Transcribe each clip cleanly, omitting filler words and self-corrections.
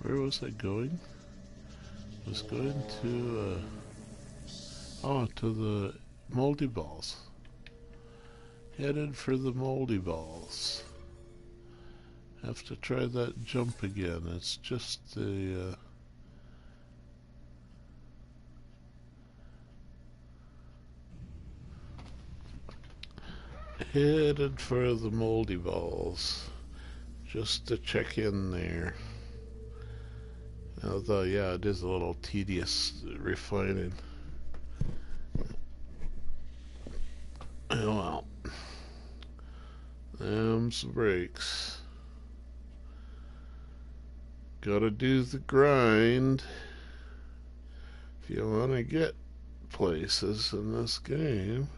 Where was I going? I was going to, to the moldy balls. Headed for the moldy balls. Have to try that jump again. It's just the, headed for the moldy balls. Just to check in there. Although, yeah, it is a little tedious refining. Oh well. Them's the brakes. Gotta do the grind if you want to get places in this game.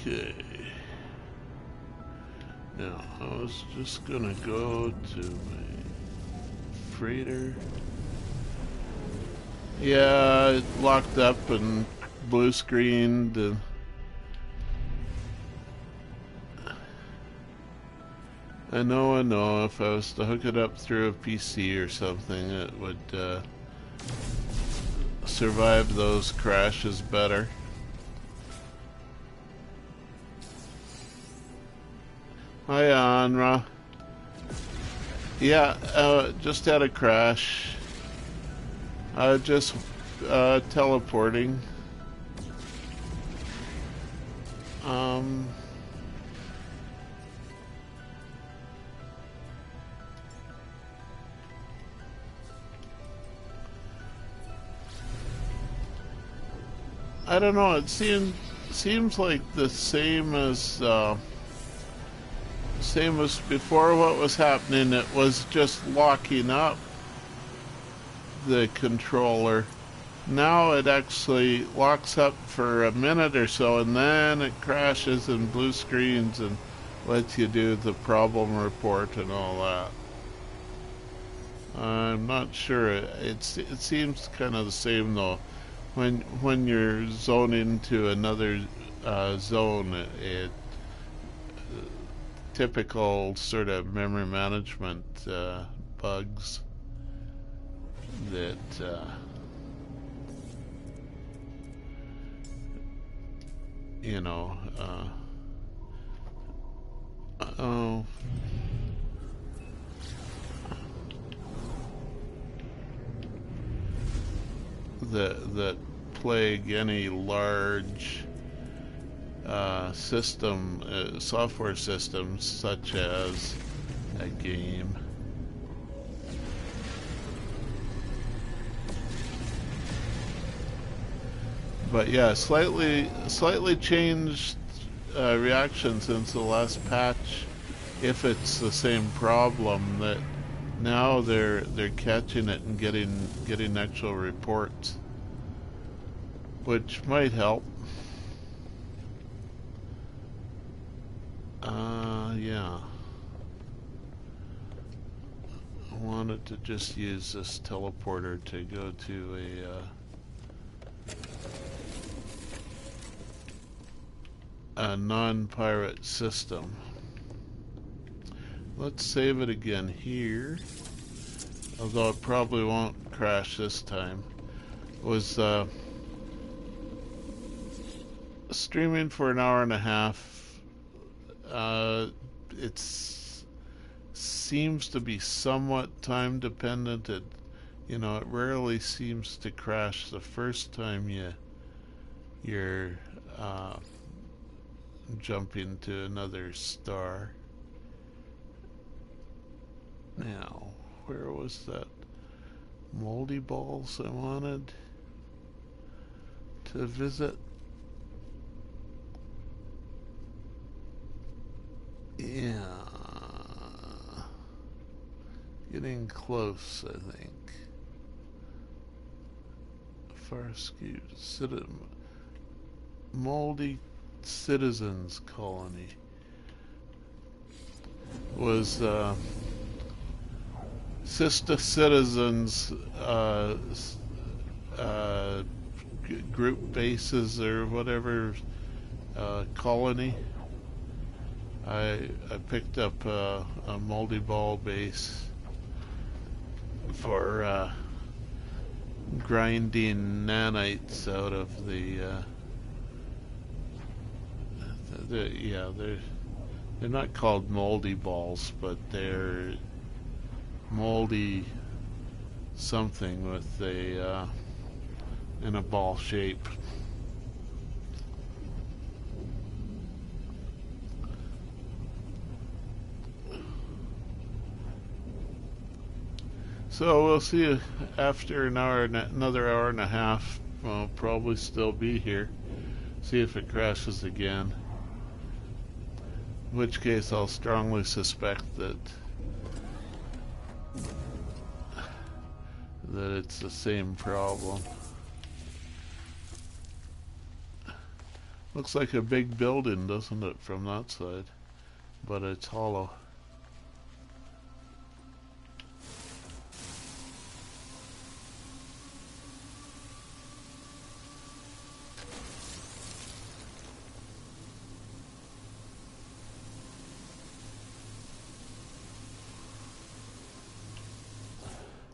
Okay. Now, I was just gonna go to my freighter. Yeah, it locked up and blue screened and I know, if I was to hook it up through a PC or something, it would survive those crashes better. Hi, Anra. Yeah, just had a crash. Just teleporting. I don't know. It seems like the same as before. What was happening? It was just locking up the controller. Now it actually locks up for a minute or so, and then it crashes and blue screens and lets you do the problem report and all that. I'm not sure. It seems kind of the same though. When you're zoned into another zone, it typical sort of memory management bugs that you know. Oh. That plague any large software systems such as a game. But yeah, slightly changed reaction since the last patch. If it's the same problem, that now they're catching it and getting actual reports, which might help. Yeah. I wanted to just use this teleporter to go to a non-pirate system. Let's save it again here, although it probably won't crash this time. It was streaming for an hour and a half. It seems to be somewhat time dependent. It rarely seems to crash the first time you're jumping to another star. Now, where was that moldy balls I wanted to visit? Yeah, getting close, I think. Far skewed moldy citizens colony. was Sister Citizens group bases or whatever colony. I picked up a moldy ball base for grinding nanites out of they're not called moldy balls, but they're moldy something with in a ball shape. So we'll see you after another hour and a half. I'll probably still be here. See if it crashes again. In which case I'll strongly suspect that it's the same problem. Looks like a big building, doesn't it, from that side? But it's hollow.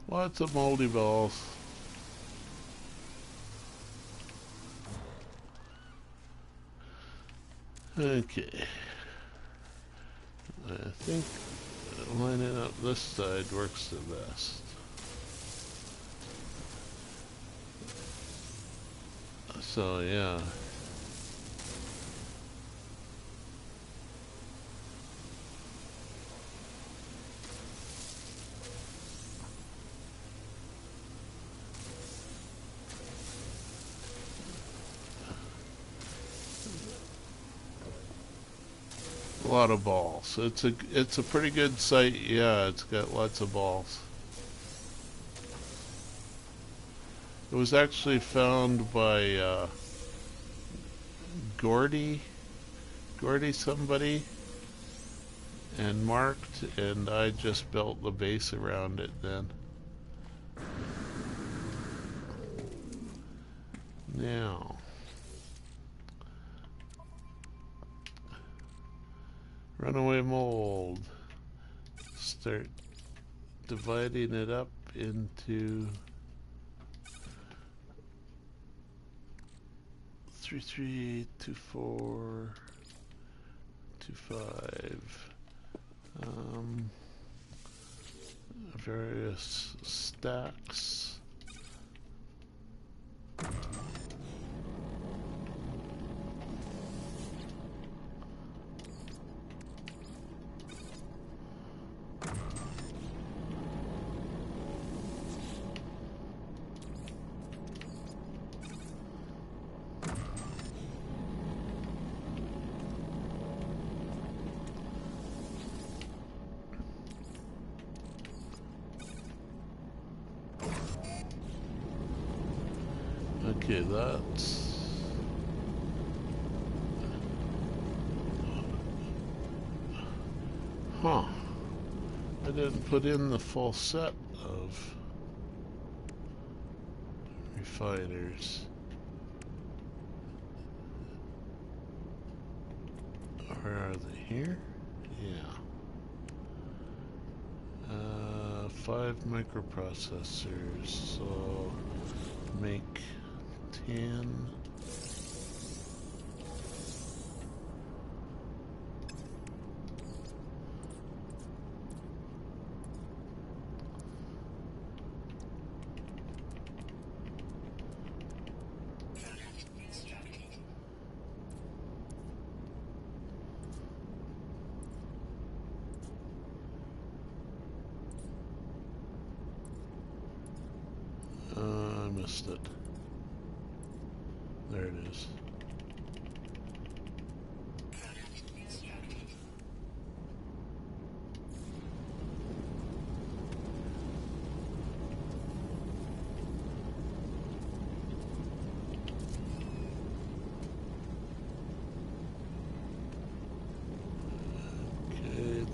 Lots of moldy balls. Okay. I think lining up this side works the best. So yeah. A lot of balls. It's a pretty good site. Yeah, it's got lots of balls. It was actually found by Gordy somebody, and marked, and I just built the base around it then. Now, runaway mold. Start dividing it up into 3, 3, 2, 4, 2, 5. Various stacks. Okay, that's... Huh. I didn't put in the full set of refiners. Or are they here? Yeah. 5 microprocessors, so make 10. I missed it. There it is.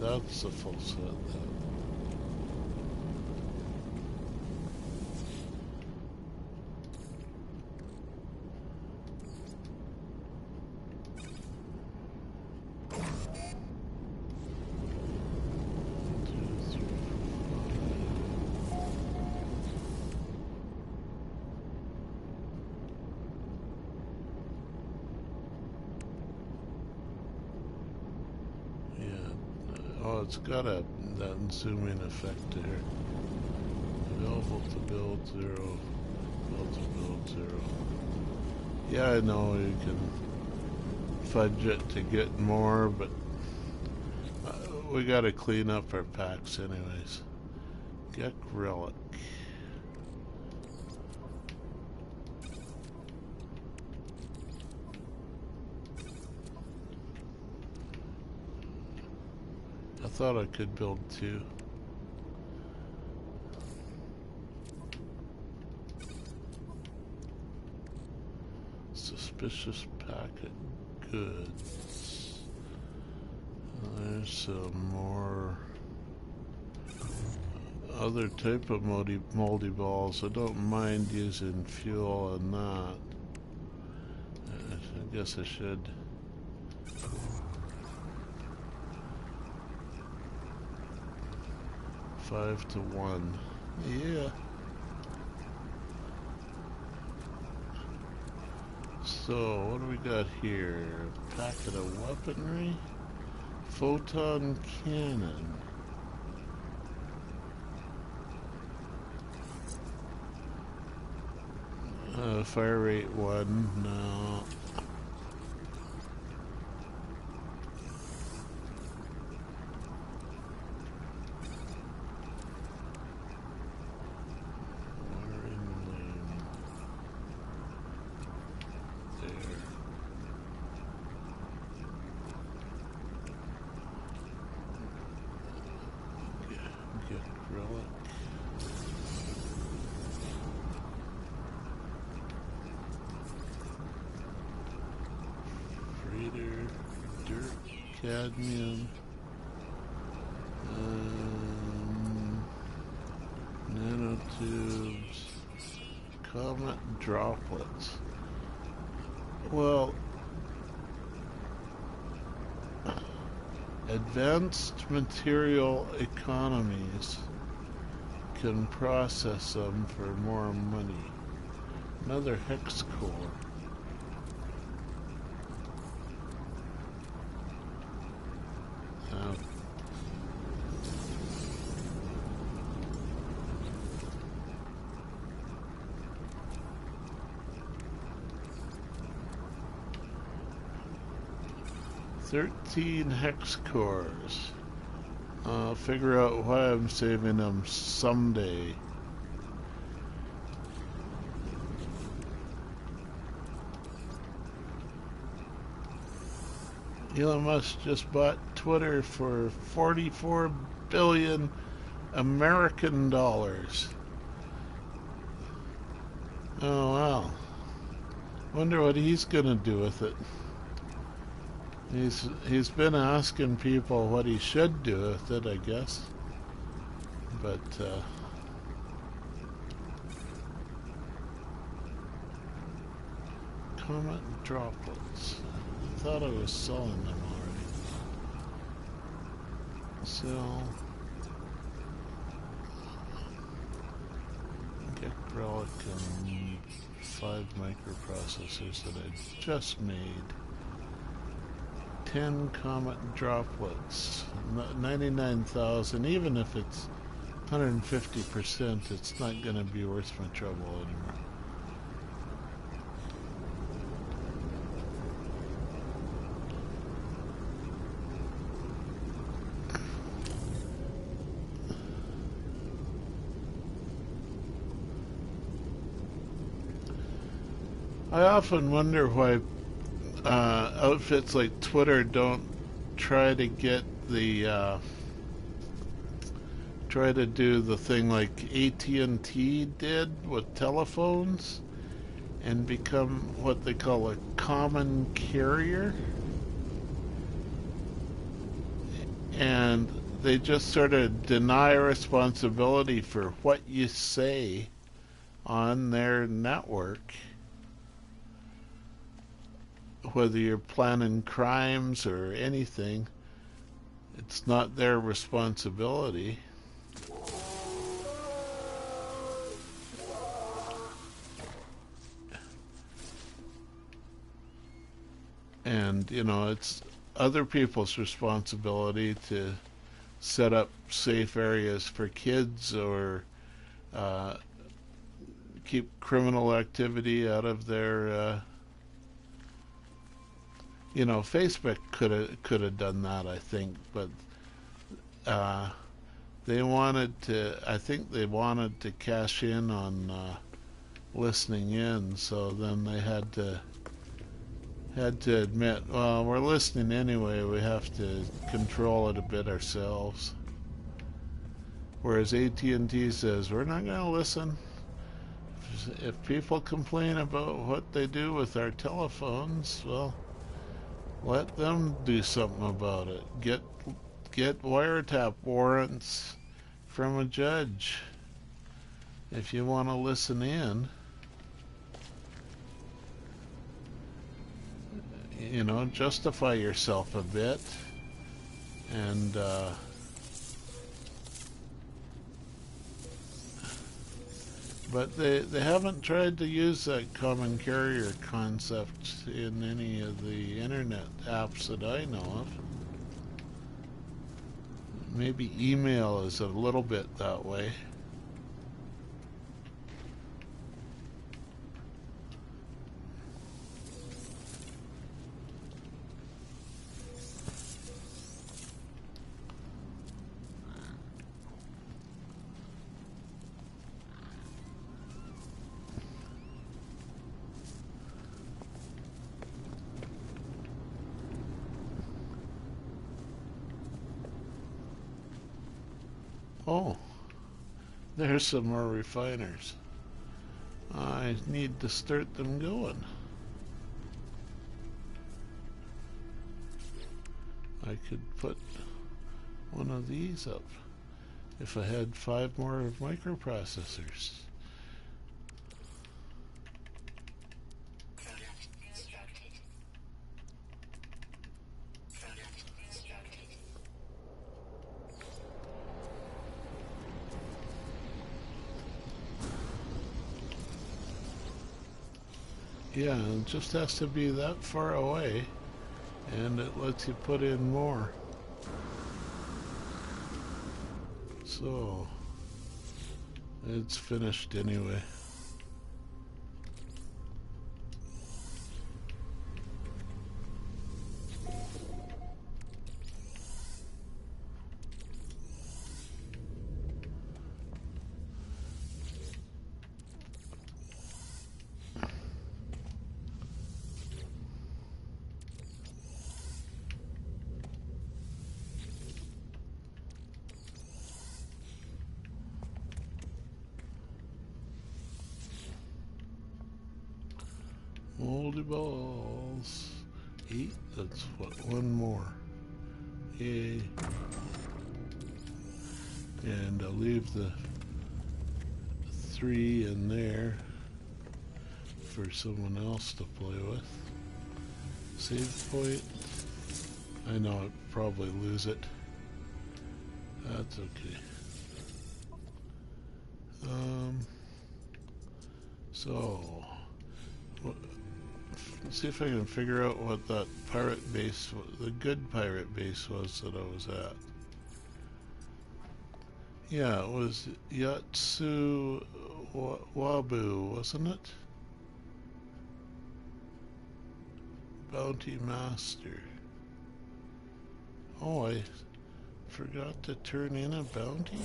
Okay, that's the full set then. Oh, it's got that zooming effect there. Available to build 0. Available to build 0. Yeah, I know you can fudge it to get more, but we gotta clean up our packs anyways. Get relic. I thought I could build 2. Suspicious packet goods. There's some more other type of moldy balls. I don't mind using fuel on that. I guess I should. Five to 1. Yeah. So, what do we got here? Packet of weaponry. Photon cannon. Fire rate 1. No. Dirt, cadmium, nanotubes, comet droplets. Well, advanced material economies can process them for more money. Another hex core. 13 hex cores. I'll figure out why I'm saving them someday. Elon Musk just bought Twitter for 44 billion American dollars. Oh wow. Wonder what he's gonna do with it. He's been asking people what he should do with it, I guess. But comet droplets. I thought I was selling them already. Sell. Get relic and 5 microprocessors that I just made. 10 comet droplets, 99,000. Even if it's 150%, it's not going to be worth my trouble anymore. I often wonder why outfits like Twitter don't try to get the try to do the thing like AT&T did with telephones and become what they call a common carrier, and they just sort of deny responsibility for what you say on their network, whether you're planning crimes or anything. It's not their responsibility. And, you know, it's other people's responsibility to set up safe areas for kids, or uh, keep criminal activity out of their. You know, Facebook could have done that, I think, but they wanted to. I think they wanted to cash in on listening in, so then they had to admit, well, we're listening anyway. We have to control it a bit ourselves. Whereas AT&T says we're not going to listen. If people complain about what they do with our telephones, well, let them do something about it. Get wiretap warrants from a judge if you want to listen in. You know, justify yourself a bit. And but they haven't tried to use that common carrier concept in any of the internet apps that I know of. Maybe email is a little bit that way. Oh, there's some more refiners. I need to start them going. I could put one of these up if I had 5 more microprocessors. Yeah, it just has to be that far away, and it lets you put in more. So, it's finished anyway. Moldy balls. 8, that's what, 1 more. Yay. And I'll leave the 3 in there for someone else to play with. Save point. I know I'd probably lose it. That's okay. So, let's see if I can figure out what that pirate base, the good pirate base was that I was at. Yeah, it was Yatsu Wabu, wasn't it? Bounty Master. Oh, I forgot to turn in a bounty?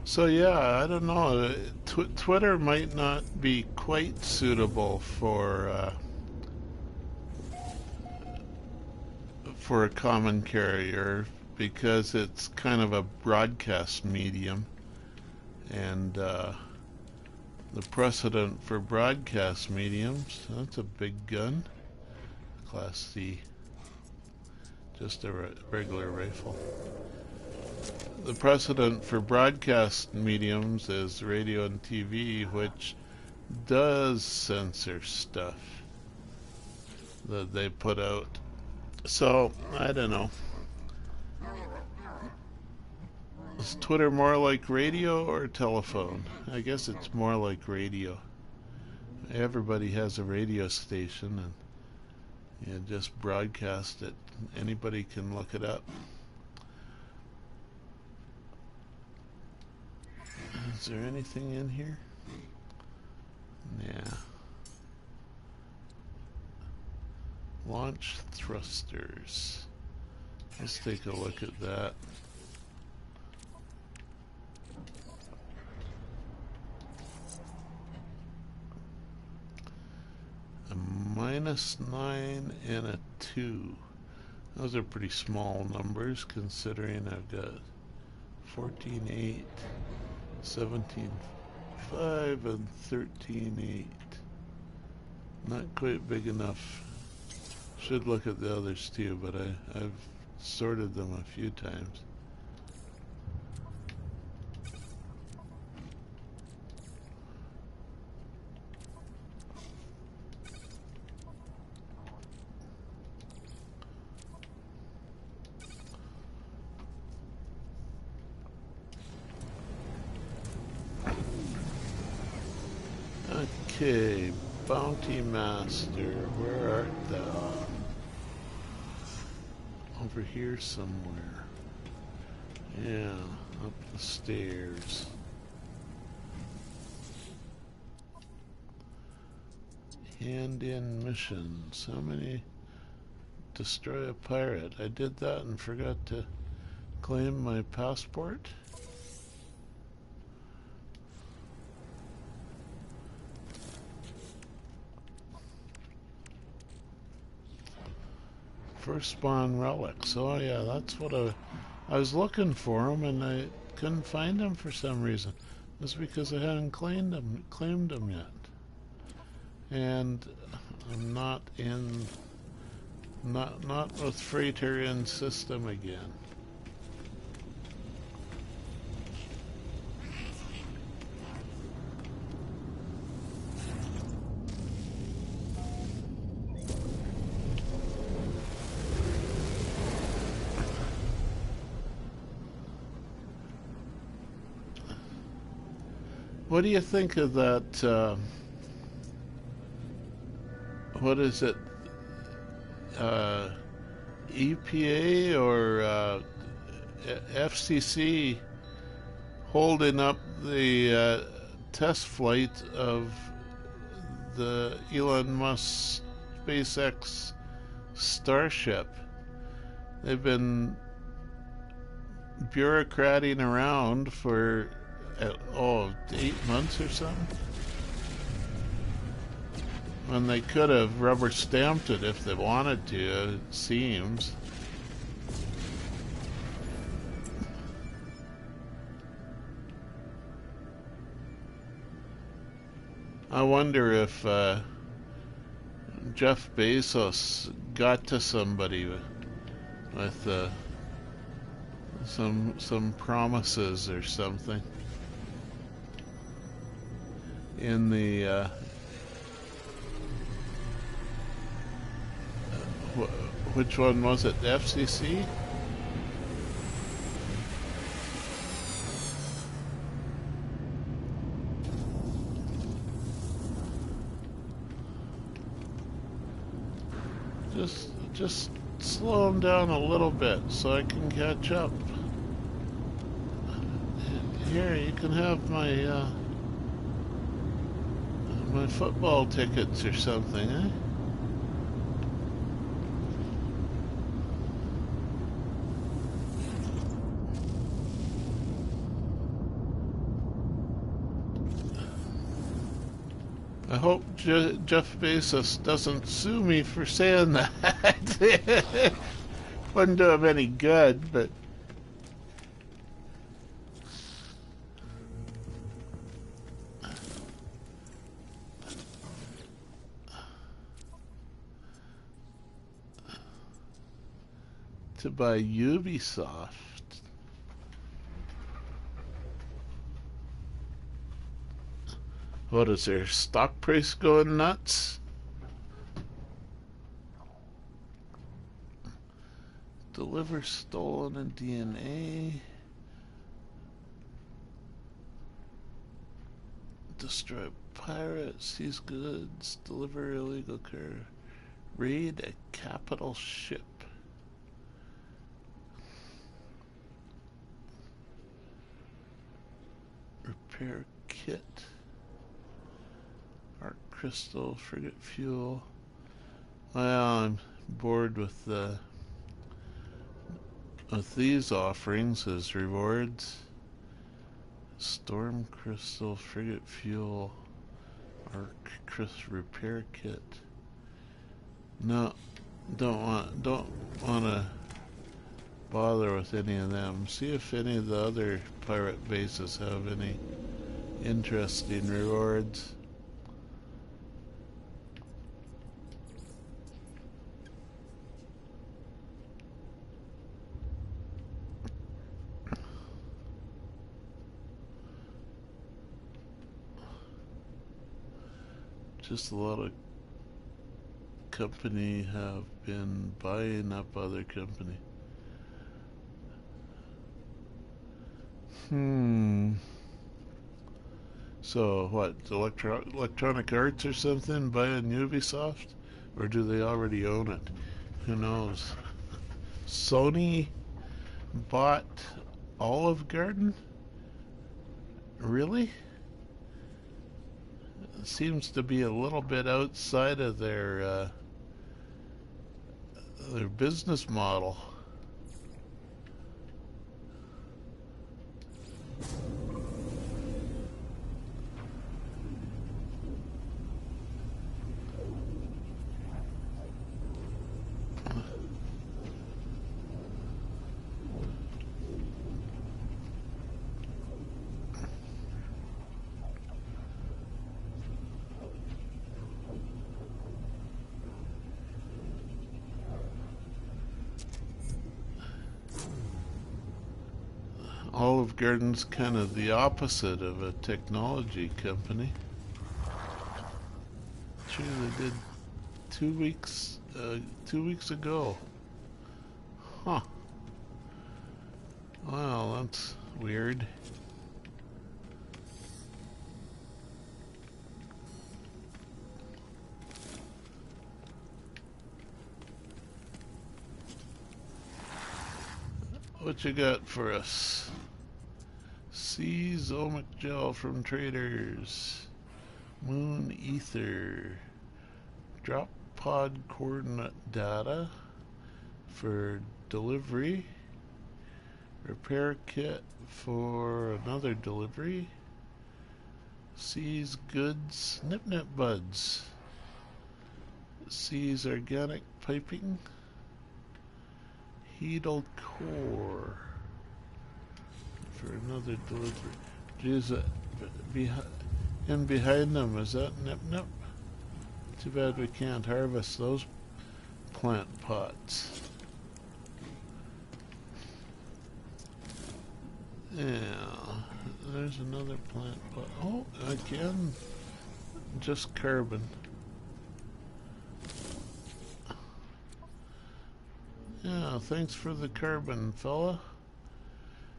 So yeah, I don't know. Twitter might not be quite suitable for a common carrier because it's kind of a broadcast medium, and the precedent for broadcast mediums, that's a big gun, Class C, just a regular rifle. The precedent for broadcast mediums is radio and TV, which does censor stuff that they put out. So, I don't know. Is Twitter more like radio or telephone? I guess it's more like radio. Everybody has a radio station and you just broadcast it. Anybody can look it up. Is there anything in here? Yeah. Launch thrusters. Let's take a look at that. A -9 and a 2. Those are pretty small numbers considering I've got 14.8, 17.5, and 13.8. Not quite big enough. Should look at the others too, but I've sorted them a few times. Okay, Bounty Master, where art thou? Over here somewhere. Yeah, up the stairs. Hand-in missions. How many? Destroy a pirate. I did that and forgot to claim my passport. First spawn relics. Oh yeah, that's what I was looking for them and I couldn't find them for some reason. That's because I hadn't claimed them yet. And I'm not with Freighter in system again. What do you think of that, what is it, EPA or FCC holding up the test flight of the Elon Musk SpaceX Starship? They've been bureaucrating around for 8 months or something, when they could have rubber stamped it if they wanted to, it seems. I wonder if Jeff Bezos got to somebody with some promises or something in the which one was it? FCC? Just slow them down a little bit so I can catch up. Here, you can have my my football tickets or something, eh? hope Jeff Bezos doesn't sue me for saying that. Wouldn't do him any good, but to buy Ubisoft. What is their stock price going nuts? Deliver stolen and DNA. Destroy pirates, seize goods, deliver illegal car, raid a capital ship. Repair kit. Arc crystal, frigate fuel. Well, I'm bored with these offerings as rewards. Storm crystal, frigate fuel, arc crystal repair kit. No, don't want to bother with any of them. See if any of the other pirate bases have any interesting rewards. Just a lot of company have been buying up other company. So what, Electronic Arts or something buying Ubisoft? Or do they already own it? Who knows? Sony bought Olive Garden? Really? It seems to be a little bit outside of their business model. Olive Garden's kind of the opposite of a technology company. Sure, they did 2 weeks 2 weeks ago. Huh. Well, that's weird. What you got for us? Seize Omic Gel from traders. Moon Ether. Drop pod coordinate data for delivery. Repair kit for another delivery. Seize goods. Nip Nip buds. Seize organic piping. Heedle core for another delivery. Geez, in behind them, is that Nip Nip? Too bad we can't harvest those plant pots. Yeah, there's another plant pot. Oh, again, just carbon. Yeah, thanks for the carbon, fella.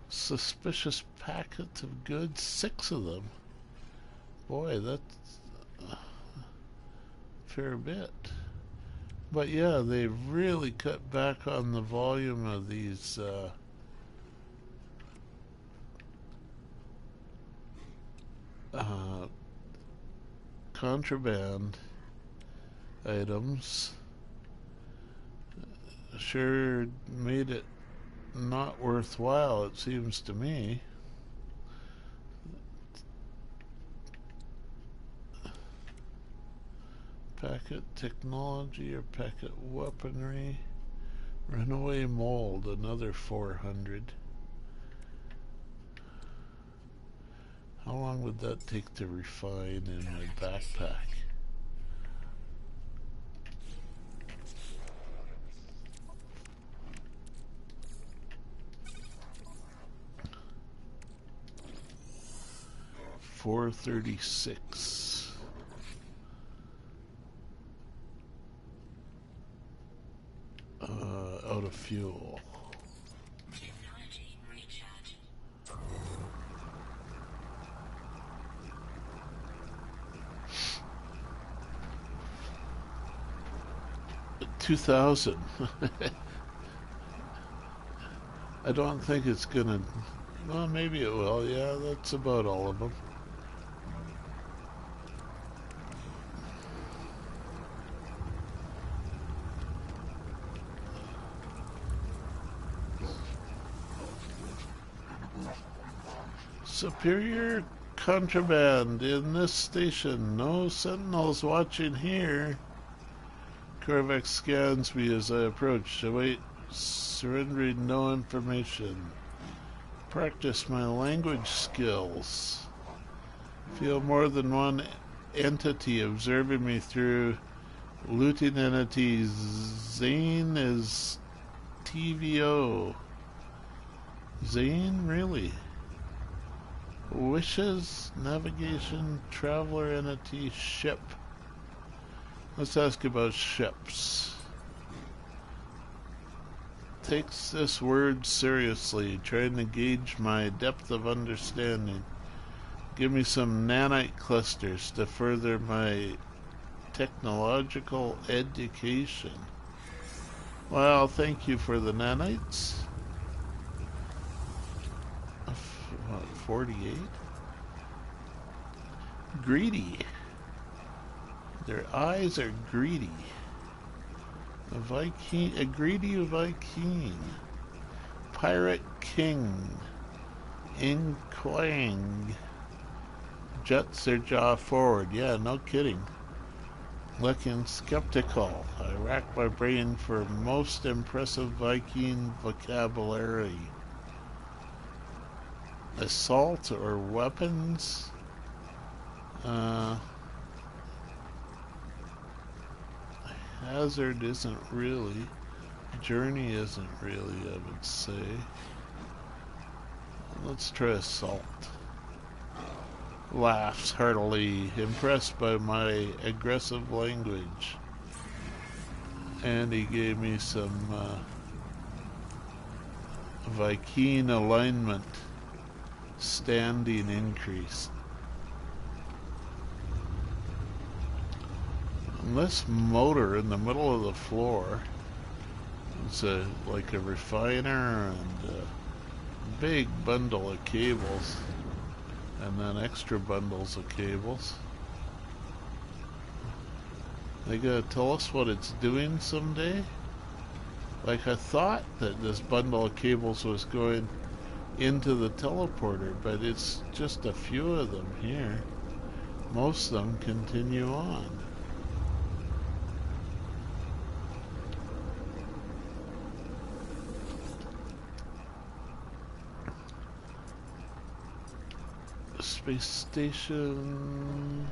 Suspicious packets of goods, 6 of them. Boy, that's a fair bit. But yeah, they've really cut back on the volume of these contraband items. Sure made it not worthwhile, it seems to me. Packet technology or packet weaponry. Runaway mold, another 400. How long would that take to refine in my backpack? $436. Out of fuel. $2,000. I don't think it's gonna. Well, maybe it will. Yeah, that's about all of them. Superior contraband in this station. No sentinels watching here. Corvex scans me as I approach. Await surrendering no information. Practice my language skills. Feel more than one entity observing me through looting entities. Zane is TVO. Zane? Really? Wishes, navigation, traveler entity, ship. Let's ask about ships. Takes this word seriously, trying to gauge my depth of understanding. Give me some nanite clusters to further my technological education. Well, thank you for the nanites. What, 48? Greedy. Their eyes are greedy. A greedy Viking. Pirate King. Inquang. Juts their jaw forward. Yeah, no kidding. Looking skeptical. I rack my brain for most impressive Viking vocabulary. Assault or weapons? Hazard isn't really. Journey isn't really, I would say. Let's try assault. Laughs heartily, impressed by my aggressive language. And he gave me some Viking alignment. Standing increase. And this motor in the middle of the floor, it's like a refiner and a big bundle of cables, and then extra bundles of cables. They gotta tell us what it's doing someday? Like, I thought that this bundle of cables was going into the teleporter, but it's just a few of them here. Most of them continue on. Space station.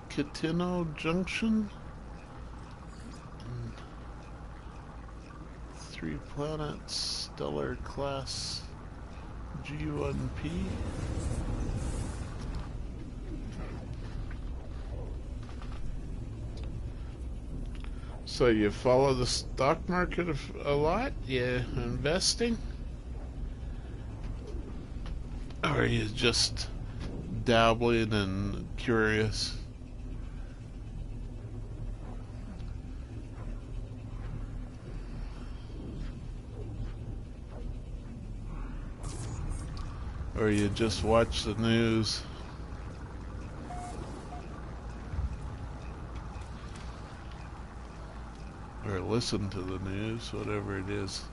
Kitino Junction. 3 planets, stellar class G1P. So you follow the stock market a lot? You investing? Or are you just dabbling and curious? Or you just watch the news? Or listen to the news, whatever it is.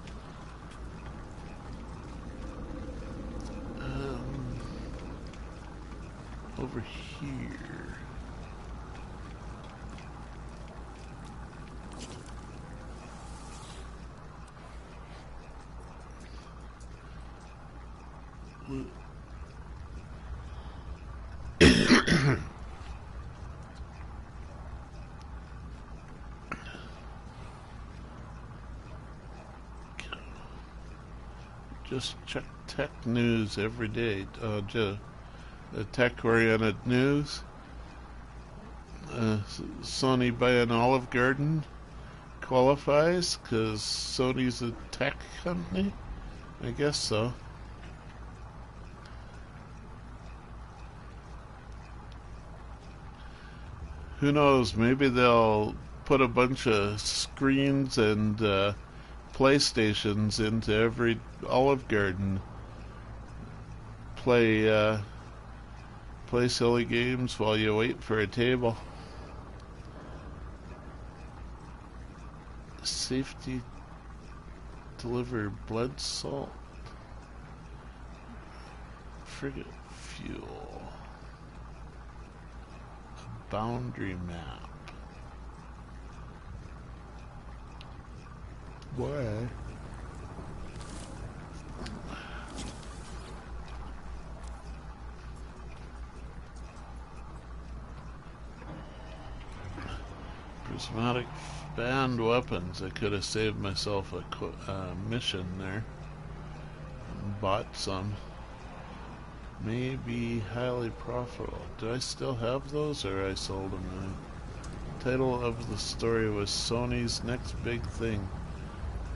over here. Just check tech news every day. Just tech-oriented news. Sony buying Olive Garden qualifies because Sony's a tech company. I guess so. Who knows? Maybe they'll put a bunch of screens and PlayStations into every Olive Garden. Play silly games while you wait for a table. Safety deliver blood salt. Frigate fuel. A boundary map. Why? Prismatic band weapons. I could have saved myself a mission there. And bought some. May be highly profitable. Do I still have those, or I sold them? The title of the story was Sony's next big thing.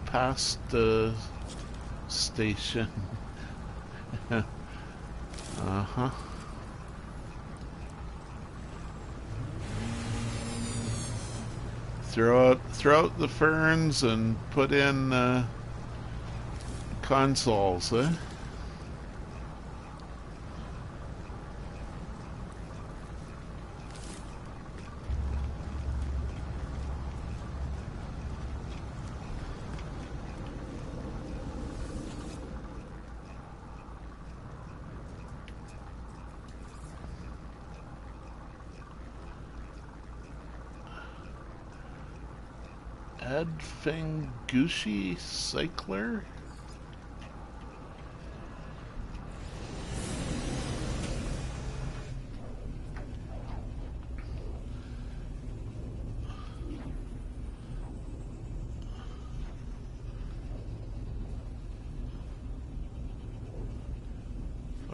Past the station. Uh-huh. Throw out the ferns and put in consoles, eh? Adfengushi Cycler?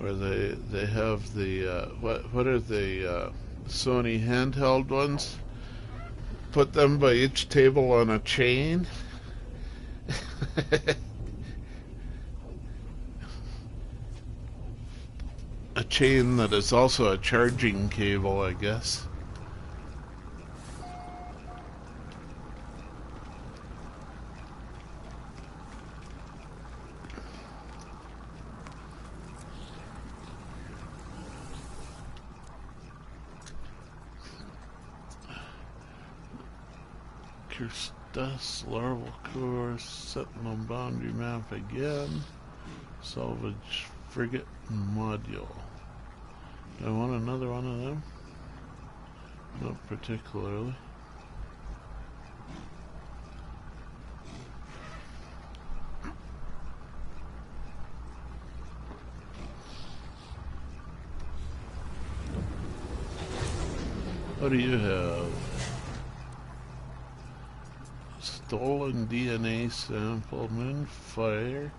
Or they have the what are the Sony handheld ones? Put them by each table on a chain. A chain that is also a charging cable, I guess. Kirstus, larval core, Sentinel boundary map again. Salvage frigate module. Do I want another one of them? Not particularly. What do you have? Stolen DNA sample, moonfire,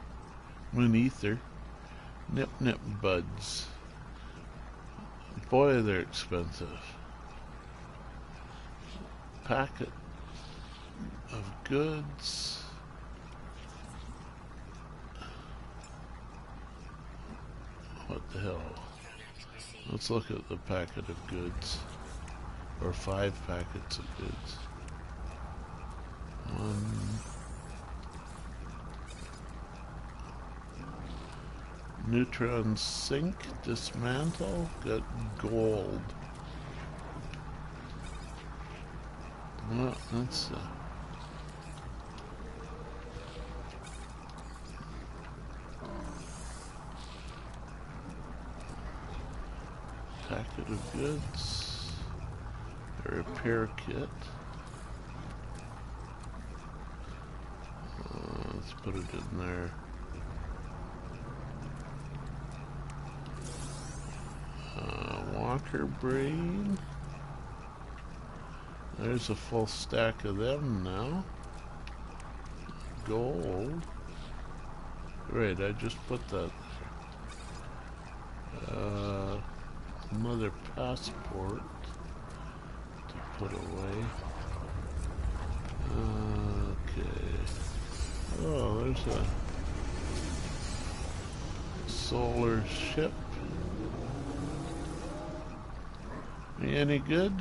moon ether, nip buds. Boy, they're expensive. Packet of goods. What the hell? Let's look at the packet of goods. Or 5 packets of goods. Neutron sink, dismantle, got gold. Well, that's Packet of goods. A repair kit. Let's put it in there. Walker brain. There's a full stack of them now. Gold. Right, I just put that there. Another passport to put away. Okay. Oh, there's a solar ship. Any good?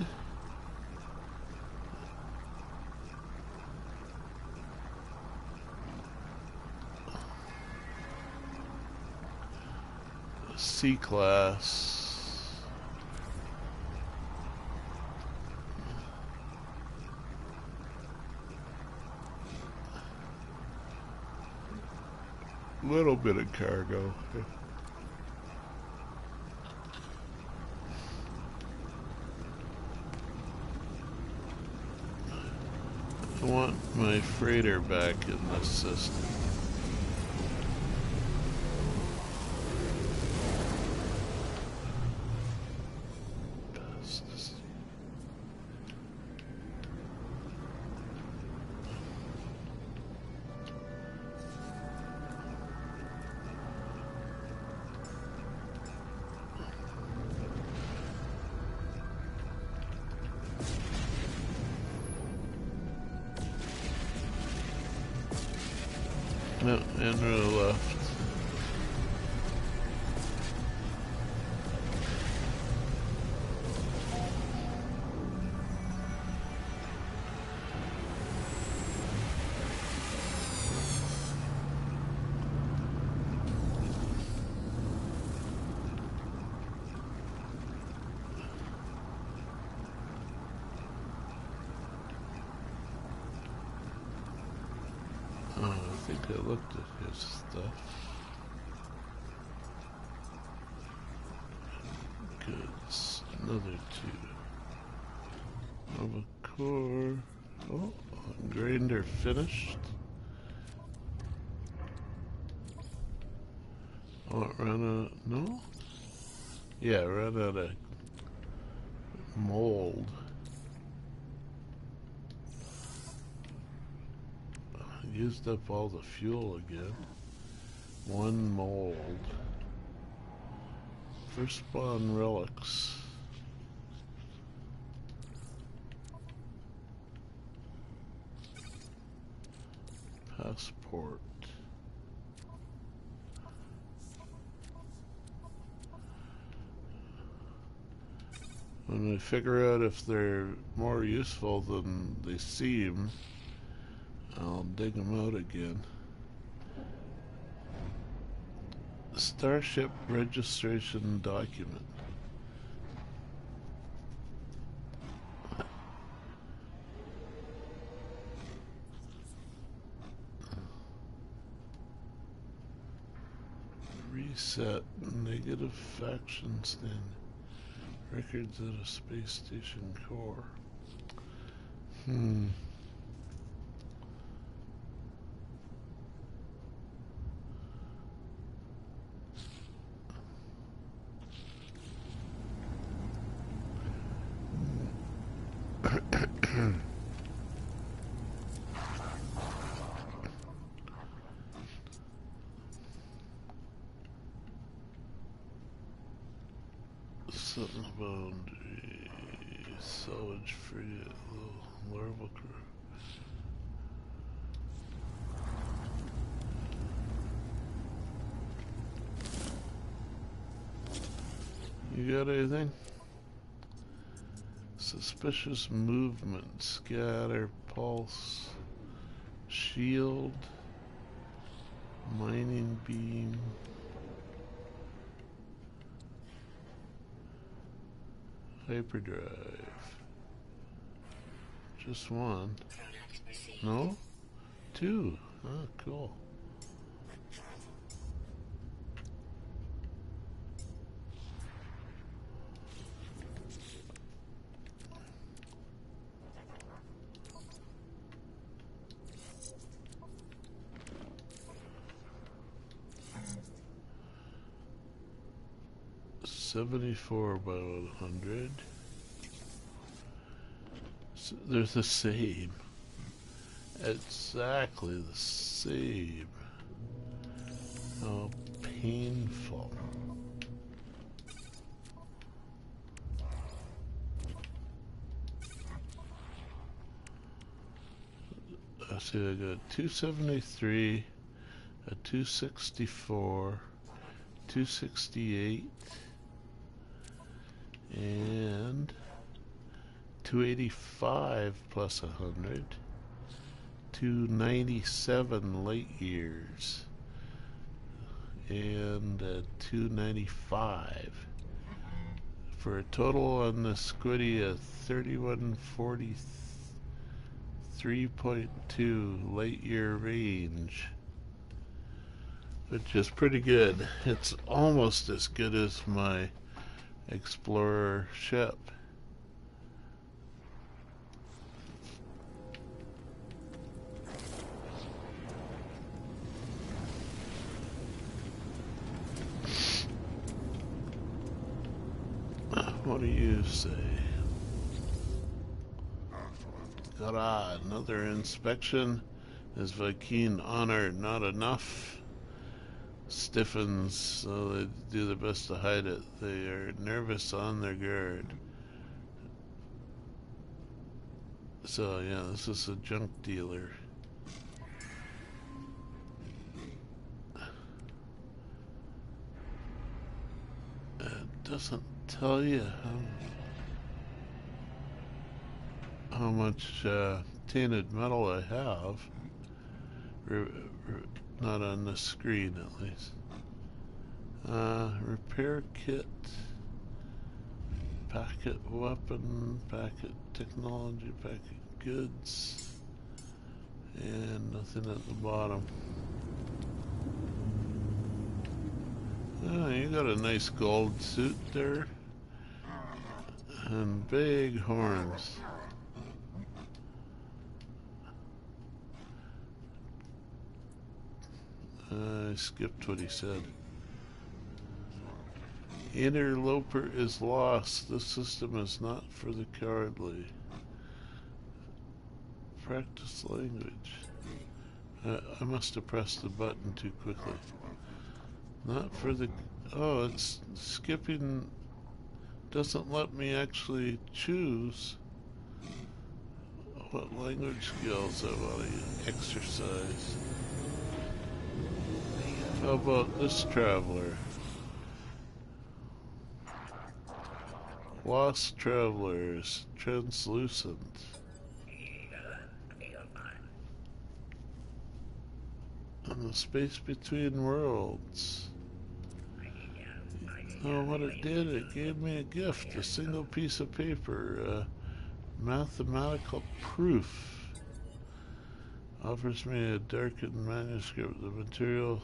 C-class. Little bit of cargo. I want my freighter back in this system. No, Andrew left. Oh, I think I looked at his stuff. Goods, another 2. Of a core. Oh, grinder finished. Oh, it ran out. No? Yeah, it ran out of mold. Used up all the fuel again. 1 mold. First spawn relics. Passport. When we figure out if they're more useful than they seem, I'll dig them out again. Starship registration document. Reset negative faction stand. Records at a space station core. Something about salvage free larval crew. You got anything? Suspicious movement, scatter, pulse, shield, mining beam. Hyperdrive. Just 1. No? 2. Oh, cool. 74 by 100. So they're the same. Exactly the same. How painful. I see I got 273, a 264, 268, and 285 plus 100, 297 light years, and 295 for a total on the Squiddy of 3143.2 light year range, which is pretty good. It's almost as good as my Explorer ship. What do you say? Got another inspection. Is Viking honor not enough? Stiffens, so they do their best to hide it. They are nervous on their guard. So yeah, this is a junk dealer. It doesn't tell you how much tainted metal I have. Not on the screen, at least. Repair kit, packet weapon, packet technology, packet goods, and nothing at the bottom. Oh, you got a nice gold suit there, and big horns. I skipped what he said. Interloper is lost. This system is not for the cowardly. Practice language. I must have pressed the button too quickly. Not for the... Oh, it's skipping. Doesn't let me actually choose what language skills I want to exercise. How about this traveler? Lost travelers, translucent. And the space between worlds. Oh, what it did, it gave me a gift, a single piece of paper, mathematical proof. Offers me a darkened manuscript, the material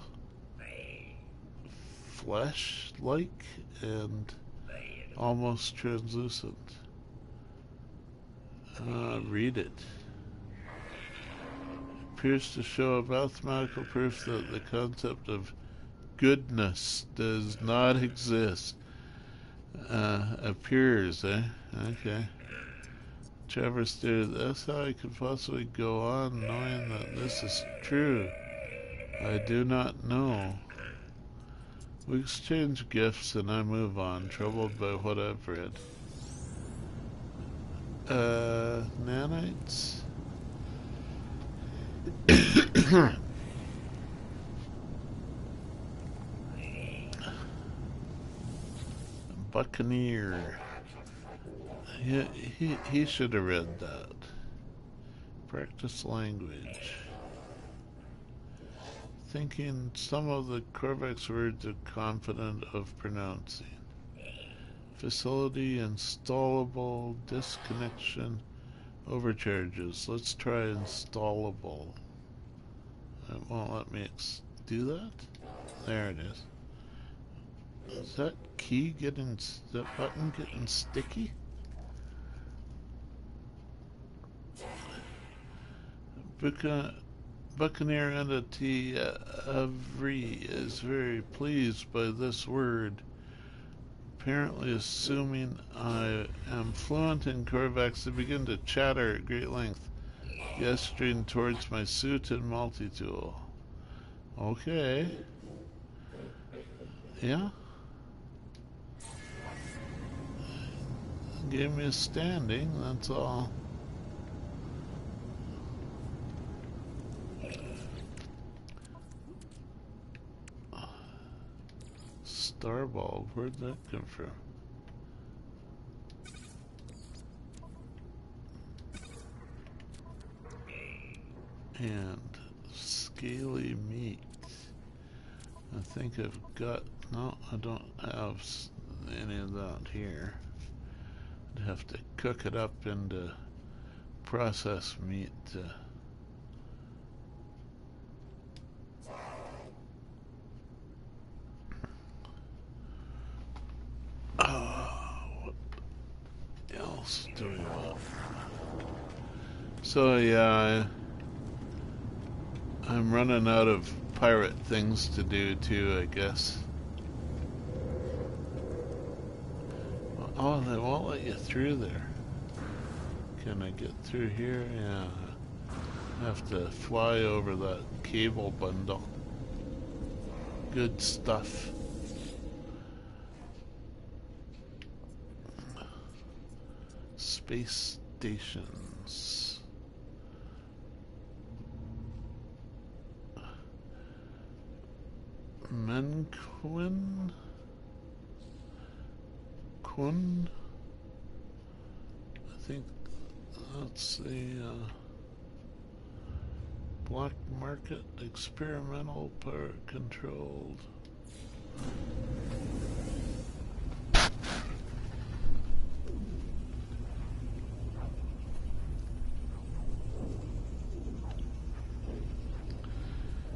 flesh-like and almost translucent. Read it. Appears to show a mathematical proof that the concept of goodness does not exist. Appears, eh? Okay. Trevor stated, that's how I could possibly go on knowing that this is true. I do not know. We exchange gifts and I move on, troubled by what I've read. Nanites? Buccaneer. He should have read that. Practice language. Thinking some of the Corvex words are confident of pronouncing. Facility installable, disconnection, overcharges. Let's try installable. It won't let me do that? There it is. Is that key getting, that button getting sticky? Buccaneer entity Avri is very pleased by this word apparently assuming I am fluent in Corvax, they begin to chatter at great length, gesturing towards my suit and multi-tool. Okay. Yeah. Gave me a standing, that's all. Starball, where'd that come from? And scaly meat. I think I've got, no, I don't have any of that here. I'd have to cook it up into processed meat. What else do we want? So yeah, I'm running out of pirate things to do too, I guess. Oh, they won't let you through there. Can I get through here? Yeah. I have to fly over that cable bundle. Good stuff. Space stations. Menquin? Quinn? I think that's the black market experimental power controlled.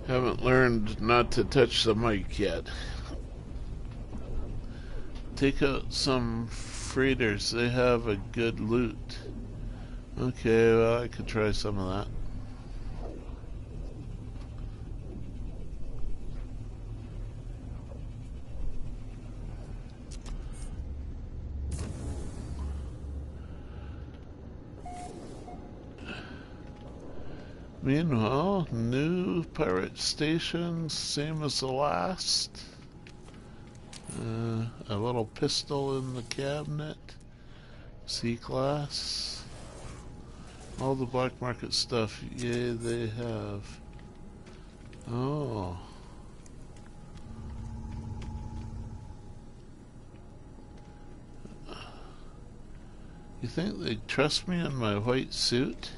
Haven't learned not to touch the mic yet. Take out some freighters. They have a good loot. Okay, well, I could try some of that. Meanwhile, new pirate stations, same as the last. A little pistol in the cabinet. C-class. All the black market stuff, yay, they have. Oh. You think they'd trust me in my white suit?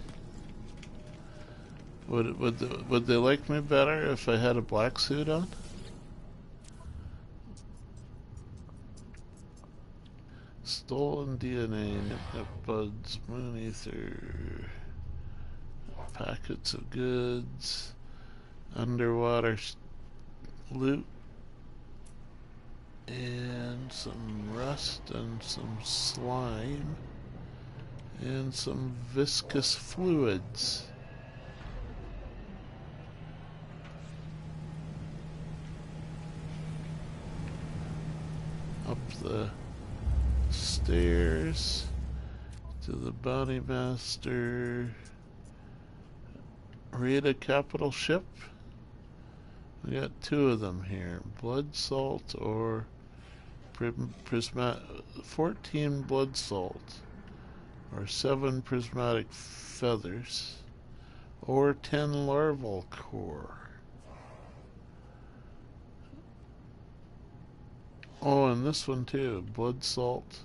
Would they like me better if I had a black suit on? Stolen DNA, nip buds, moon ether, packets of goods, underwater loot, and some rust and some slime, and some viscous fluids. Up the stairs to the bounty master. Raid a capital ship. We got two of them here. Blood salt or prismatic. 14 blood salt or 7 prismatic feathers or 10 larval core. Oh, and this one too. Blood salt.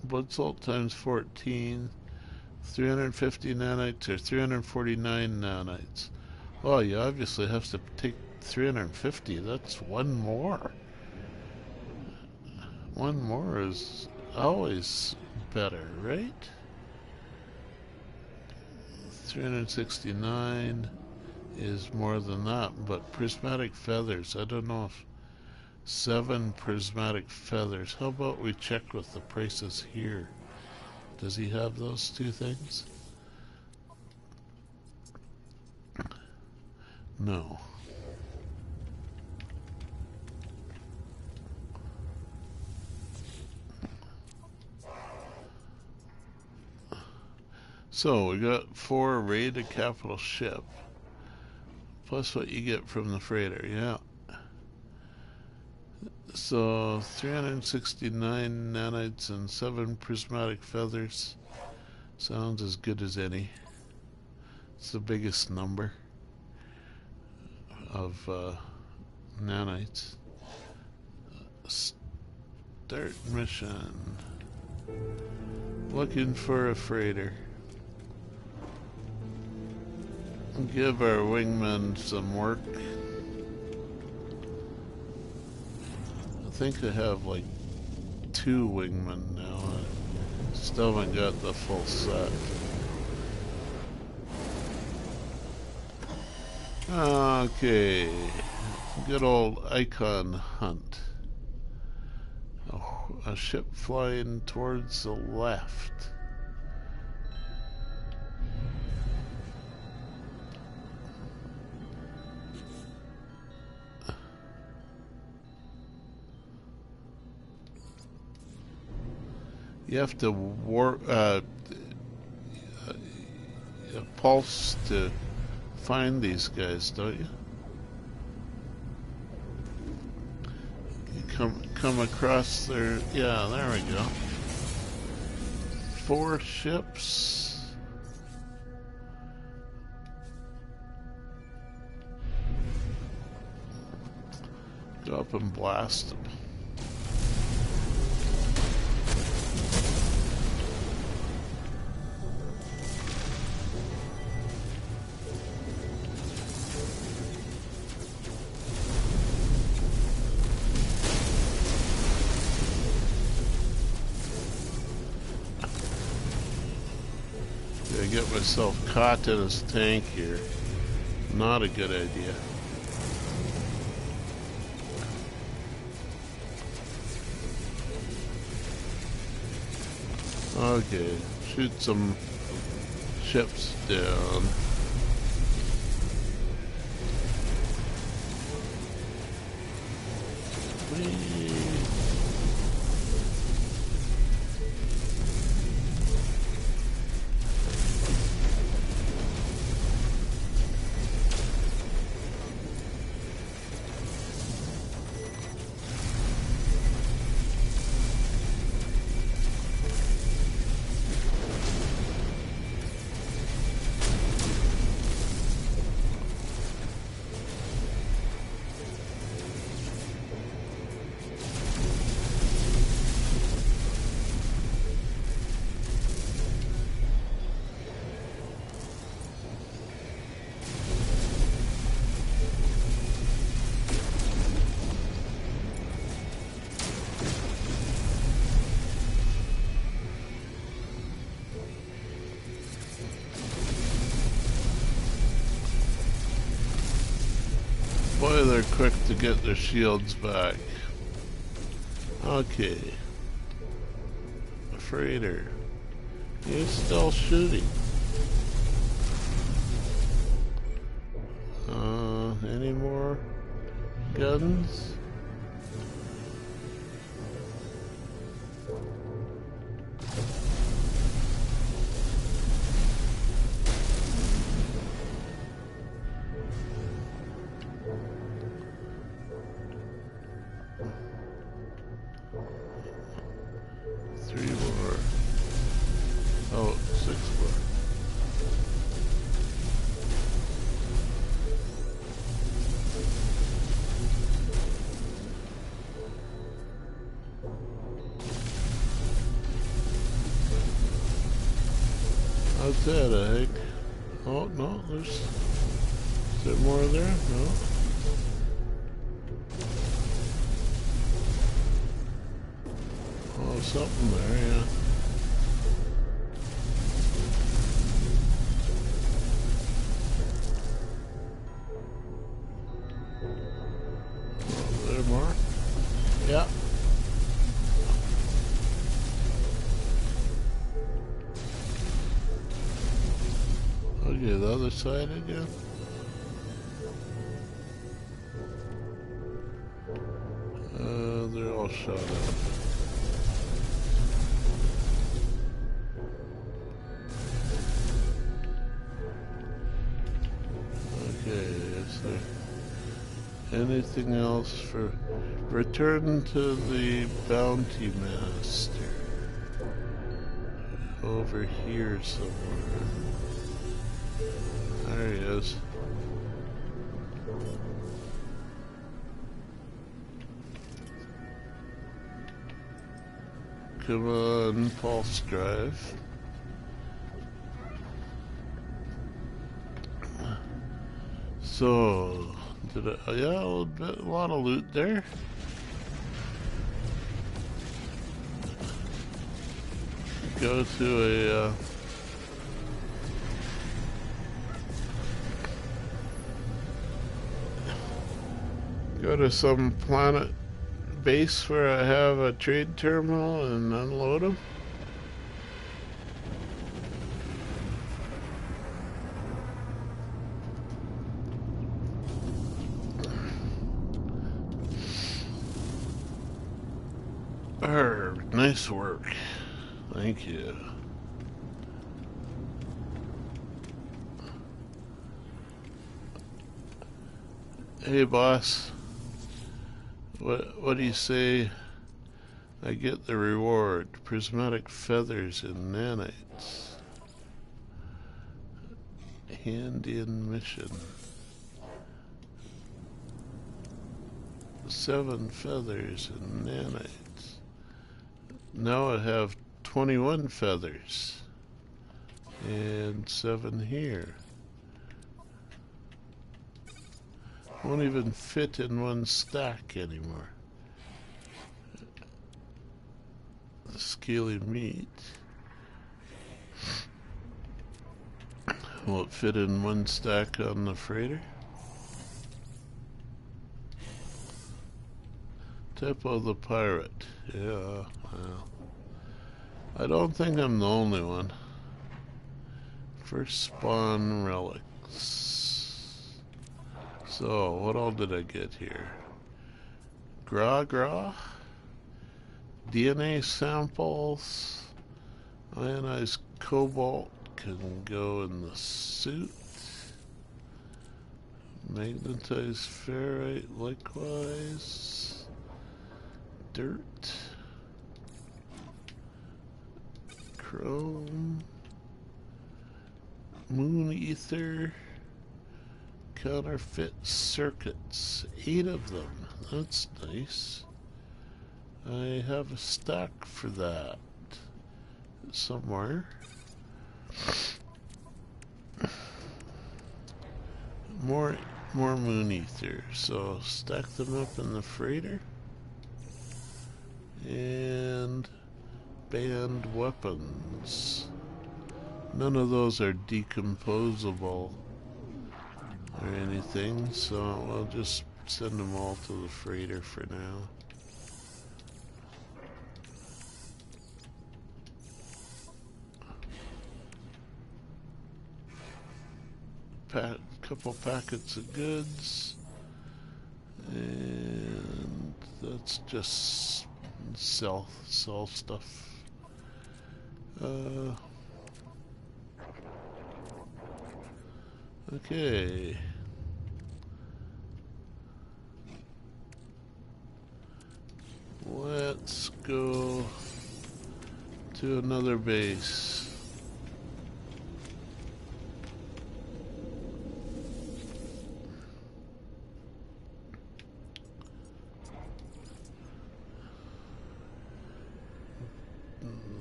Blood salt times 14. 350 nanites or 349 nanites. Well, you obviously have to take 350. That's one more. One more is always better, right? 369 is more than that, but prismatic feathers, I don't know if 7 prismatic feathers. How about we check with the prices here? Does he have those two things? No. So we got 4 raid a capital ship. Plus what you get from the freighter, yeah. So 369 nanites and 7 prismatic feathers. Sounds as good as any. It's the biggest number of nanites. Start mission. Looking for a freighter. Give our wingmen some work. I think I have like 2 wingmen now. I still haven't got the full set. Okay. Good old icon hunt. Oh, a ship flying towards the left. You have to pulse to find these guys, don't you? You come across their... Yeah, there we go. 4 ships. Go up and blast them. I get myself caught in his tank here. Not a good idea. Okay, shoot some ships down. Whee. Boy, they're quick to get their shields back. Okay. Freighter. He's still shooting. Any more guns? Oh, 6 more. How's that, I think? Oh, no, is there more there? No. Oh, something there, yeah. More? Yeah. Okay, the other side again. They're all shot up. anything else for return to the bounty master over here somewhere. There he is. Come on, pulse drive. So, yeah, a lot of loot there. Go to a, go to some planet base where I have a trade terminal and unload them. Nice work. Thank you. Hey boss, what do you say I get the reward? Prismatic feathers and nanites. Hand-in mission. 7 feathers and nanites. Now I have 21 feathers and 7 here. Won't even fit in one stack anymore. The scaly meat. Will it fit in one stack on the freighter? Typo the pirate. Yeah, well. I don't think I'm the only one. First spawn relics. So, what all did I get here? Gra, DNA samples, ionized cobalt can go in the suit, magnetized ferrite likewise, dirt, chrome, moon ether, counterfeit circuits, 8 of them. That's nice. I have a stack for that somewhere. More moon ether. So stack them up in the freighter. And banned weapons. None of those are decomposable or anything, so I'll just send them all to the freighter for now. Couple packets of goods, and that's just sell stuff. Okay. Let's go to another base.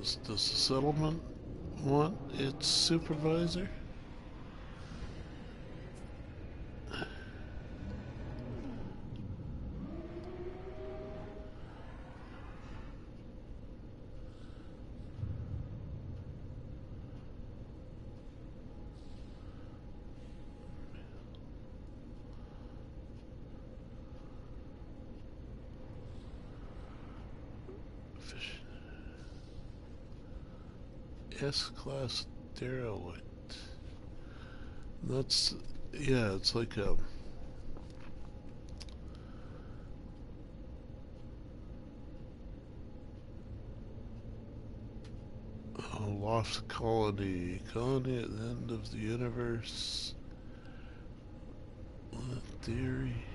Does the settlement want its supervisor? S-class derelict. That's, yeah, it's like a lost colony at the end of the universe. Theory.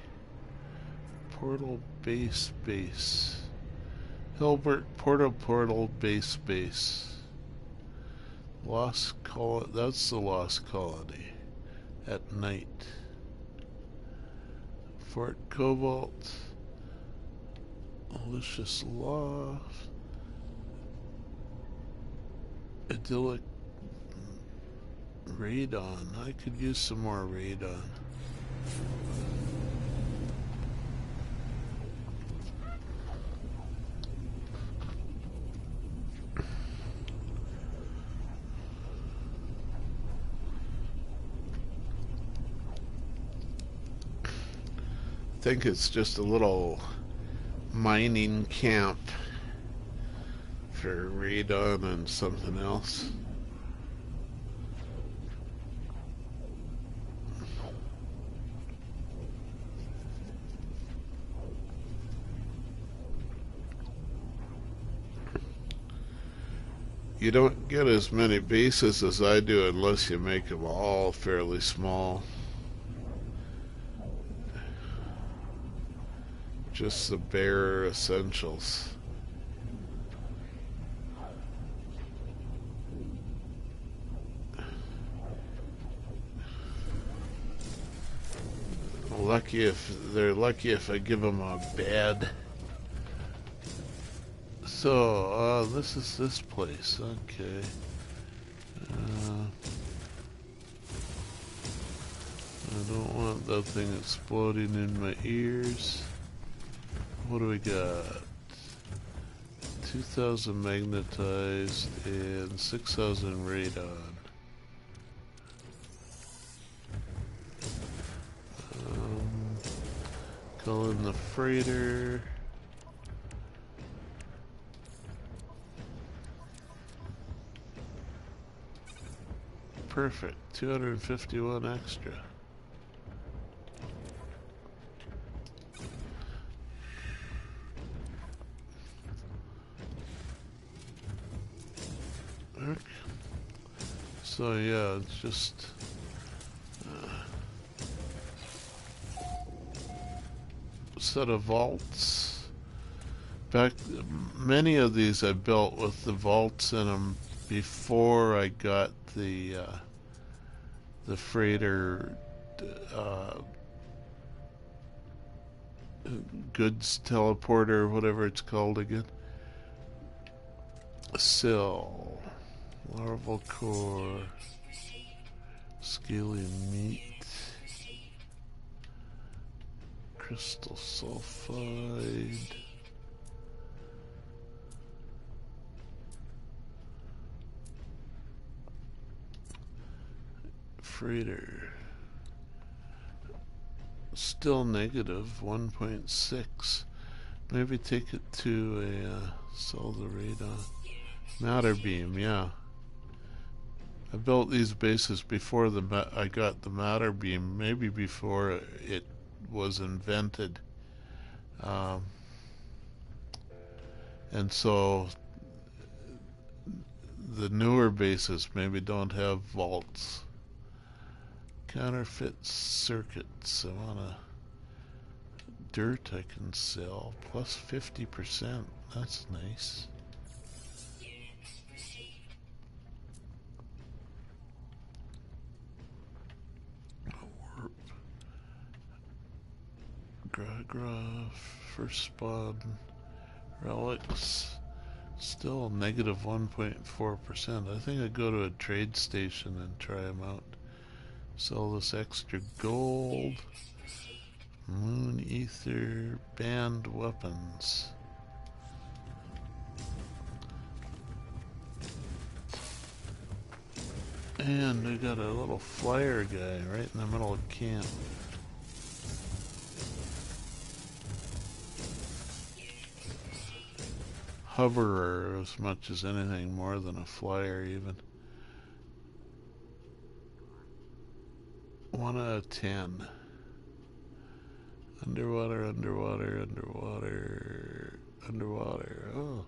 Portal base. Hilbert Portal base. Lost Colony. That's the Lost Colony. At night. Fort Cobalt. Malicious Loft. Idyllic radon. I could use some more radon. I think it's just a little mining camp for radon and something else. You don't get as many bases as I do unless you make them all fairly small. Just the bare essentials. They're lucky if I give them a bed. So, this is this place. Okay. I don't want that thing exploding in my ears. What do we got? 2,000 magnetized and 6,000 radon. Call in the freighter. Perfect. 251 extra. Okay. So yeah, it's just a set of vaults. Many of these I built with the vaults in them before I got the freighter goods teleporter, whatever it's called again. Sill, larval core, scaly meat, crystal sulfide, freighter. Still negative 1.6. Maybe take it to a sell the radon. Matter beam, yeah. I built these bases before I got the matter beam, maybe before it was invented. And so the newer bases maybe don't have vaults. Counterfeit circuits. I want a dirt I can sell. Plus 50%. That's nice. Warp. Gragraph. First spawn. Relics. Still negative 1.4%. I think I'd go to a trade station and try them out. Sell this extra gold. Moon ether. Banned weapons. And we got a little flyer guy right in the middle of camp. Hoverer as much as anything, more than a flyer even. 1 out of 10. Underwater, underwater, underwater, underwater. Oh.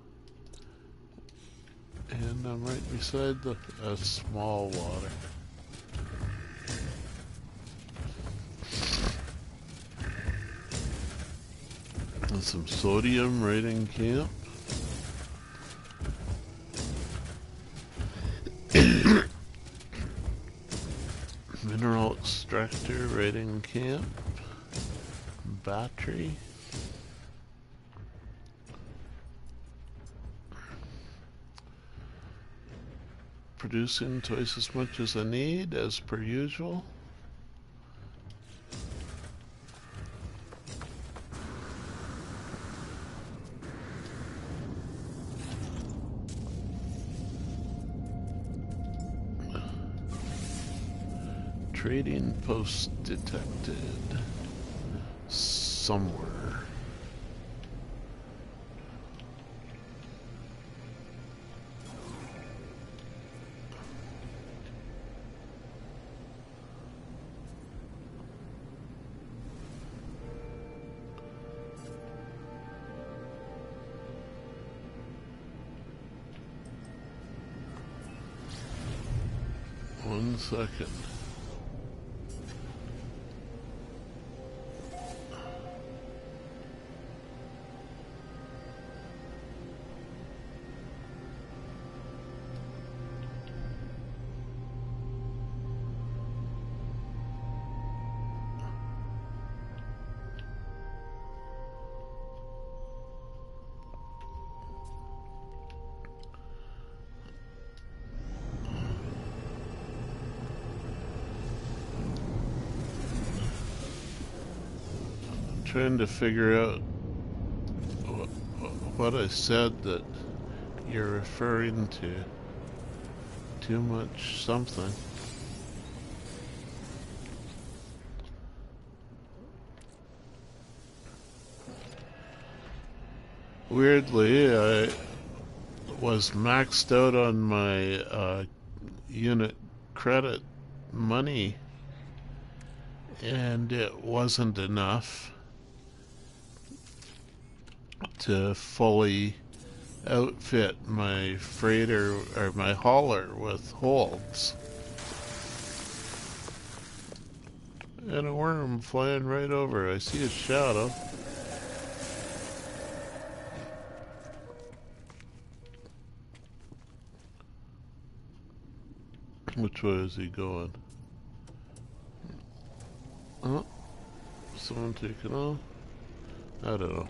And I'm right beside a small water. Some sodium right in camp. Mineral extractor right in camp. Battery. Producing twice as much as I need, as per usual. Trading post detected somewhere. One second. Trying to figure out what I said that you're referring to. Too much something. Weirdly, I was maxed out on my unit credit money, and it wasn't enough to fully outfit my freighter or my hauler with holds. And a worm flying right over. I see a shadow. Which way is he going? Oh, someone taking off? I don't know.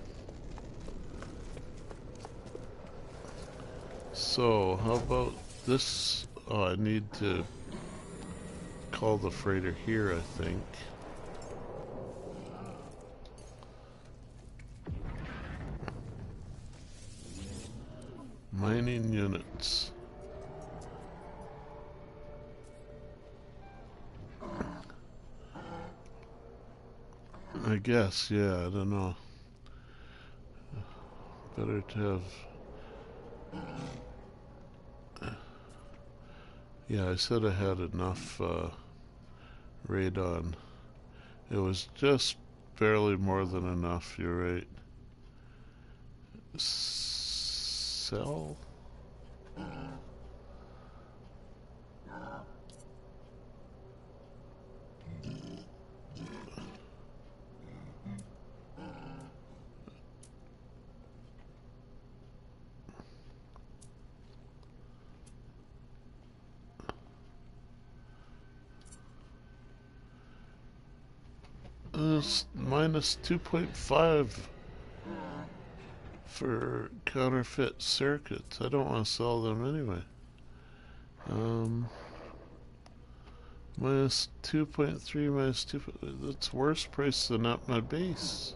So, how about this? Oh, I need to call the freighter here, I think. Mining units. I guess, yeah, I don't know. Better to have... Yeah, I said I had enough radon. It was just barely more than enough, you're right. Sell? It's minus 2.5 for counterfeit circuits. I don't want to sell them anyway. Minus 2.3 minus 2. That's worse price than at my base.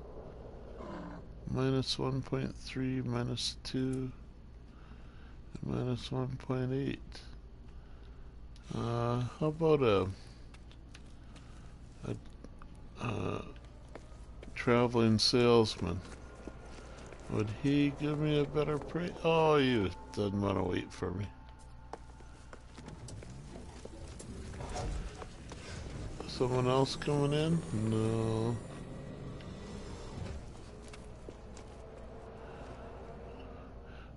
Minus 1.3 minus 2 minus 1.8. How about a traveling salesman? Would he give me a better price? Oh, you doesn't want to wait for me. Someone else coming in? No.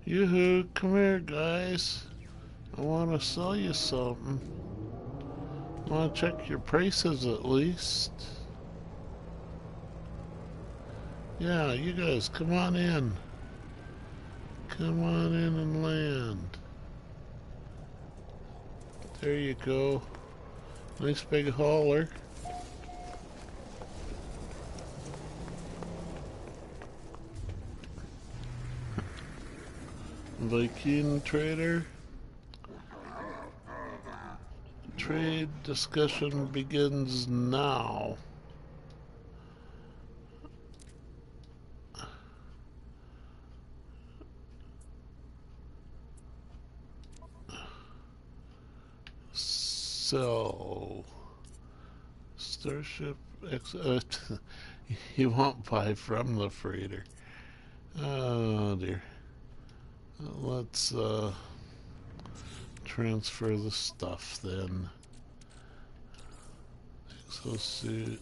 Yoo-hoo, come here, guys. I want to sell you something. I want to check your prices at least. Yeah, you guys, come on in. Come on in and land. There you go. Nice big hauler. Viking trader. Trade discussion begins now. So, Starship X. He won't buy from the freighter. Oh dear. Let's transfer the stuff then. Exosuit.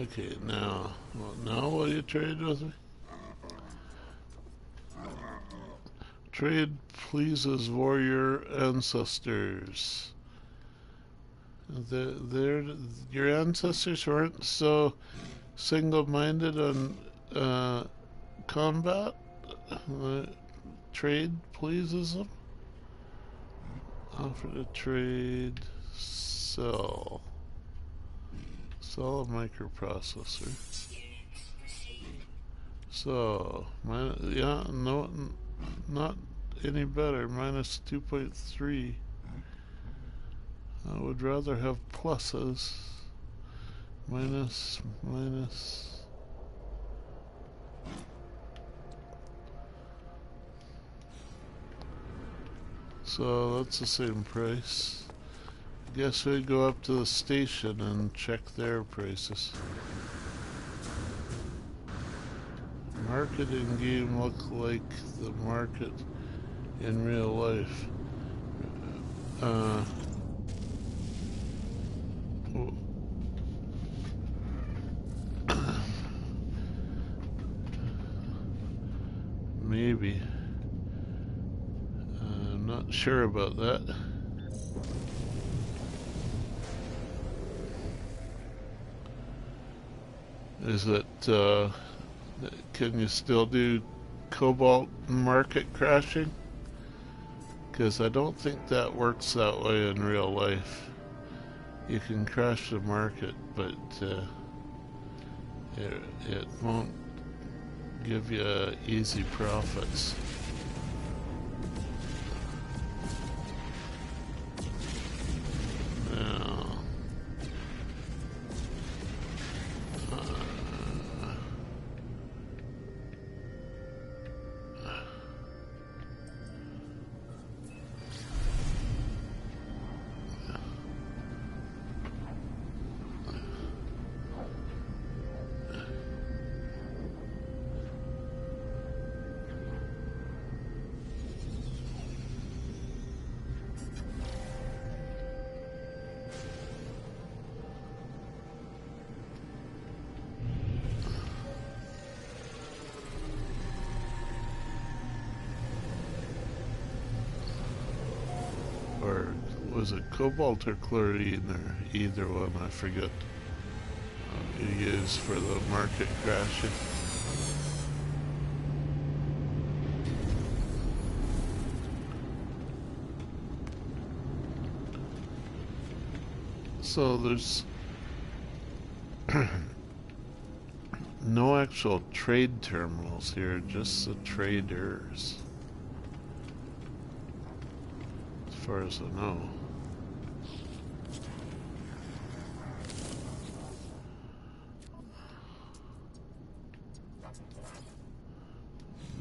Okay, now will you trade with me? Trade pleases warrior ancestors. Your ancestors weren't so single-minded on combat. Trade pleases them. Offer to trade. Sell. Sell a microprocessor. So, yeah, no, not any better. Minus 2.3. I would rather have pluses. Minus. So that's the same price. Guess we'd go up to the station and check their prices. Market in game look like the market in real life. Maybe. I'm not sure about that. Is it, can you still do cobalt market crashing? Because I don't think that works that way in real life. You can crash the market, but it won't give you easy profits. Now, or was it cobalt or chlorine, or either one, I forget, you use for the market crashing. So there's no actual trade terminals here, just the traders, as far as I know.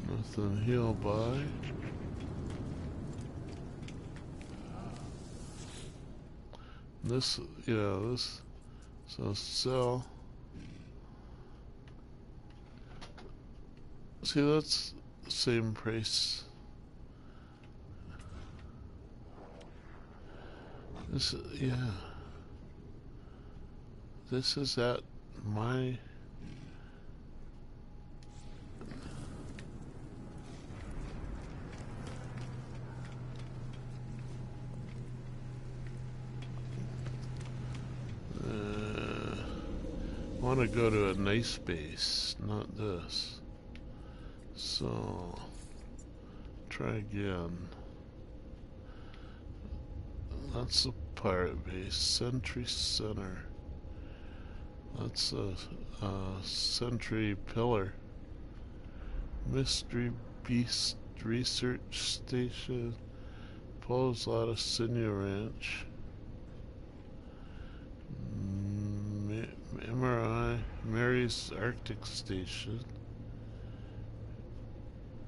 Nothing he'll buy. This, yeah, this, so sell. See, that's the same price. This, yeah. This is at my... want to go to a nice base, not this. So, try again. That's a pirate base. Sentry Center. That's a sentry pillar. Mystery Beast Research Station. Paul's Lot of Sinew Ranch. MRI. Mary's Arctic Station.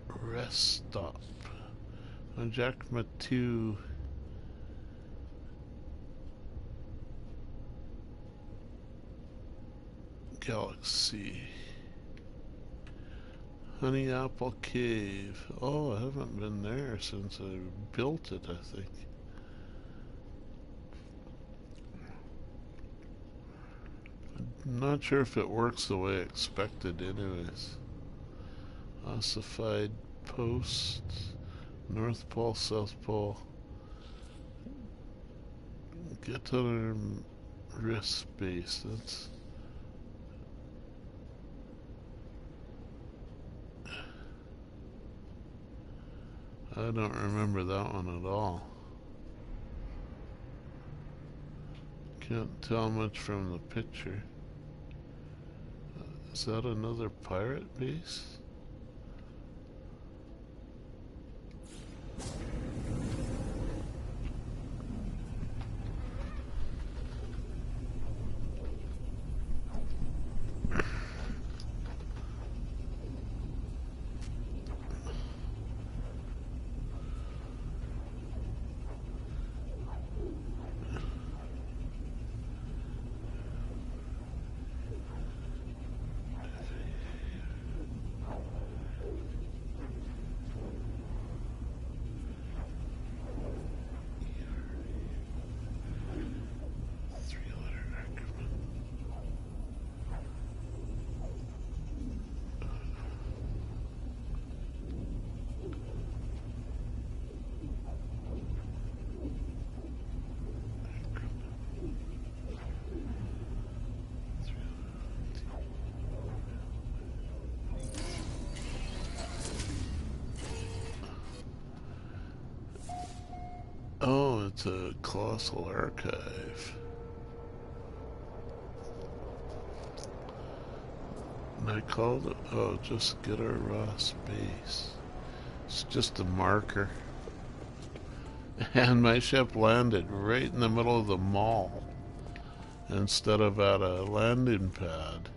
Rest Stop. On Jackma 2. Galaxy. Honey Apple Cave. Oh, I haven't been there since I built it, I think. I'm not sure if it works the way I expected anyways. Ossified Post. North Pole, South Pole. Get on our wrist base. That's... I don't remember that one at all. Can't tell much from the picture. Is that another pirate base? Oh, it's a colossal archive. And I called it, oh, just get our raw space. It's just a marker. And my ship landed right in the middle of the mall instead of at a landing pad.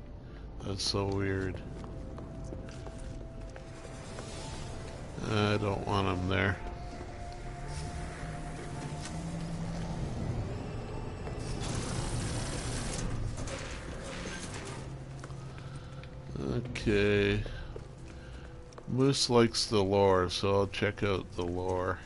That's so weird. I don't want them there. Okay. Moose likes the lore, so I'll check out the lore.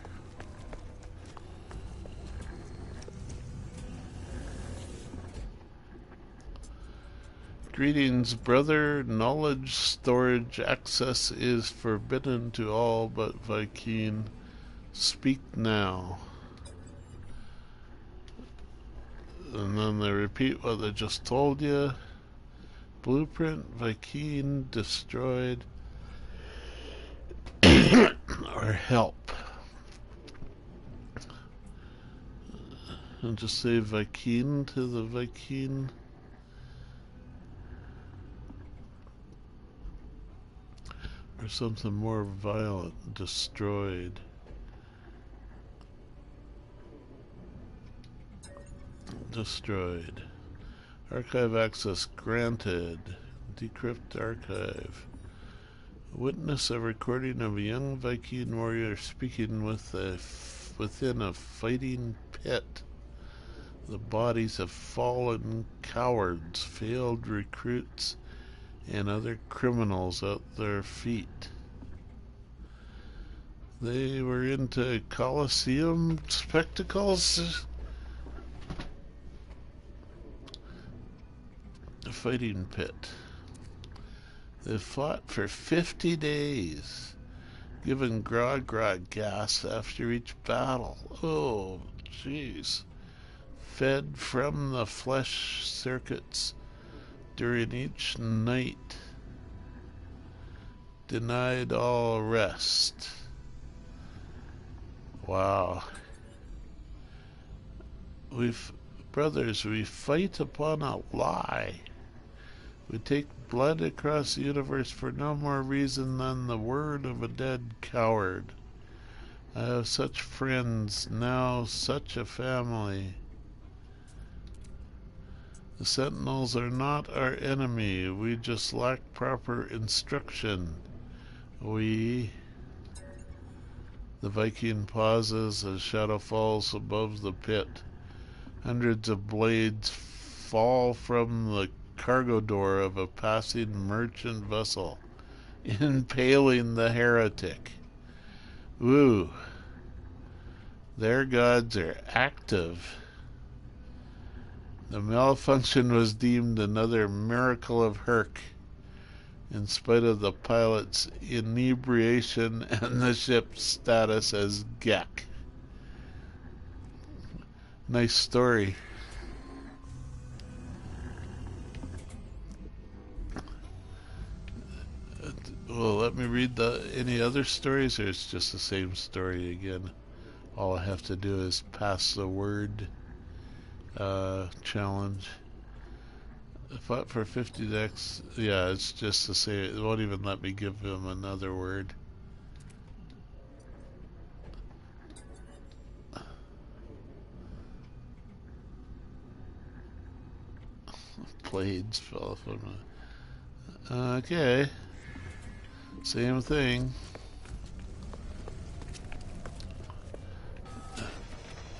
Greetings, brother. Knowledge storage access is forbidden to all but Viking. Speak now. And then they repeat what they just told you. Blueprint, Viking, destroyed, or help. And just say Viking to the Viking. Or something more violent, destroyed. Destroyed. Archive access granted. Decrypt archive. Witness a recording of a young Viking warrior speaking within a fighting pit. The bodies of fallen cowards, failed recruits, and other criminals at their feet. They were into Colosseum spectacles. A fighting pit. They fought for 50 days, given grog gas after each battle. Oh, jeez. Fed from the flesh circuits during each night. Denied all rest. Wow. Brothers, we fight upon a lie. We take blood across the universe for no more reason than the word of a dead coward. I have such friends, now such a family. The Sentinels are not our enemy. We just lack proper instruction. The Viking pauses as shadow falls above the pit. Hundreds of blades fall from the cargo door of a passing merchant vessel, impaling the heretic. Ooh, their gods are active. The malfunction was deemed another miracle of Herc, in spite of the pilot's inebriation and the ship's status as Gek. Nice story. Well, let me read any other stories, or it's just the same story again. All I have to do is pass the word challenge. Fought for 50 decks. Yeah, it's just the same. It won't even let me give him another word. Blades fell from the... Okay. Same thing.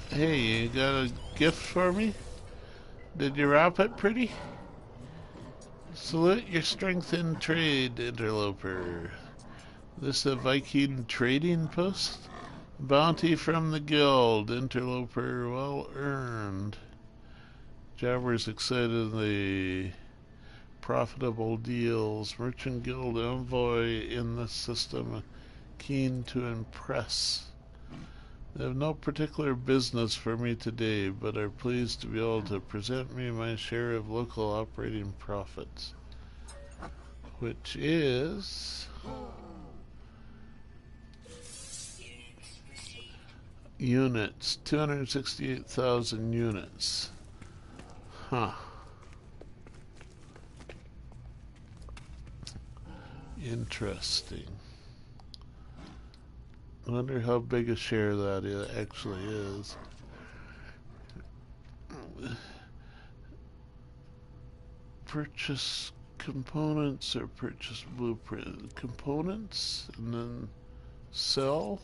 Hey, you got a gift for me? Did you wrap it pretty? Salute your strength in trade, interloper. This a Viking trading post? Bounty from the guild, interloper well earned. Jabbers excitedly. Profitable deals. Merchant guild envoy in the system, keen to impress. They have no particular business for me today, but are pleased to be able to present me my share of local operating profits, which is units, 268,000 units. Huh. Interesting. I wonder how big a share that actually is. Purchase components or purchase blueprint. Components and then sell.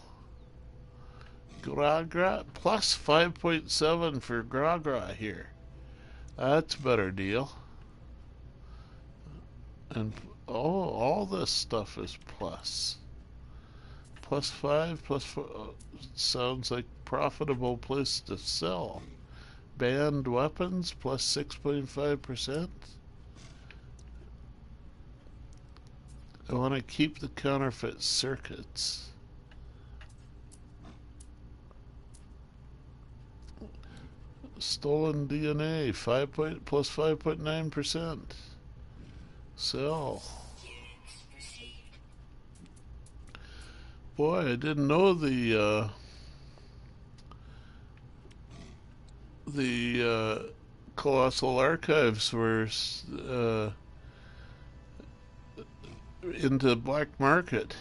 Gragra plus 5.7 for Gragra here. That's a better deal. And all this stuff is plus. Plus 5, plus 4. Sounds like profitable place to sell. Banned weapons plus 6.5%. I want to keep the counterfeit circuits. Stolen DNA plus 5.9%. Sell. Boy, I didn't know the Colossal Archives were into black market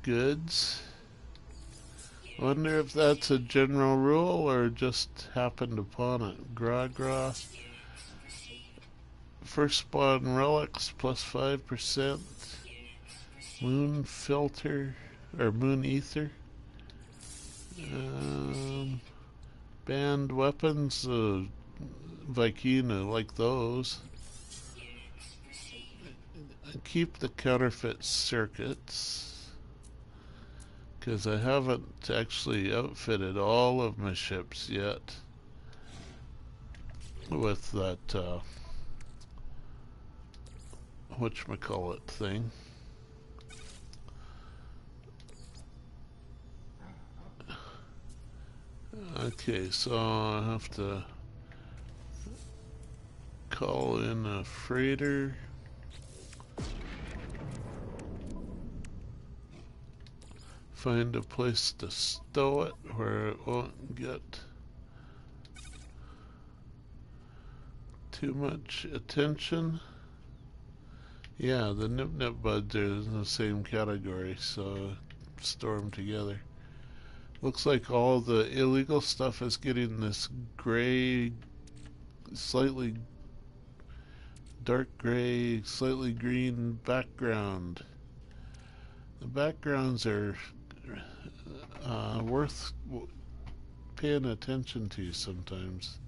goods. Wonder if that's a general rule or just happened upon it. Gra. First spawn relics plus 5%. Moon filter or moon ether. Banned weapons. Viking like those. Keep the counterfeit circuits, because I haven't actually outfitted all of my ships yet with that whatchamacallit thing. Okay, so I have to Call in a freighter. Find a place to stow it where it won't get too much attention. Yeah, the nip buds are in the same category, so store them together. Looks like all the illegal stuff is getting this gray, slightly dark gray, slightly green background. The backgrounds are worth paying attention to sometimes.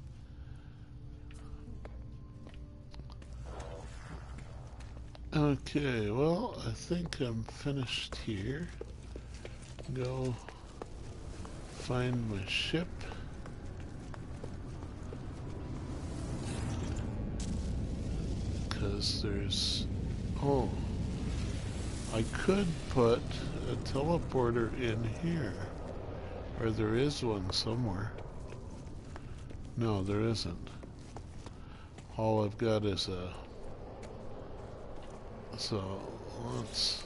Okay, well, I think I'm finished here. Go find my ship. Because there's... Oh, I could put a teleporter in here. Or there is one somewhere. No, there isn't. All I've got is a... So, let's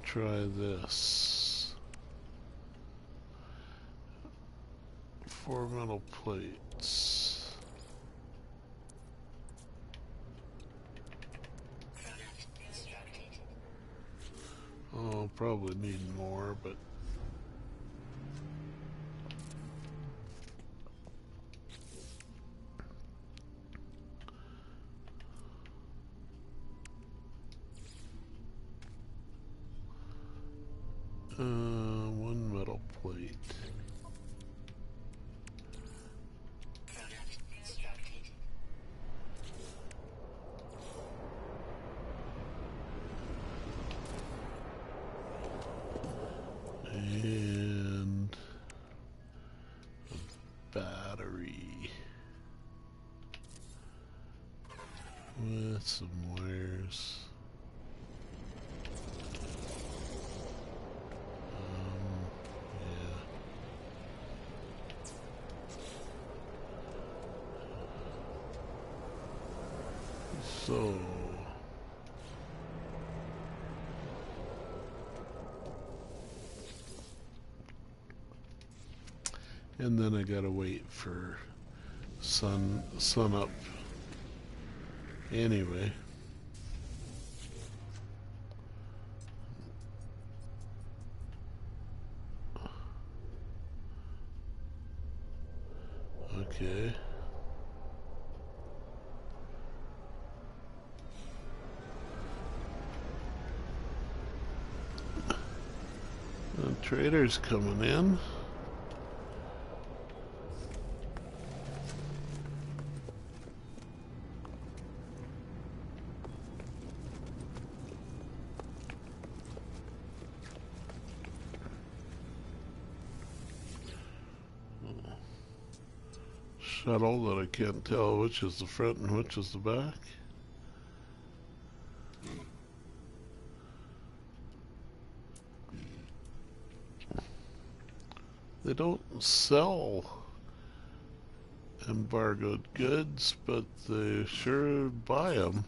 try this. 4 metal plates. Oh, probably need more, but... one metal plate. And a battery with some wires. Yeah. So and then I gotta wait for sun up anyway. Okay. The trader's coming in. Shuttle that I can't tell which is the front and which is the back. They don't sell embargoed goods, but they sure buy them.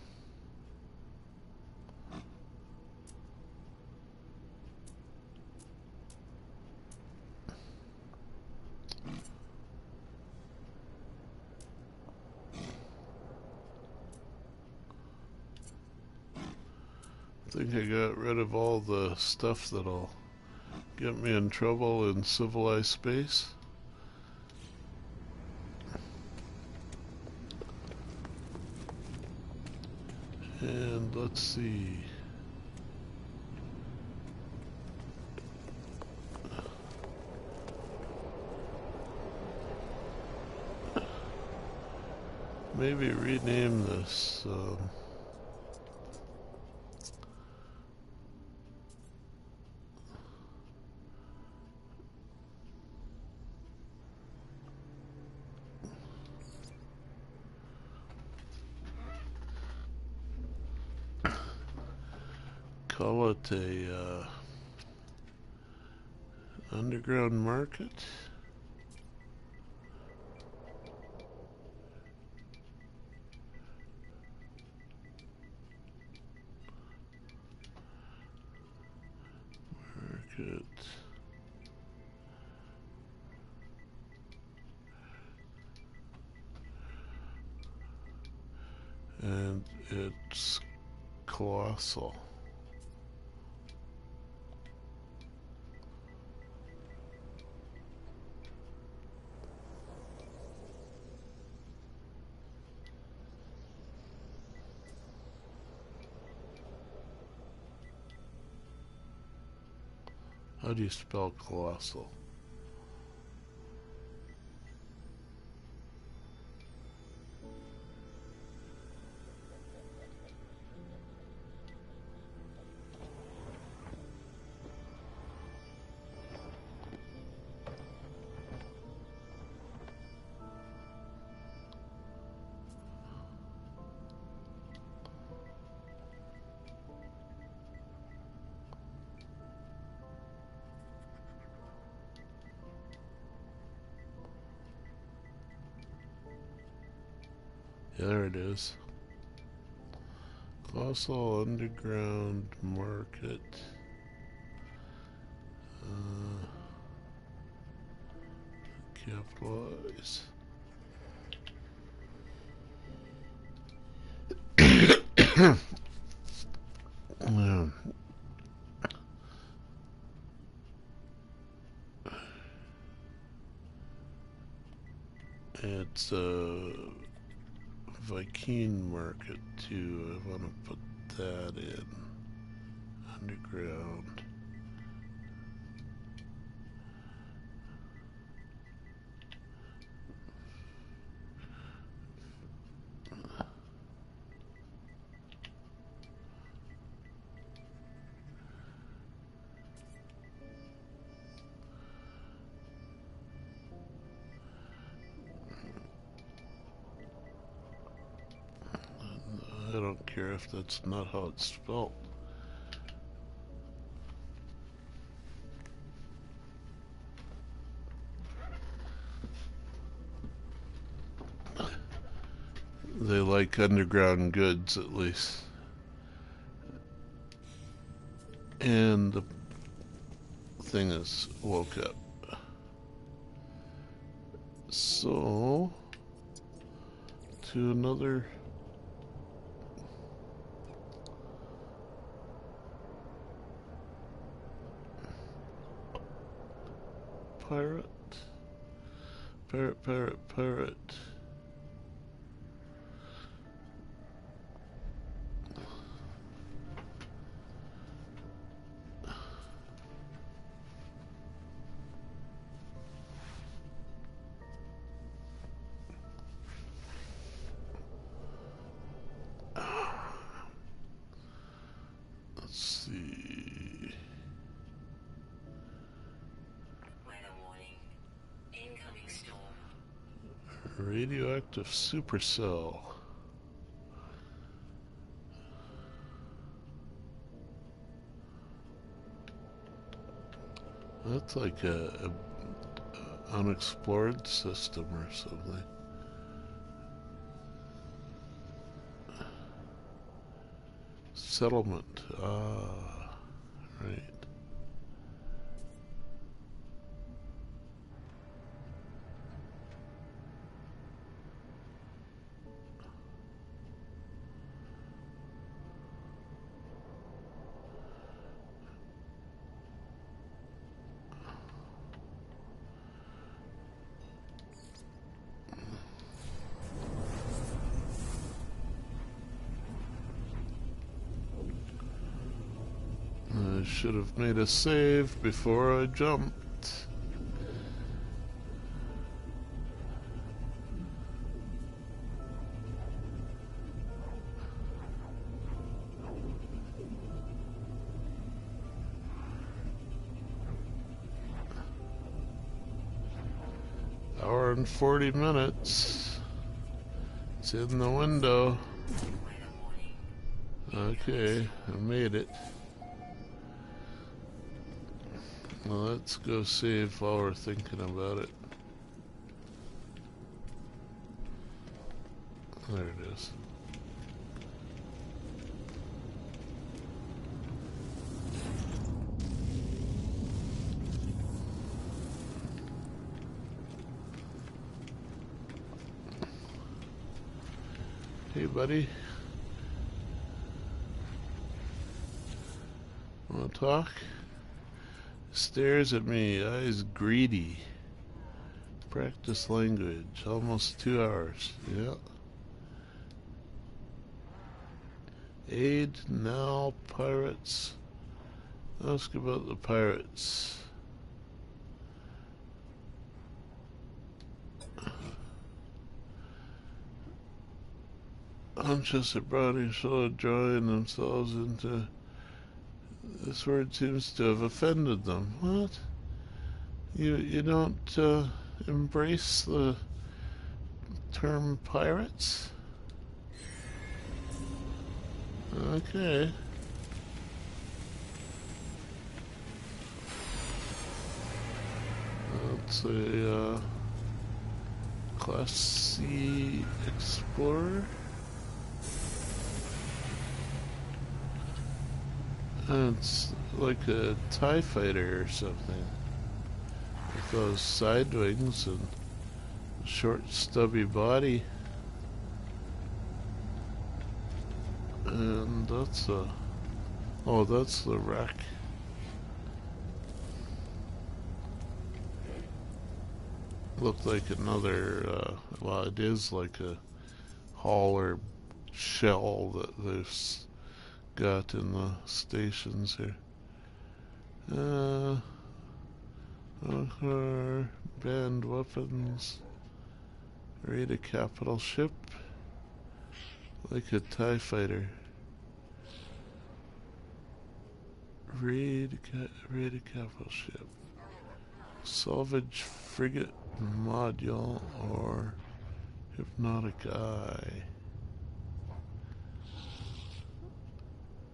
I think I got rid of all the stuff that'll get me in trouble in civilized space. And let's see. Maybe rename this. Call it a underground market. market. And it's colossal. How do you spell colossal? Yeah, there it is. Colossal underground market. Capitalize. It's a Viking market too. I want to put that in. Underground. I don't care if that's not how it's spelled. They like underground goods, at least. And the thing is woke up. So, to another pirate. Pirate. Let's see. Weather warning. Incoming storm. Radioactive supercell. That's like a unexplored system or something. Settlement. Ah, right. I should have made a save before I jumped. Hour and 40 minutes. It's in the window. Okay, I made it. Well, let's go save while we're thinking about it. There it is. Hey, buddy. Wanna talk? Stares at me, eyes greedy. Practice language, almost 2 hours. Yeah. Aid now, pirates. Ask about the pirates. Unctuous abroad shall join themselves into. This word seems to have offended them. What? You don't embrace the term pirates? Okay. That's a Class C Explorer. It's like a TIE fighter or something. With those side wings and short stubby body. And that's oh, that's the wreck. Looked like another, well, it is like a hull or shell that they've got in the stations here. Banned weapons. Raid a capital ship. Like a TIE fighter. Raid a capital ship. Salvage frigate module or hypnotic eye.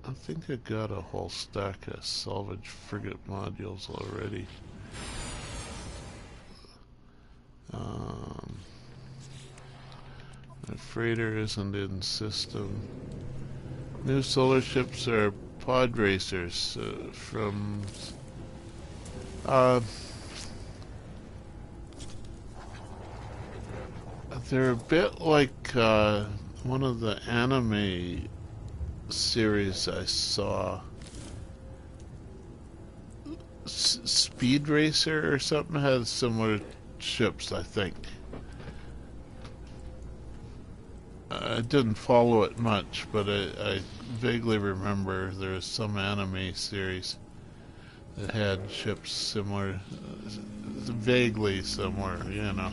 I think I got a whole stack of salvage frigate modules already. My freighter isn't in system. New solar ships are pod racers from they're a bit like one of the anime series I saw. Speed Racer or something has similar ships, I think. I didn't follow it much, but I vaguely remember there was some anime series that had ships similar, vaguely similar, you know.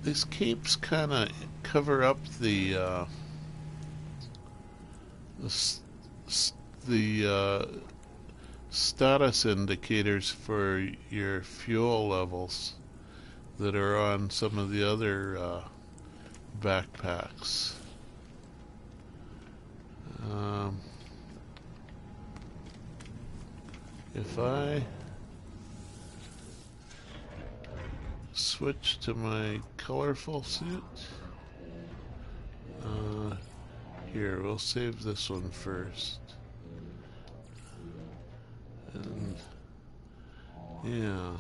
These capes kind of cover up the status indicators for your fuel levels that are on some of the other backpacks. If I switch to my colorful suit, here, we'll save this one first. And yeah,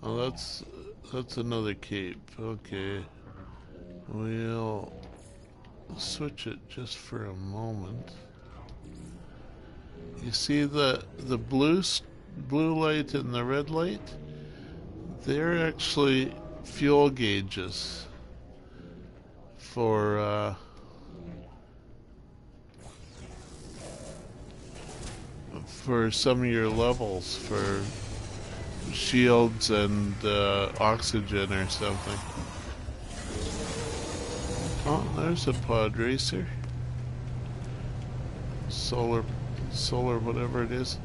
oh, that's another cape. Okay, we'll switch it just for a moment. You see the blue light and the red light? They're actually fuel gauges for some of your levels, for shields and oxygen or something. Oh, there's a pod racer. Solar whatever it is.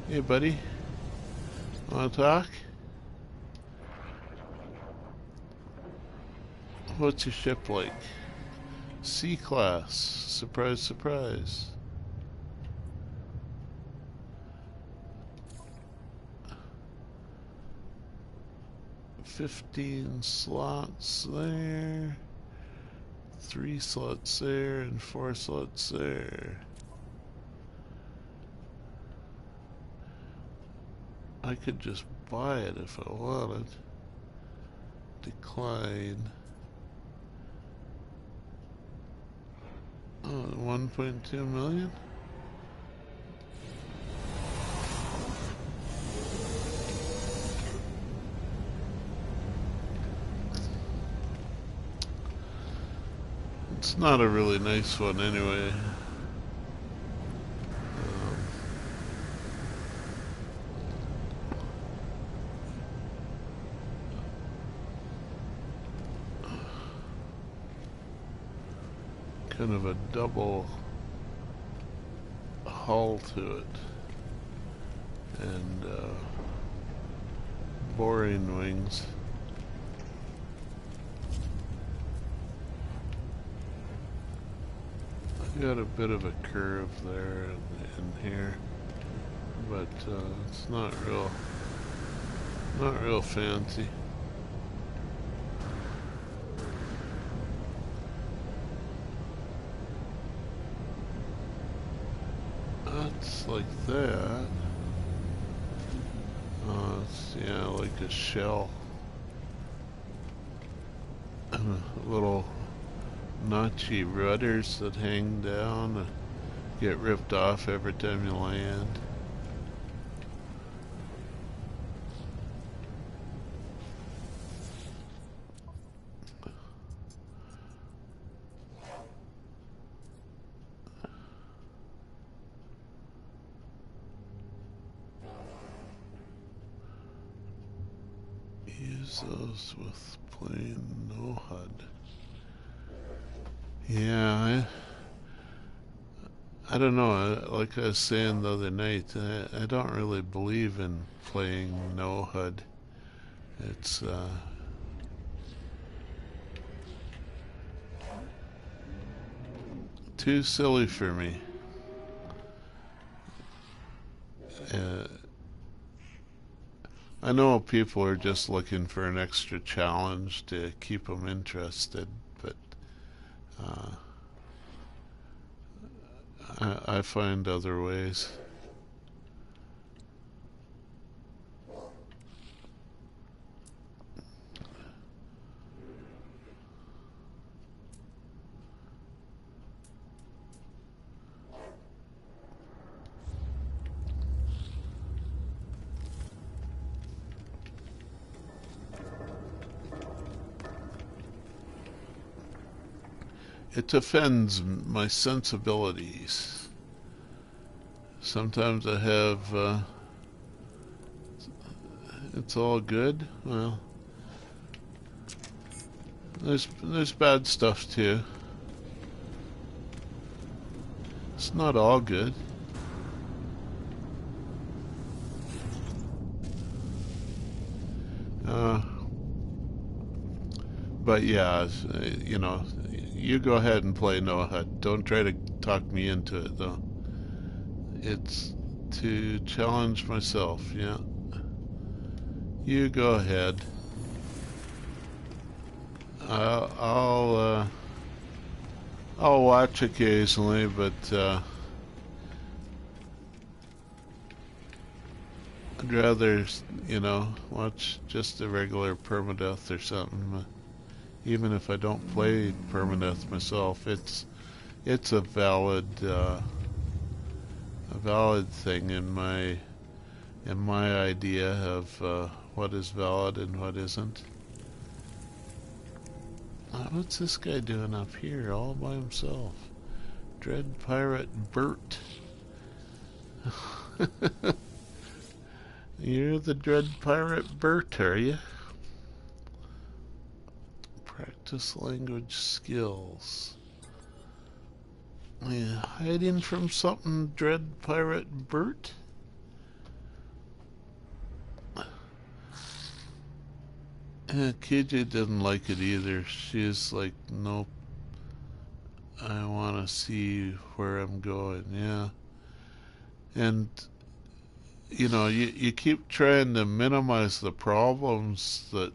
Hey, buddy. Wanna talk? What's your ship like? C-class. Surprise, surprise. $15 slots there. 3 slots there and 4 slots there. I could just buy it if I wanted. Decline. Oh, 1.2 million? It's not a really nice one anyway. Kind of a double hull to it, and boring wings. Got a bit of a curve there in here, but it's not real fancy. That's like that. It's, yeah, like a shell. And a little notchy rudders that hang down and get ripped off every time you land. Use those with plain no HUD. Yeah, I don't know. Like I was saying the other night, I don't really believe in playing no HUD. It's too silly for me. I know people are just looking for an extra challenge to keep them interested, but I find other ways. It offends my sensibilities. Sometimes I have, it's all good. Well, there's bad stuff too. It's not all good. But yeah, you know, you go ahead and play no HUD. Don't try to talk me into it though. It's to challenge myself, yeah. You go ahead. I'll watch occasionally, but I'd rather, you know, watch just a regular permadeath or something. Even if I don't play permadeath myself, it's a valid thing in my idea of what is valid and what isn't. What's this guy doing up here all by himself? Dread Pirate Bert. You're the Dread Pirate Bert, are you? Practice language skills. Yeah, hiding from something, Dread Pirate Bert? KJ didn't like it either. She's like, nope, I want to see where I'm going. Yeah. And, you know, you keep trying to minimize the problems that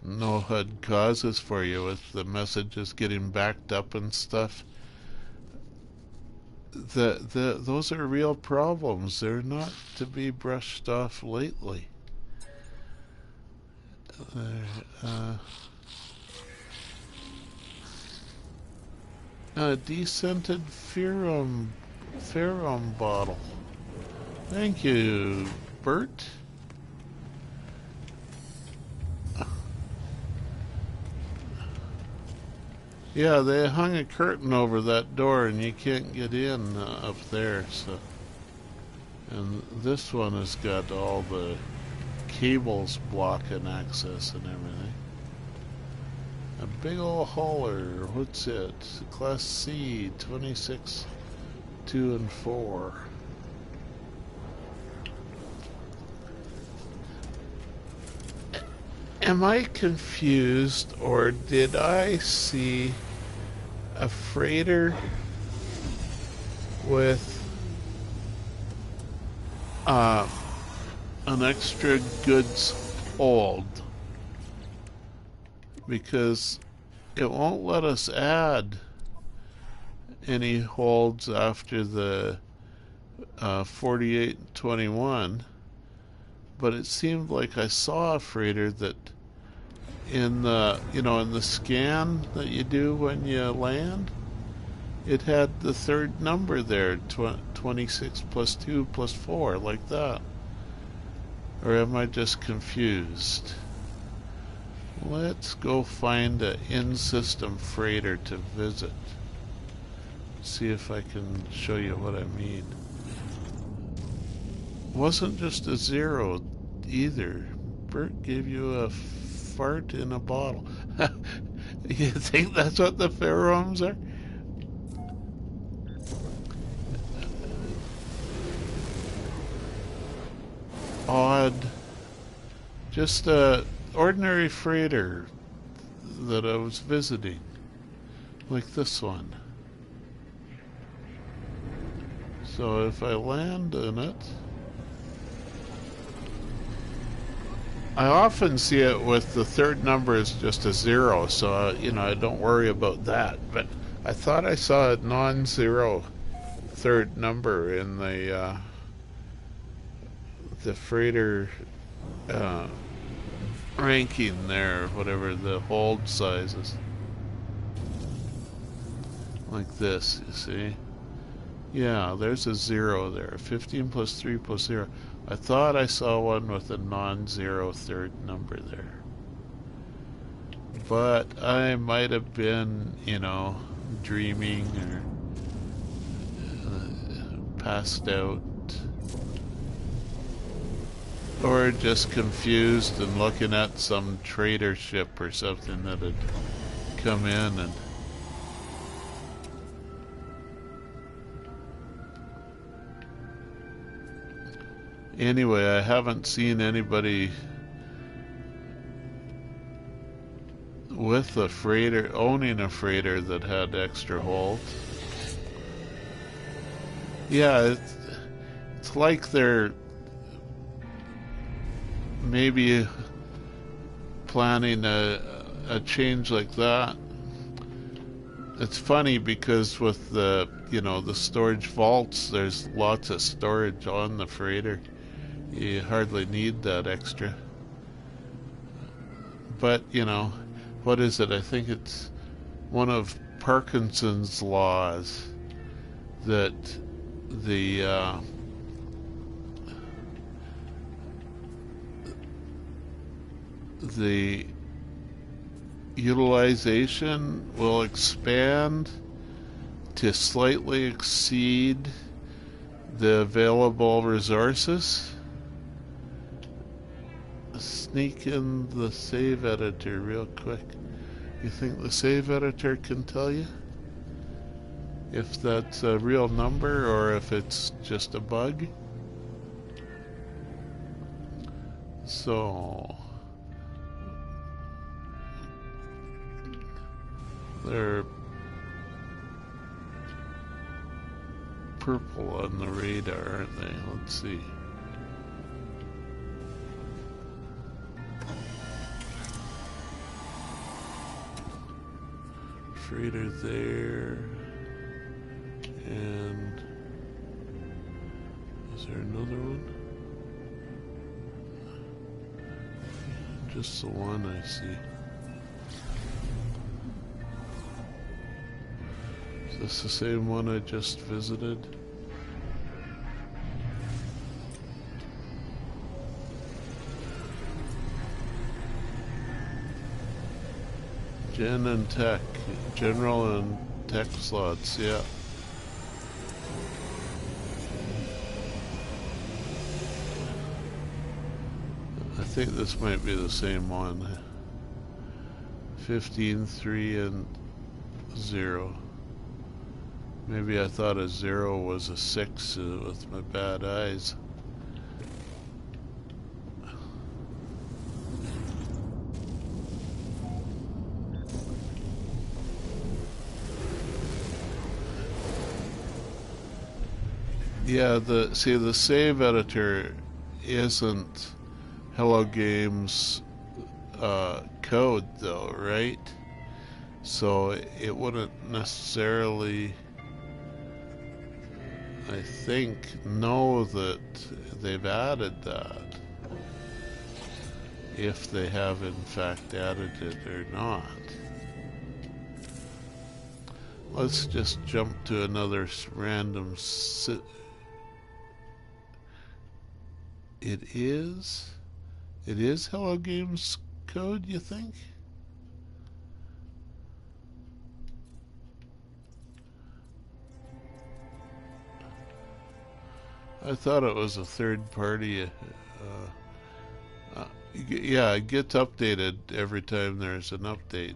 no HUD causes for you with the messages getting backed up and stuff. Those are real problems. They're not to be brushed off lightly. A descented ferrum bottle. Thank you, Bert. Yeah, they hung a curtain over that door and you can't get in up there, so. And this one has got all the cables blocking access and everything. A big old hauler, what's it? Class C, 26, 2 and 4. Am I confused, or did I see a freighter with an extra goods hold? Because it won't let us add any holds after the 48 and 21. But it seemed like I saw a freighter that in the, in the scan that you do when you land, it had the third number there, 26 plus 2 plus 4, like that. Or am I just confused? Let's go find an in-system freighter to visit. See if I can show you what I mean. Wasn't just a 0 either. Bert gave you a fart in a bottle. You think that's what the ferrums are? Odd. Just a ordinary freighter that I was visiting, like this one. So if I land in it, I often see it with the third number as just a 0, so I don't worry about that. But I thought I saw a non-zero third number in the freighter ranking there, whatever the hold size is. Like this, you see? Yeah, there's a 0 there. 15 plus 3 plus 0. I thought I saw one with a non-zero third number there. But I might have been, dreaming or passed out. Or just confused and looking at some trader ship or something that had come in and anyway, I haven't seen anybody with a freighter, owning a freighter that had extra hold. Yeah, it's like they're maybe planning a change like that. It's funny because with the storage vaults, there's lots of storage on the freighter. You hardly need that extra. But what is it? I think it's one of Parkinson's laws that the utilization will expand to slightly exceed the available resources. Sneak in the save editor real quick. You think the save editor can tell you if that's a real number or if it's just a bug? So they're purple on the radar, aren't they? Let's see. freighter there. And is there another one? Just the one I see. Is this the same one I just visited? Gen and tech, general and tech slots, yeah. I think this might be the same one. 15, 3, and 0. Maybe I thought a 0 was a 6 with my bad eyes. Yeah, the save editor isn't Hello Games code though, right? So it wouldn't necessarily, I think, know that they've added that, if they have in fact added it or not. Let's just jump to another random It is Hello Games code, you think? I thought it was a third party. Yeah, it gets updated every time there's an update,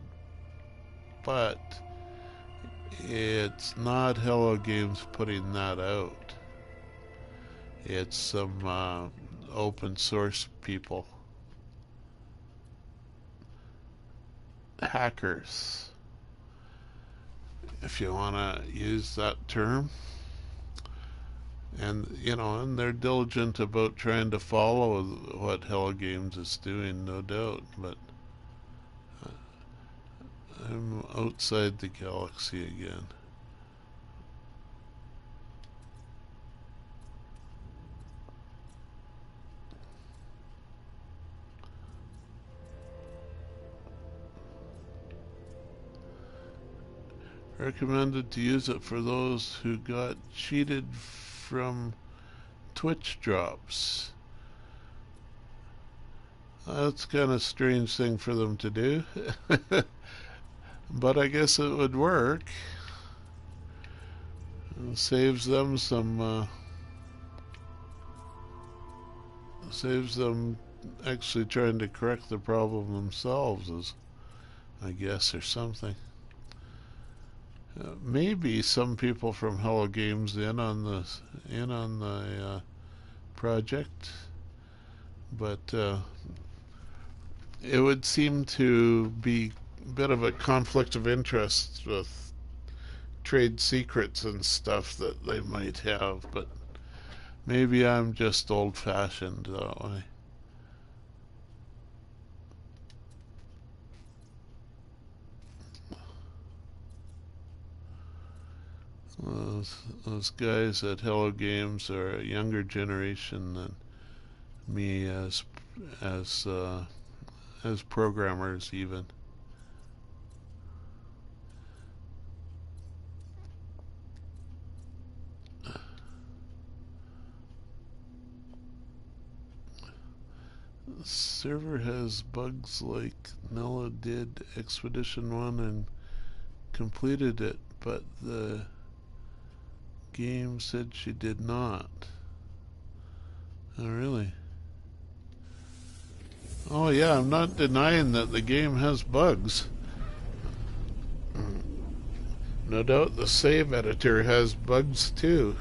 but it's not Hello Games putting that out. It's some open source people. Hackers, if you want to use that term. And, you know, and they're diligent about trying to follow what Hello Games is doing, no doubt, but I'm outside the galaxy again. Recommended to use it for those who got cheated from Twitch drops. That's kind of a strange thing for them to do. But I guess it would work. It saves them some saves them actually trying to correct the problem themselves, I guess, or something. Maybe some people from Hello Games in on the project, but it would seem to be a bit of a conflict of interest with trade secrets and stuff that they might have, but maybe I'm just old-fashioned that way. Those guys at Hello Games are a younger generation than me as programmers even. The server has bugs like Nella did Expedition 1 and completed it, but the game said she did not. Oh, really? Oh, yeah, I'm not denying that the game has bugs. No doubt the save editor has bugs too.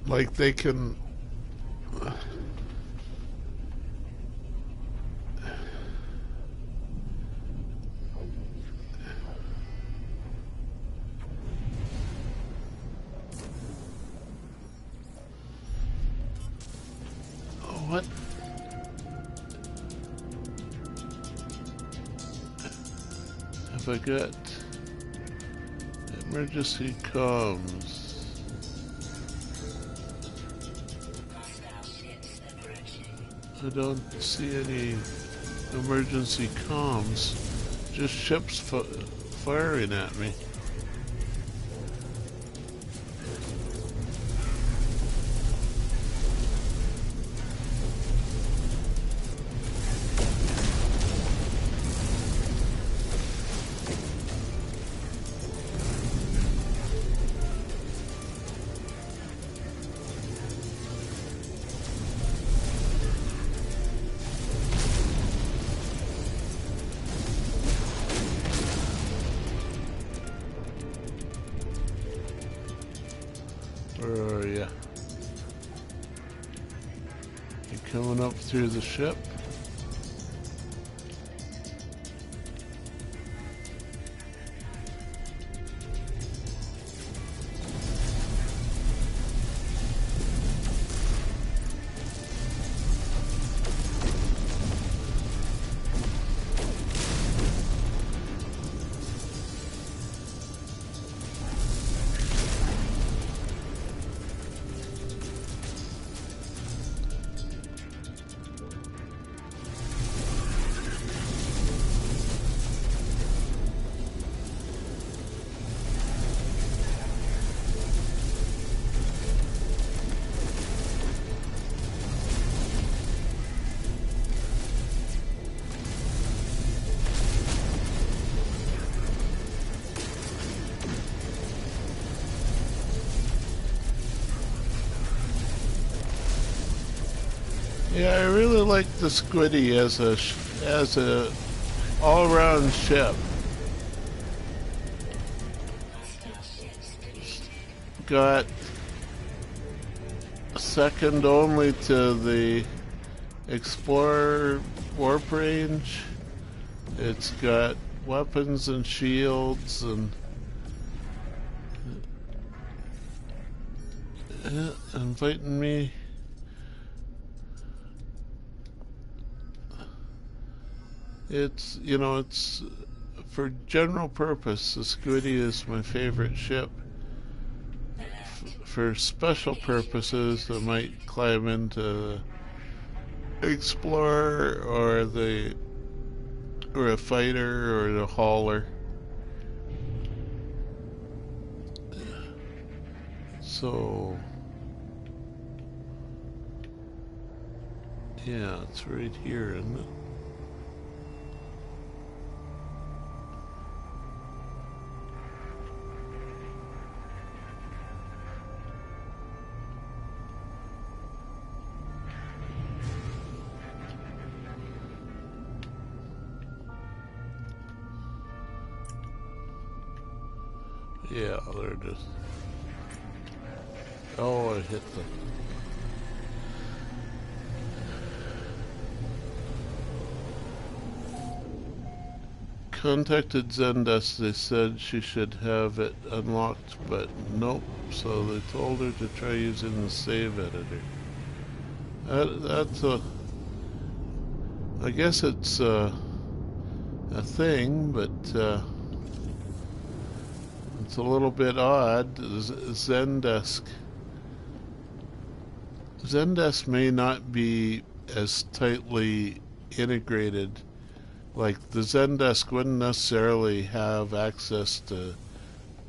Like they can What? Have I got emergency comms? I don't see any emergency comms. Just ships firing at me. Where are you? You coming up through the ship? Yeah, I really like the Squiddy as a all-round ship. Got second only to the Explorer warp range. It's got weapons and shields and inviting me. It's, you know, it's for general purpose. The Squiddy is my favorite ship. For special purposes, I might climb into the Explorer or a fighter or the hauler. So yeah, it's right here, isn't it? Yeah, there it is. Oh, I hit the... Contacted Zendesk. They said she should have it unlocked, but nope. So they told her to try using the save editor. That's a... I guess it's a thing, but it's a little bit odd. Zendesk may not be as tightly integrated. Like, the Zendesk wouldn't necessarily have access to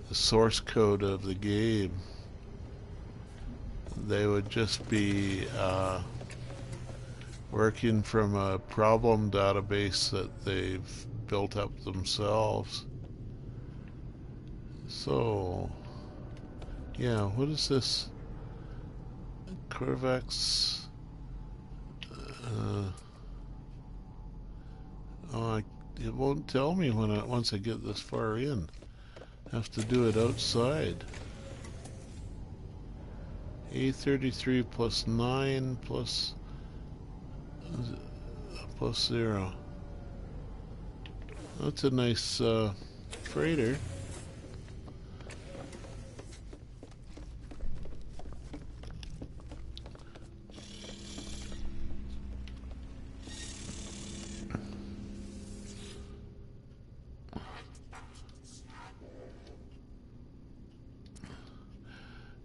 the source code of the game. They would just be working from a problem database that they've built up themselves. So, yeah, what is this? Corvax. It won't tell me once I get this far in. I have to do it outside. A33 plus 9 plus 0. That's a nice freighter.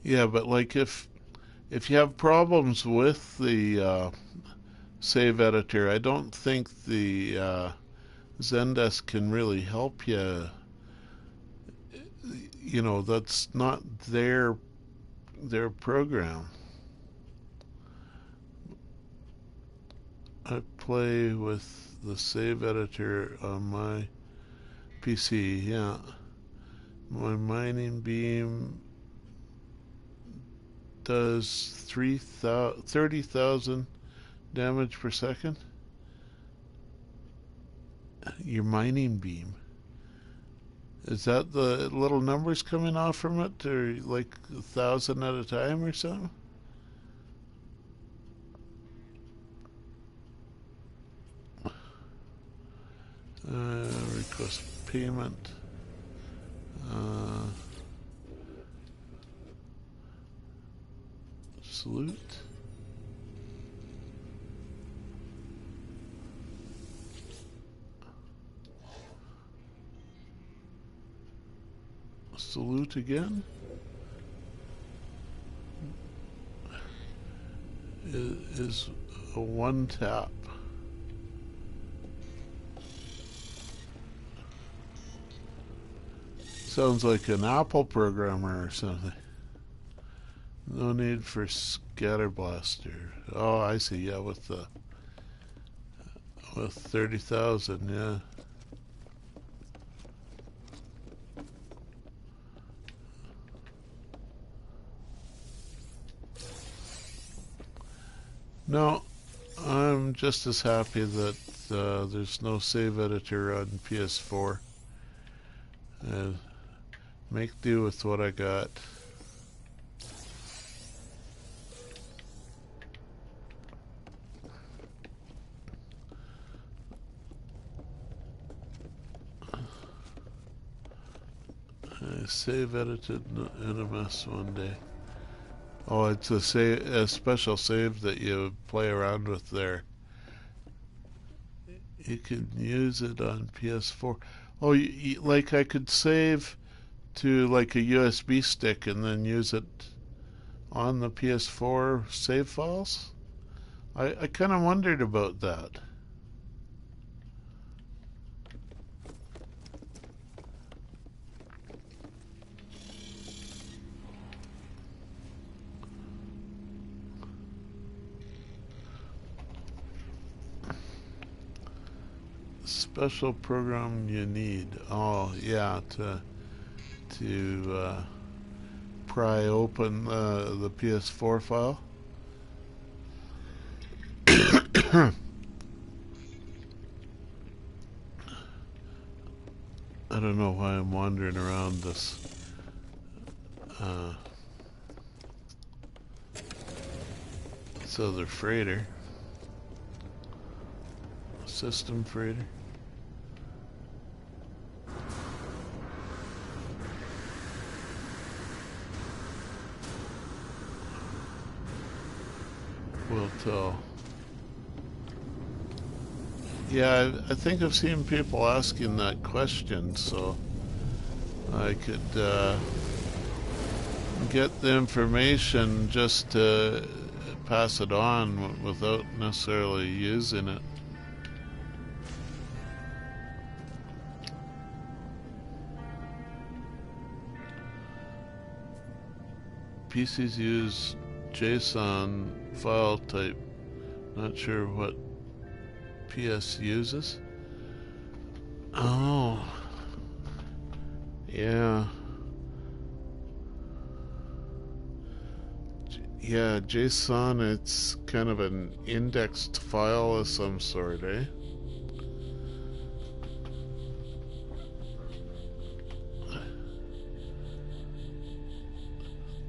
Yeah, but like if you have problems with the save editor, I don't think the Zendesk can really help you. You know, that's not their program. I play with the save editor on my PC. Yeah, my mining beam does 30,000 damage per second. Your mining beam. Is that the little numbers coming off from it, or like 1,000 at a time or something? Request payment. Uh, salute. Salute again. Is a one tap. Sounds like an Apple programmer or something. No need for scatter blaster. Oh, I see. Yeah, with 30,000. Yeah. No, I'm just as happy that there's no save editor on PS4. Make do with what I got. I save edited NMS one day. Oh, it's a special save that you play around with there. You can use it on PS4. Oh, like I could save to like a USB stick and then use it on the PS4 save files? I kind of wondered about that. Special program you need. Oh, yeah, to pry open the PS4 file. I don't know why I'm wandering around this other freighter. System freighter. We'll tell. Yeah, I think I've seen people asking that question, so I could get the information just to pass it on without necessarily using it. PCs use JSON file type. Not sure what PS uses. Oh, yeah. Yeah, JSON, it's kind of an indexed file of some sort, eh?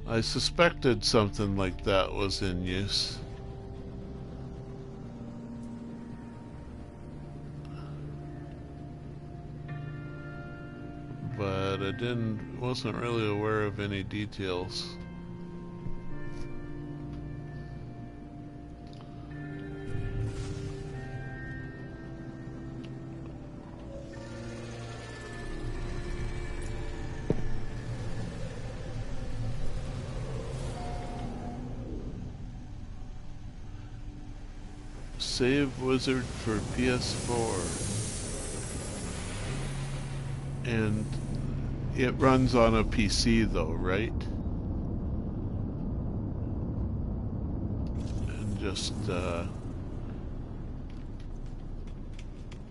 I suspected something like that was in use. But I wasn't really aware of any details. Save Wizard for PS4. And it runs on a PC though, right? And just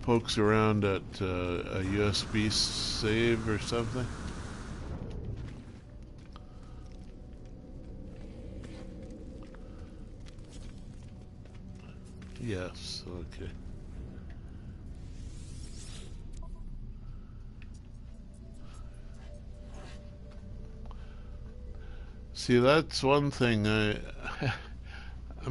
pokes around at a USB save or something. Yes, okay. See, that's one thing I'm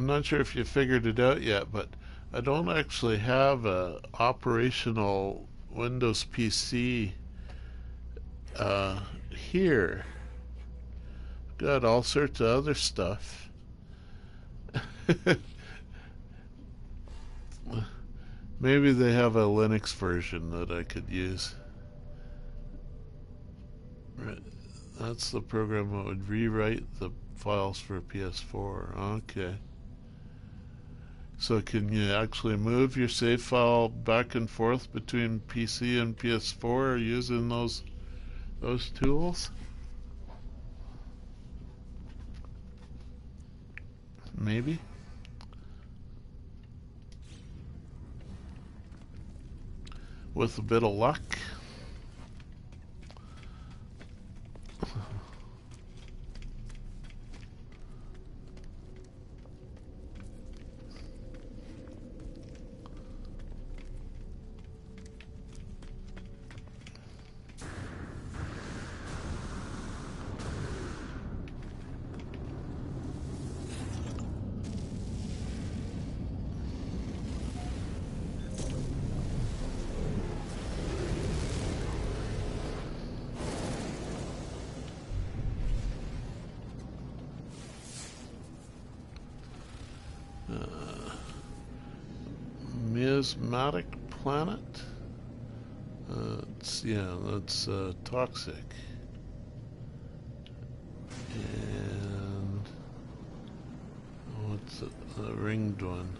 not sure if you figured it out yet, but I don't actually have a operational Windows PC here. Got all sorts of other stuff. Maybe they have a Linux version that I could use. Right. That's the program that would rewrite the files for PS4. Okay. So can you actually move your save file back and forth between PC and PS4 using those tools? Maybe. With a bit of luck. Miasmatic planet? That's toxic. And what's the ringed one?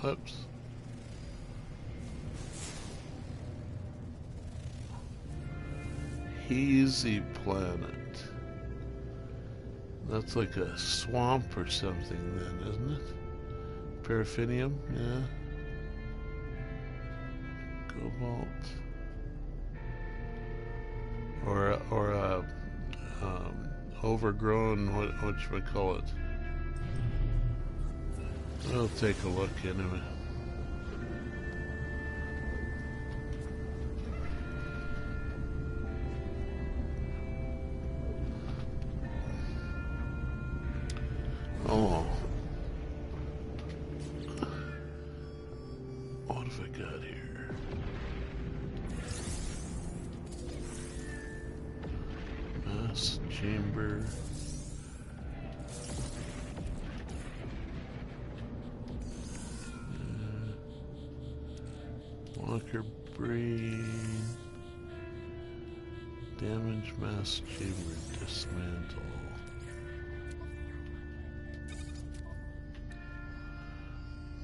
Oops. Hazy planet. That's like a swamp or something then, isn't it? Paraffinium, yeah. Cobalt. Or a overgrown, what should we call it? We'll take a look anyway. Oh. What have I got here? Mass chamber. Walker brain. Damage mass chamber dismantle.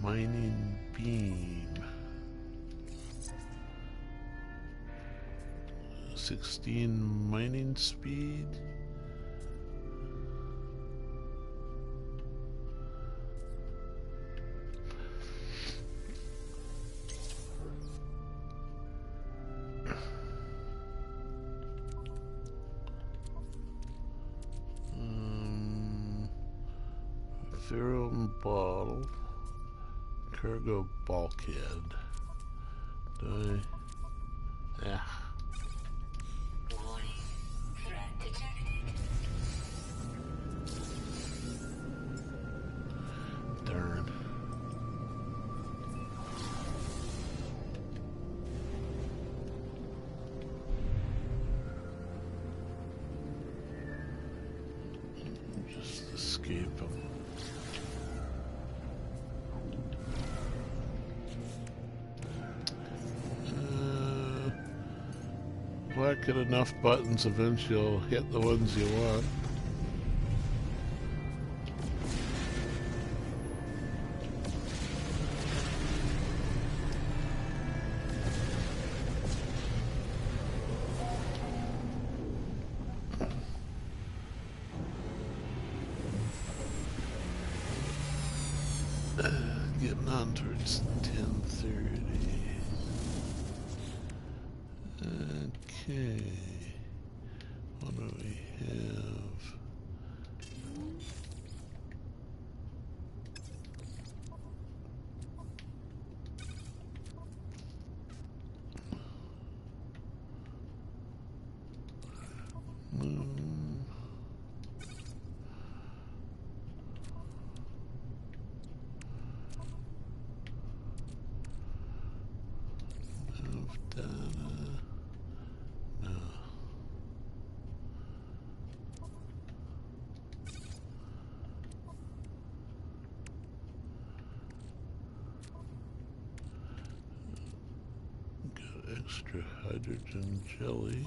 Mining beam. 16 mining speed. Ferrum bottle. Cargo bulkhead. Yeah. Warning. Threat detected. Darn. Just escape them. Whack at enough buttons, eventually you'll hit the ones you want. Getting on towards 10:30. Okay. What do we have? Move data. No. Got extra hydrogen jelly.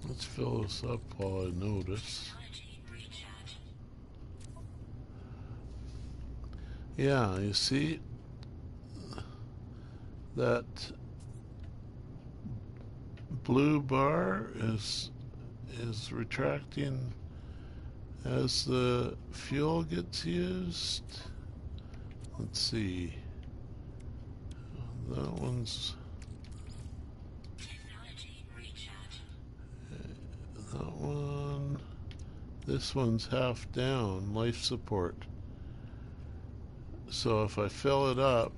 Let's fill this up while I notice. Yeah, you see that blue bar is retracting as the fuel gets used. Let's see. That one's that one. This one's half down, life support. So if I fill it up,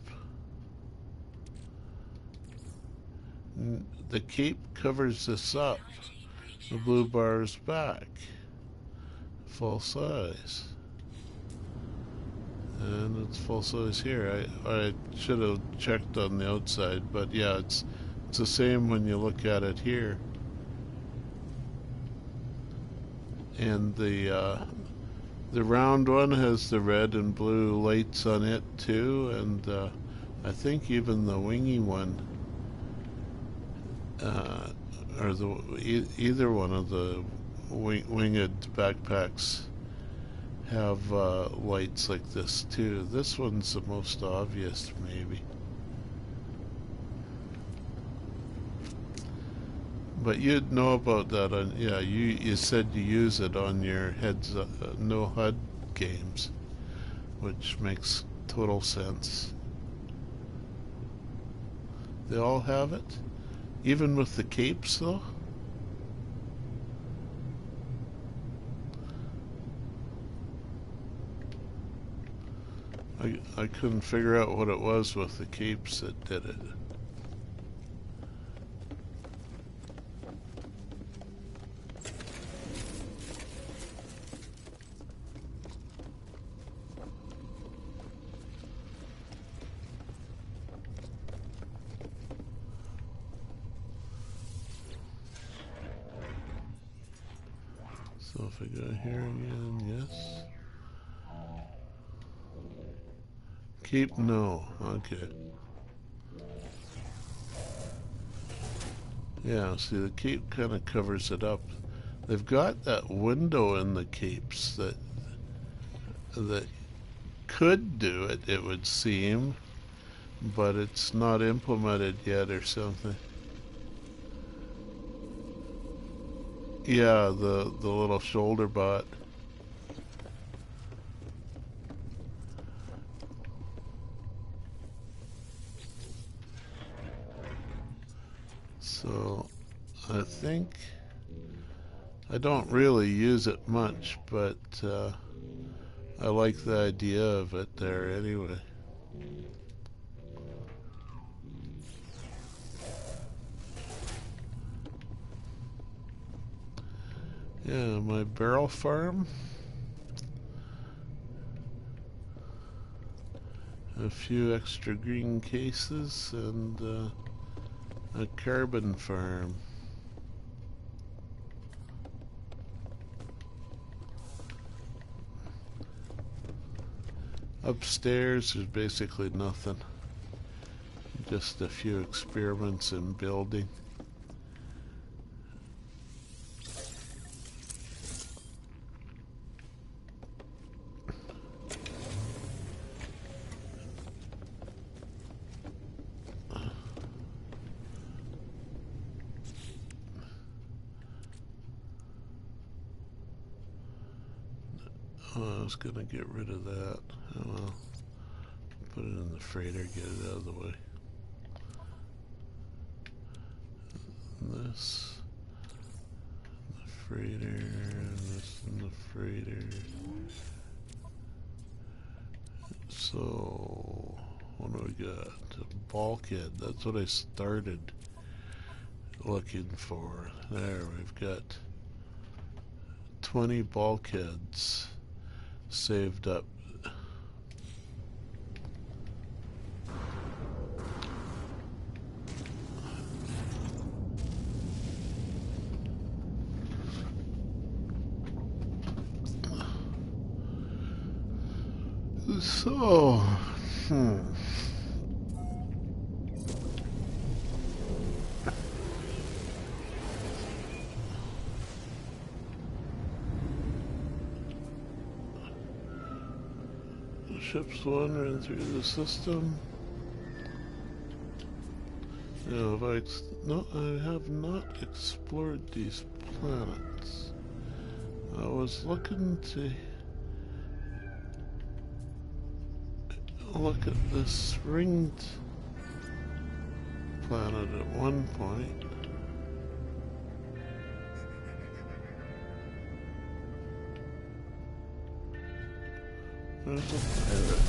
the cape covers this up. The blue bar is back, full size. And it's full size here. I should have checked on the outside, but yeah, it's the same when you look at it here. And the round one has the red and blue lights on it too, and I think even the wingy one, or either one of the winged backpacks have lights like this too. This one's the most obvious, maybe. But you'd know about that on, yeah, you said you use it on your heads no HUD games, which makes total sense. They all have it? Even with the capes though? I couldn't figure out what it was with the capes that did it. So if I go here again, yes. Keep no, okay. Yeah, see the cape kind of covers it up. They've got that window in the capes that could do it, it would seem, but it's not implemented yet or something. Yeah, the little shoulder bot. So I think I don't really use it much, but I like the idea of it there anyway. Yeah, my barrel farm. A few extra green cases and a carbon farm. Upstairs there's basically nothing. Just a few experiments in building. Oh, I was gonna get rid of that. Oh well. Put it in the freighter, get it out of the way. This in the freighter, and this in the freighter. So what do we got? A bulkhead. That's what I started looking for. There, we've got 20 bulkheads saved up. So, ships wandering through the system. No, I have not explored these planets. I was looking to look at this ringed planet at one point. There's a pirate.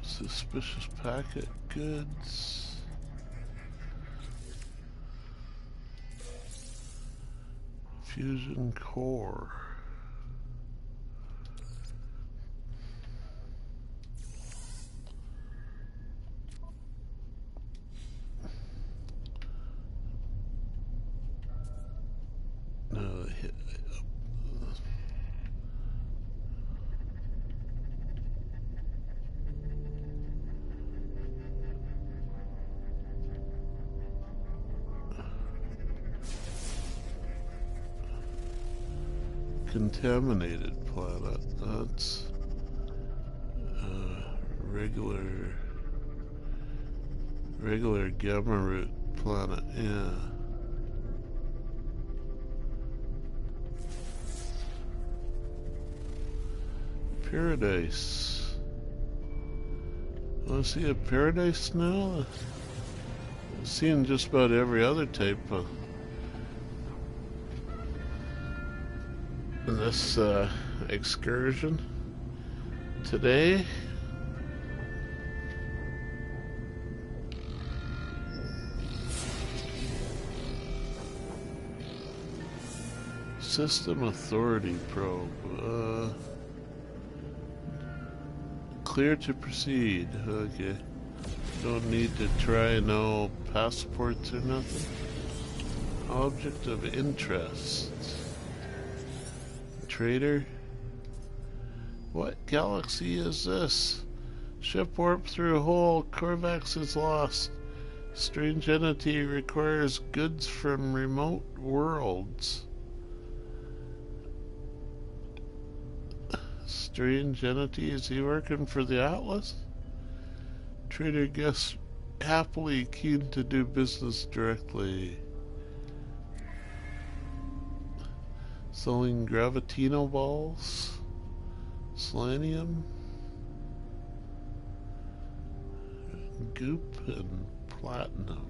Suspicious packet goods. Fusion core. No, contaminated planet. That's regular gamma root planet. Yeah. Paradise. Want to see a paradise now? I've seen just about every other type of this excursion today. System authority probe. Clear to proceed. Okay. Don't need to try no passports or nothing. Object of interest. Trader. What galaxy is this? Ship warped through a hole. Corvax is lost. Strange entity requires goods from remote worlds. Strange entity, is he working for the Atlas? Trader guess happily keen to do business directly. Selling gravitino balls, selenium, goop, and platinum.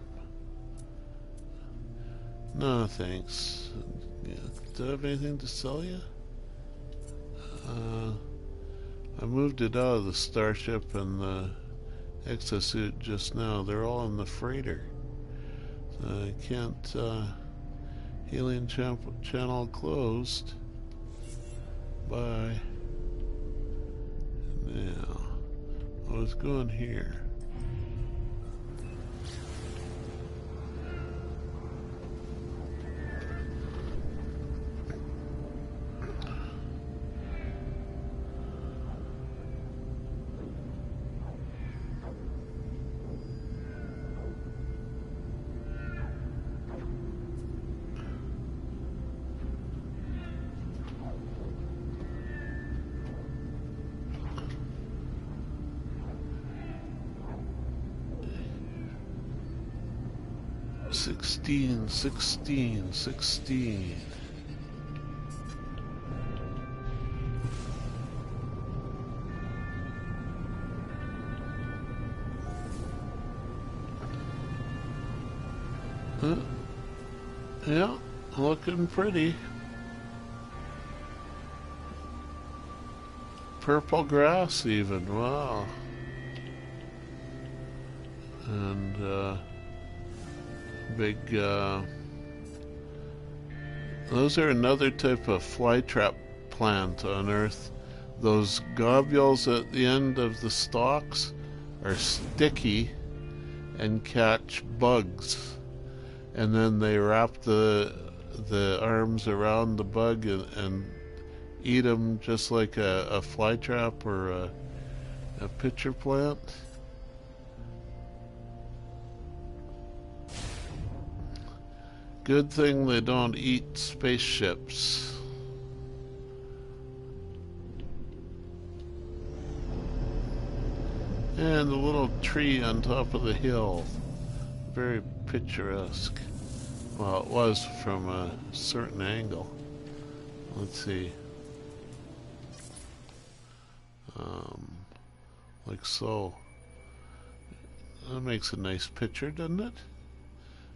No thanks. Do I have anything to sell you? I moved it out of the starship and the exosuit just now. They're all in the freighter. So I can't, helium channel closed. Bye. Now, I was going here. Sixteen. Yeah, looking pretty. Purple grass even, wow. And big, those are another type of flytrap plant on Earth. Those globules at the end of the stalks are sticky and catch bugs. And then they wrap the arms around the bug and eat them just like a flytrap or a pitcher plant. Good thing they don't eat spaceships. And a little tree on top of the hill. Very picturesque. Well, it was from a certain angle. Let's see. Like so. That makes a nice picture, doesn't it?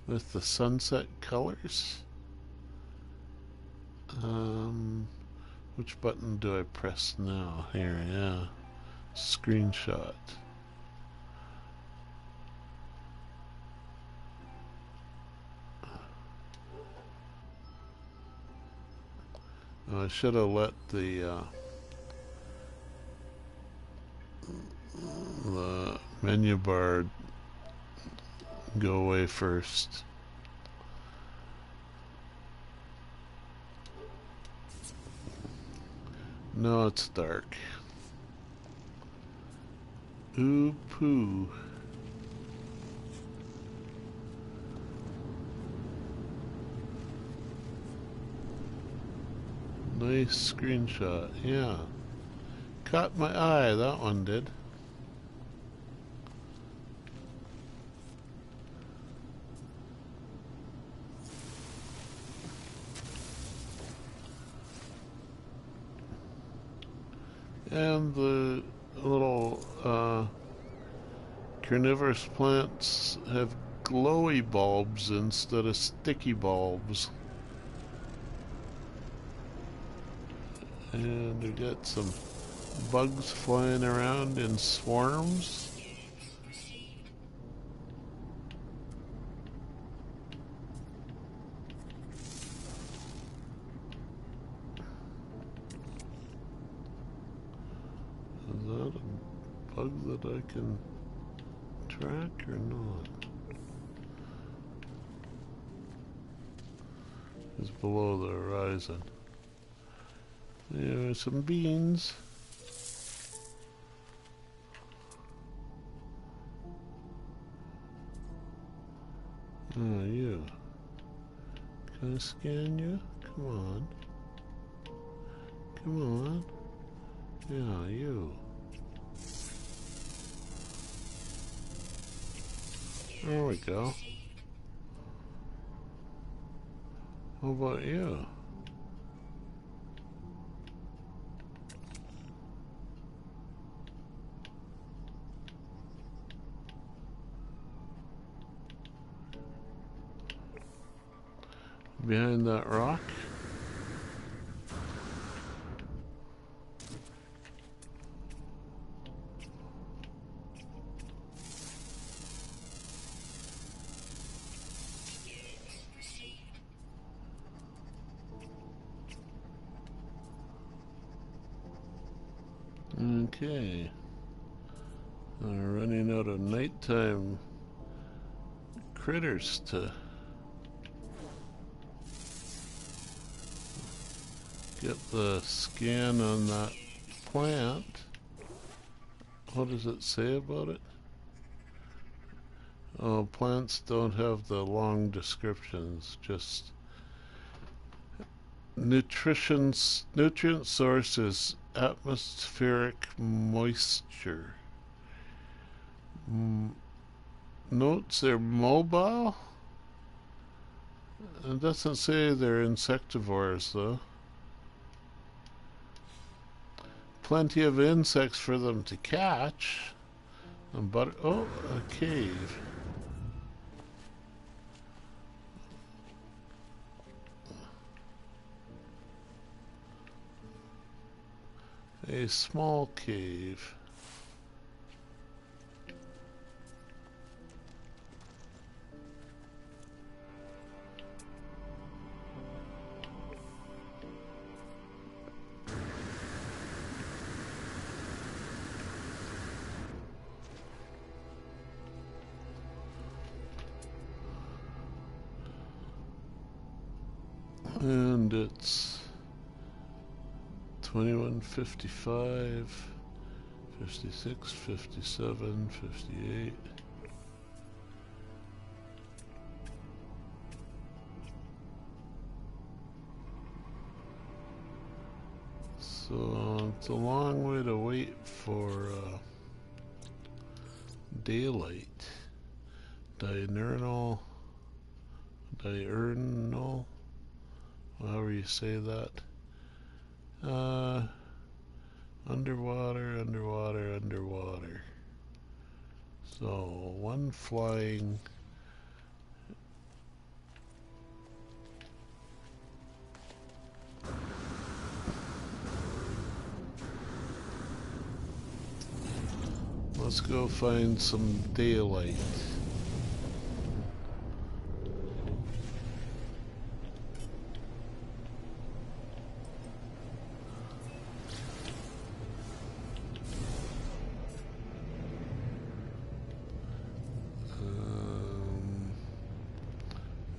With the sunset colors. Which button do I press now? Here, yeah. Screenshot. I should have let the menu bar go away first. No, it's dark. Ooh poo. Nice screenshot, yeah. Caught my eye, that one did. And the little carnivorous plants have glowy bulbs instead of sticky bulbs. And we got some bugs flying around in swarms. Is that a bug that I can track or not? It's below the horizon. There are some beans. Oh, you. Can I scan you? Come on. Come on. Yeah, you. There we go. How about you? Behind that rock? Okay. We're running out of nighttime critters to get the scan on that plant. What does it say about it? Oh, plants don't have the long descriptions, just nutrient source is atmospheric moisture. Notes they're mobile? It doesn't say they're insectivores though. Plenty of insects for them to catch. But oh, a cave. A small cave. And it's 21:55, 56, 57, 58. So it's a long way to wait for daylight. Diurnal, however you say that. Underwater. So one flying. Let's go find some daylight.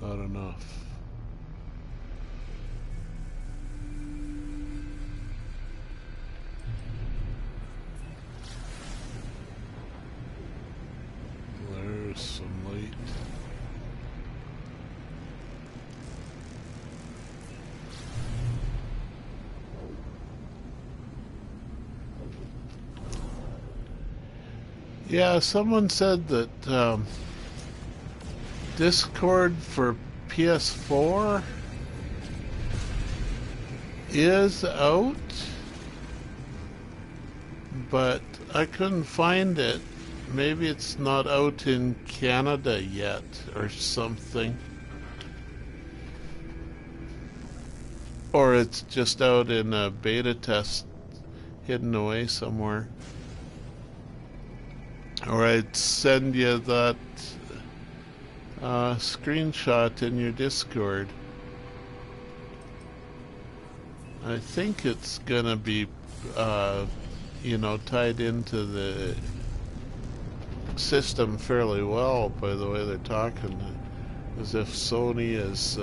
Not enough. There's some light. Yeah, someone said that Discord for PS4 is out, but I couldn't find it. Maybe it's not out in Canada yet or something. Or it's just out in a beta test hidden away somewhere. Or I'd send you that screenshot in your Discord. I think it's gonna be, tied into the system fairly well by the way they're talking, as if Sony is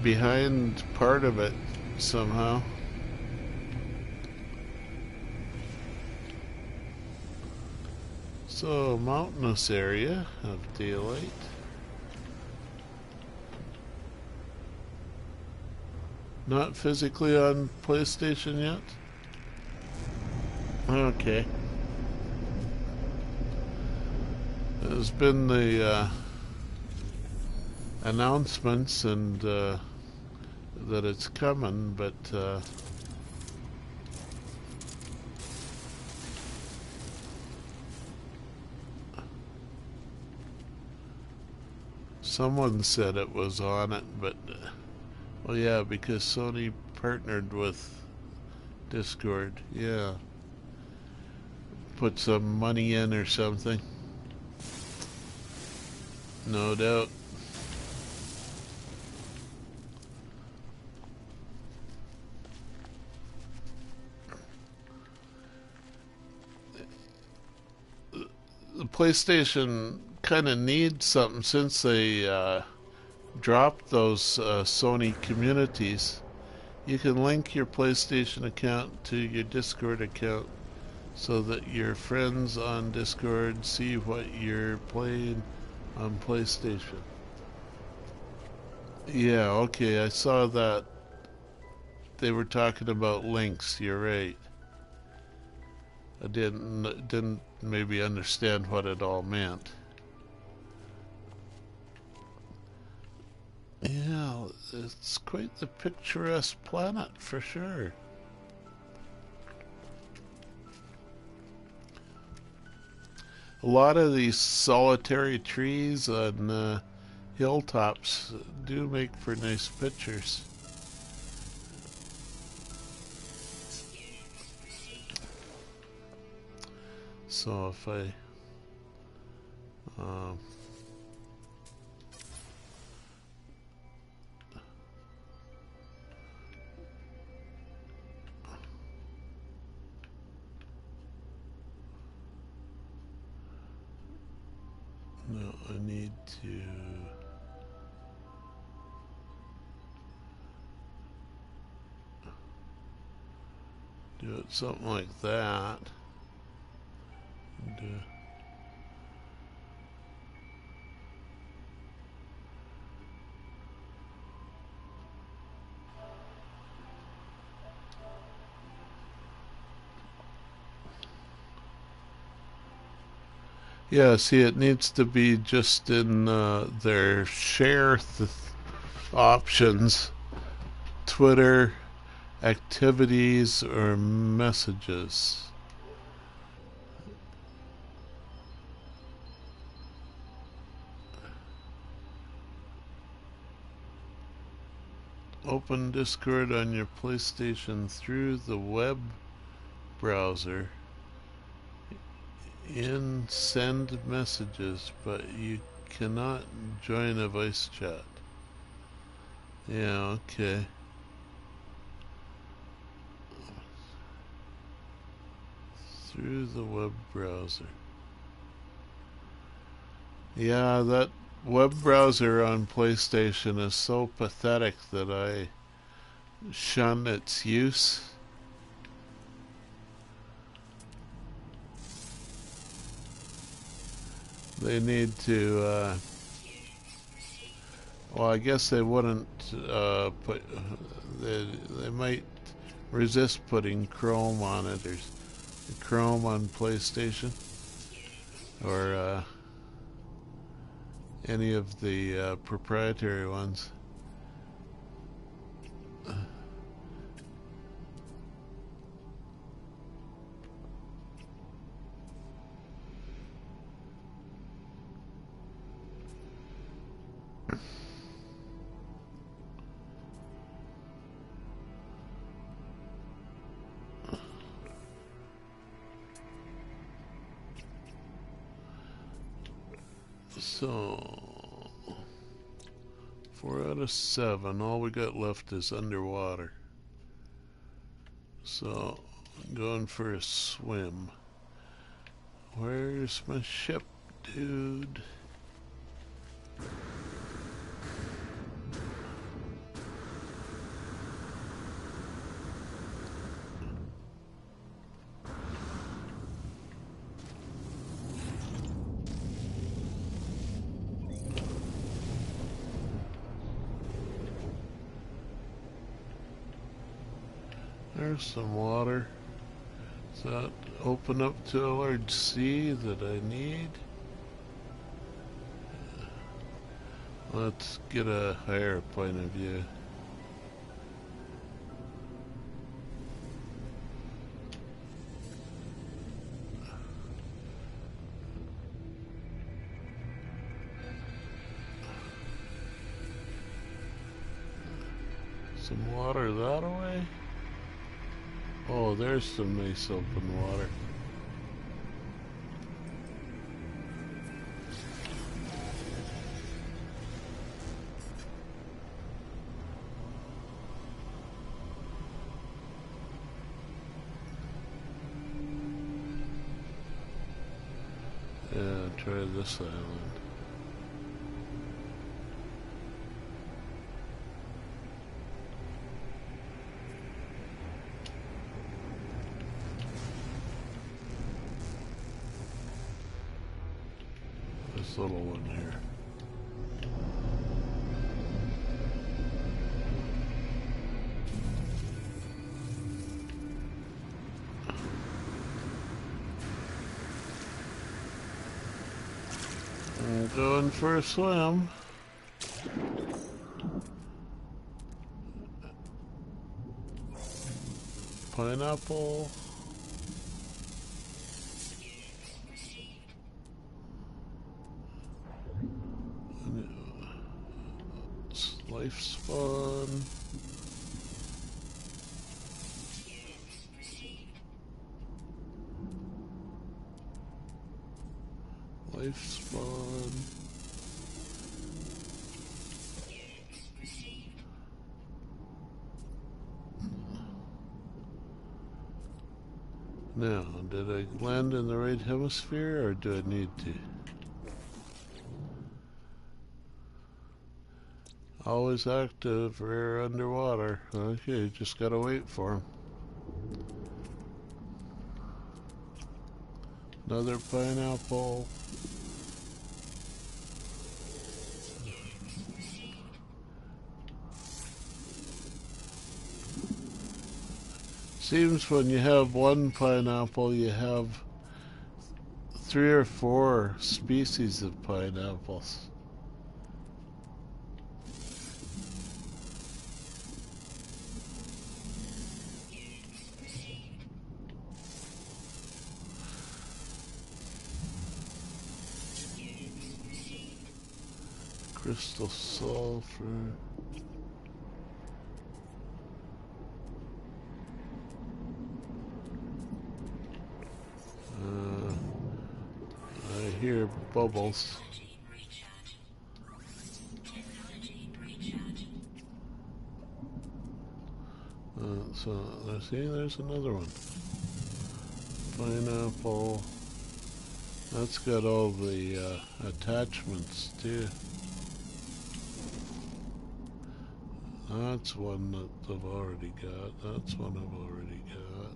behind part of it somehow. So, mountainous area of daylight. Not physically on PlayStation yet? Okay. There's been the announcements and that it's coming, but someone said it was on it, but well, yeah, because Sony partnered with Discord, yeah. Put some money in or something. No doubt. PlayStation kind of needs something since they dropped those Sony communities. You can link your PlayStation account to your Discord account so that your friends on Discord see what you're playing on PlayStation. Yeah, okay, I saw that they were talking about links. You're right. I didn't maybe understand what it all meant. Yeah, it's quite the picturesque planet for sure. A lot of these solitary trees on hilltops do make for nice pictures. So if I um, no, I need to do it something like that. And, yeah, see, it needs to be just in their share options, Twitter, activities, or messages. Open Discord on your PlayStation through the web browser in send messages, but you cannot join a voice chat. Yeah, okay. Through the web browser. Yeah, that web browser on PlayStation is so pathetic that I shun its use. They need to, well, I guess they wouldn't put, they might resist putting Chrome on it, or Chrome on PlayStation, or any of the proprietary ones. So, 4 out of 7. All we got left is underwater. So, I'm going for a swim. Where's my ship, dude? There's some water. Does that open up to a large sea that I need? Let's get a higher point of view. Some water that way? Oh, there's some nice open water. try this island. This little one here. I'm going for a swim. Pineapple. Life spawn. Life spawn. Now, did I land in the right hemisphere or do I need to? Always active, rare underwater. Okay, just gotta wait for him. Another pineapple. Seems when you have one pineapple, you have 3 or 4 species of pineapples. Crystal sulfur. I hear bubbles. So let's see, there's another one. Pineapple. That's got all the attachments too. That's one that I've already got. That's one I've already got.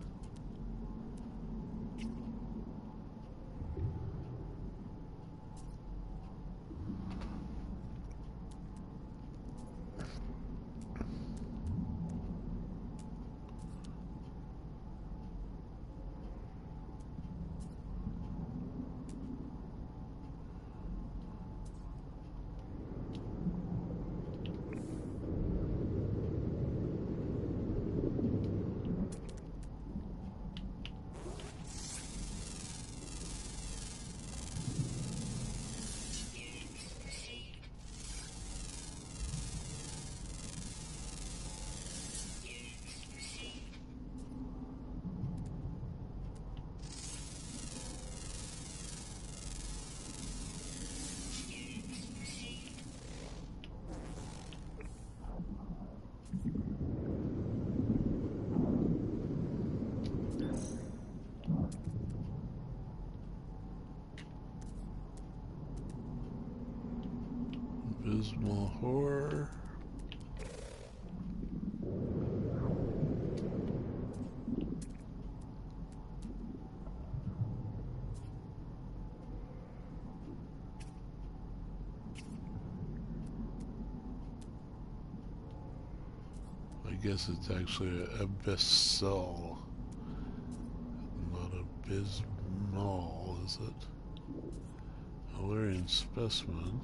Abysmal horror. I guess it's actually abyssal, not abysmal, is it? Alarian specimen.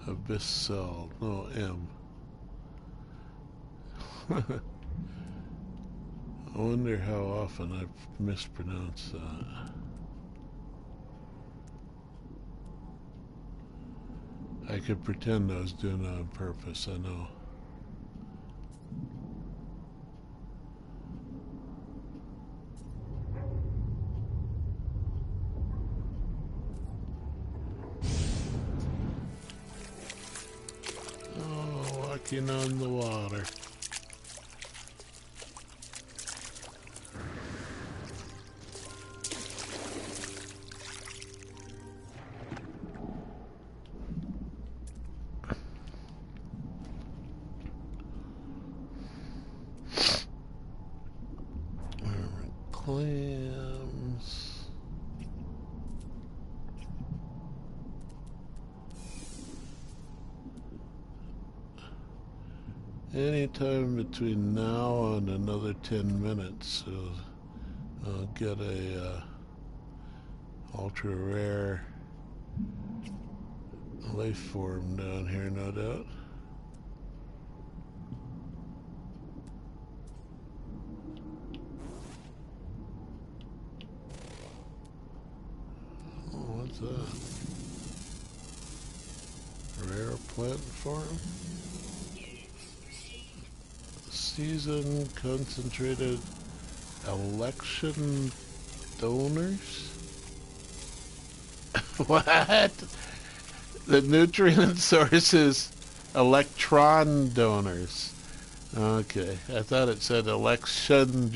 Abyssal, no M. I wonder how often I've mispronounced that. I could pretend I was doing it on purpose, I know. Oh, walking on the water. Anytime between now and another 10 minutes, so I'll get a ultra rare life form down here, no doubt. Oh, what's that? Rare plant form? Season concentrated election donors? What? The nutrient source is electron donors. Okay, I thought it said election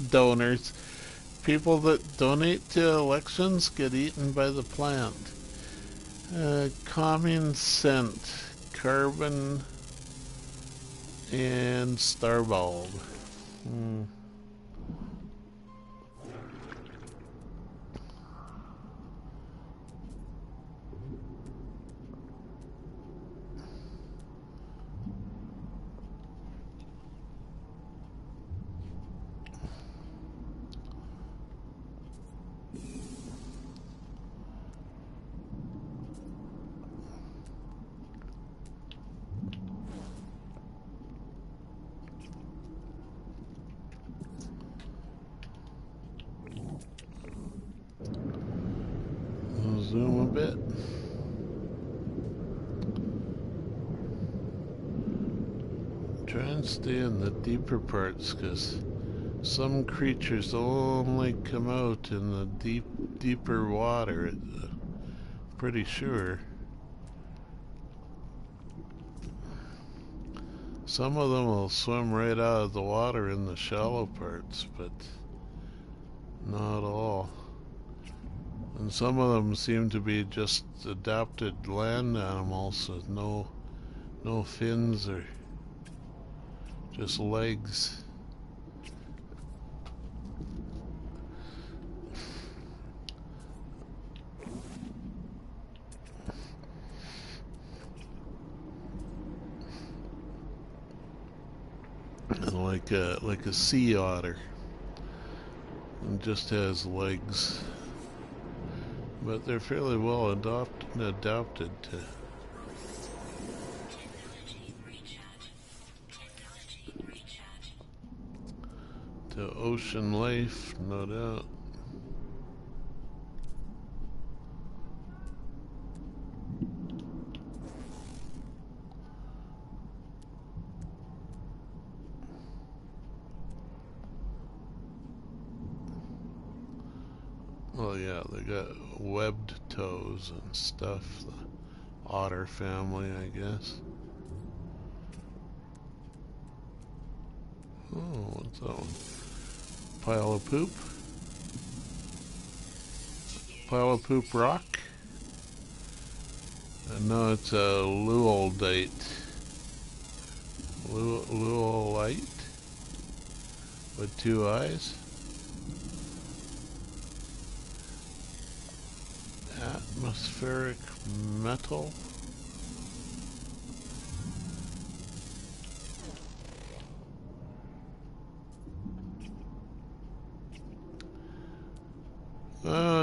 donors. People that donate to elections get eaten by the plant. Calming scent, carbon, and starbulb. Zoom a bit. Try and stay in the deeper parts, because some creatures only come out in the deeper water. Pretty sure. Some of them will swim right out of the water in the shallow parts, but not all. And some of them seem to be just adapted land animals with no fins or just legs. Like a sea otter. It just has legs. But they're fairly well adapted to ocean life, no doubt. Well, yeah, they got webbed toes and stuff. The otter family, I guess. Oh, what's that one? Pile of poop? Pile of poop rock? No, it's a luolite. Luolite? With 2 eyes? Atmospheric metal?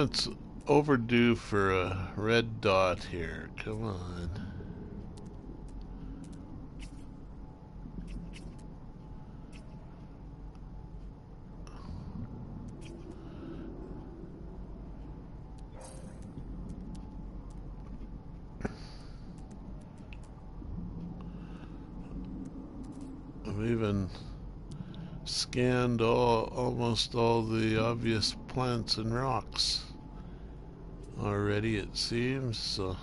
It's overdue for a red dot here. Come on. I've even scanned almost all the obvious plants and rocks already, it seems, so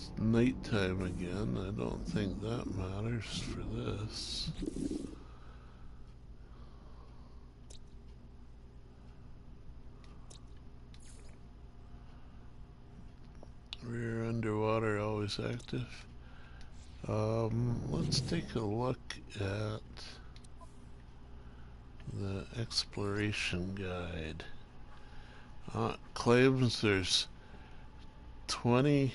It's nighttime again. I don't think that matters for this. Rear underwater always active. Let's take a look at the exploration guide. Claims there's 25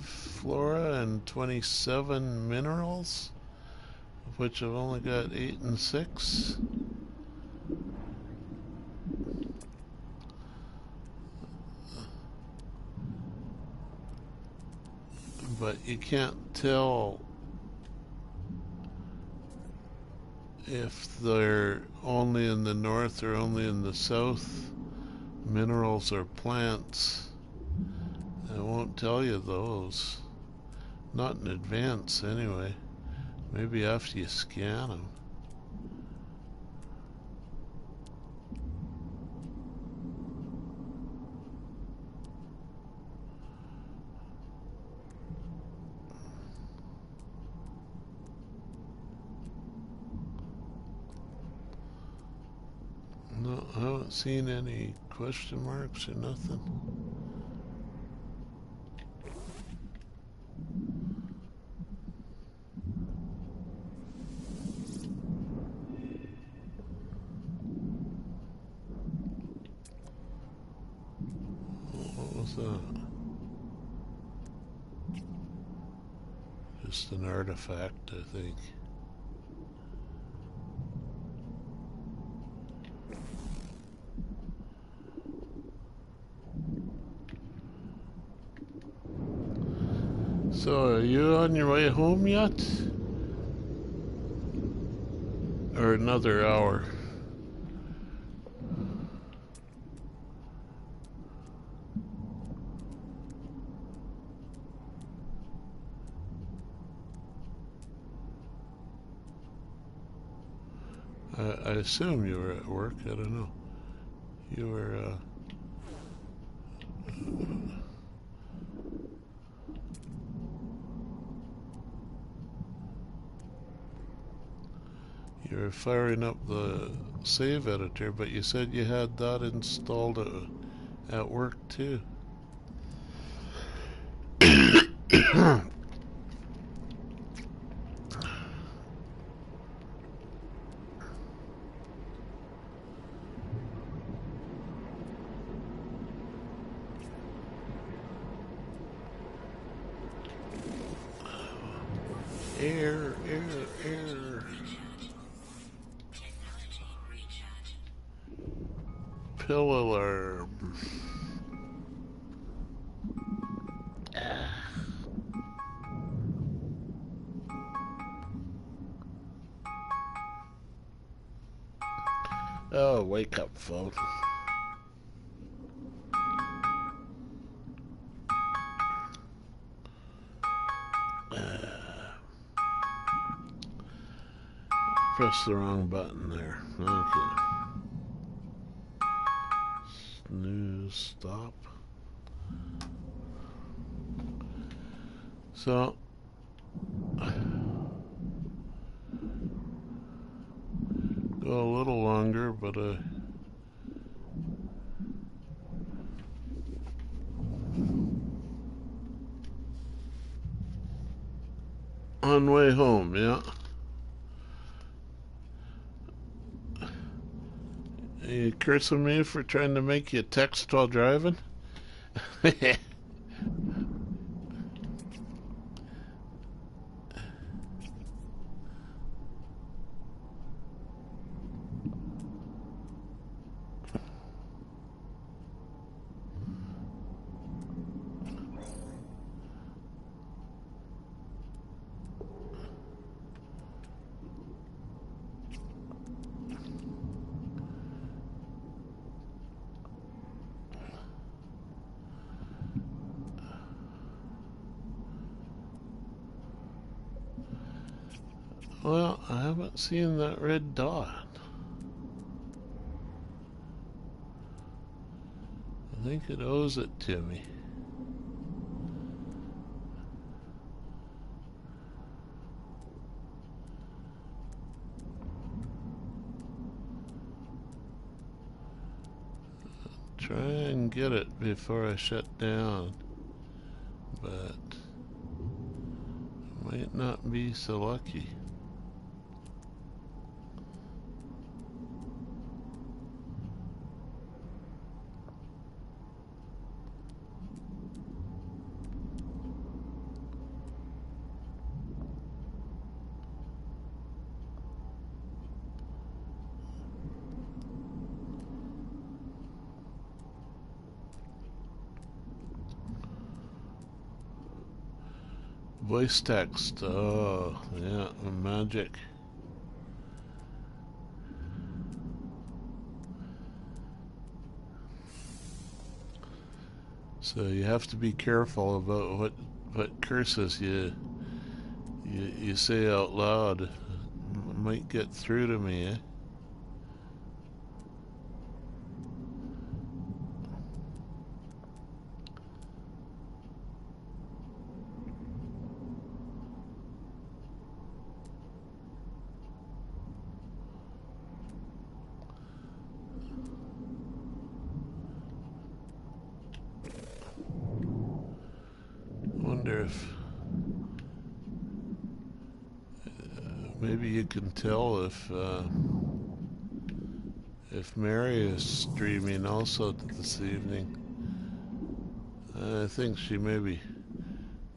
flora and 27 minerals, of which I've only got 8 and 6. But you can't tell if they're only in the north or only in the south, minerals or plants. I won't tell you those. Not in advance, anyway. Maybe after you scan them. No, I haven't seen any question marks or nothing. What was that? Just an artifact, I think. So, are you on your way home yet? Or another hour? I assume you were at work. I don't know. You were, you were firing up the save editor, but you said you had that installed at work too. Air. Pill alarm. Oh, wake up, phone. Press the wrong button there. Okay. Snooze, stop. So, go a little longer, but on way home, yeah. Are you cursing me for trying to make you text while driving? Well, I haven't seen that red dot. think it owes it to me. Try and get it before I shut down, but might not be so lucky. Voice text, oh yeah, magic. So you have to be careful about what curses you say out loud. It might get through to me, eh? Wonder if maybe you can tell if Mary is streaming also this evening. I think she maybe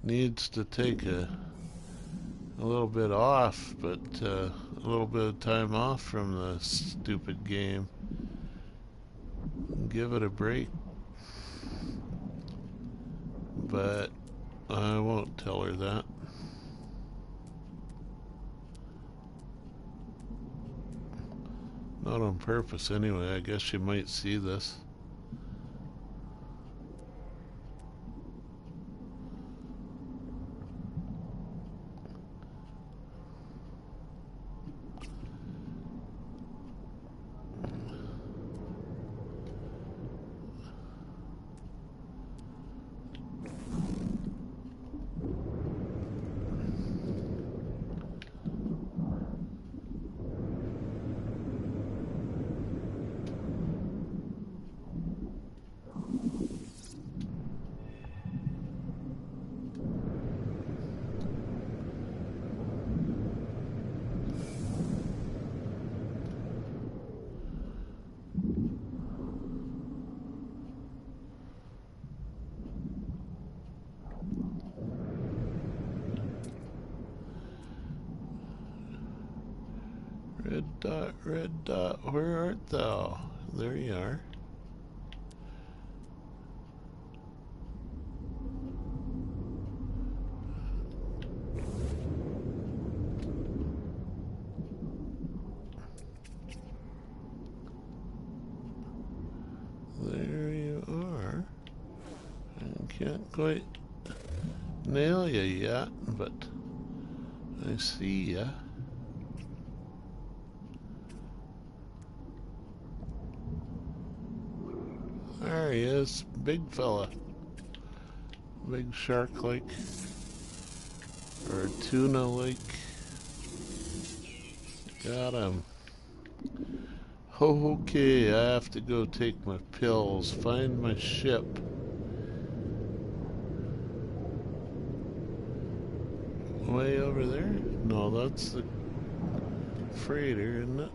needs to take a little bit off, but a little bit of time off from the stupid game. Give it a break. But I won't tell her that. Not on purpose anyway. I guess she might see this. Red dot, where art thou? There you are. There you are. I can't quite nail you yet, but I see ya. There he is, big fella. Big shark-like, or tuna-like. Got him. Okay, I have to go take my pills, find my ship. Way over there? No, that's the freighter, isn't it?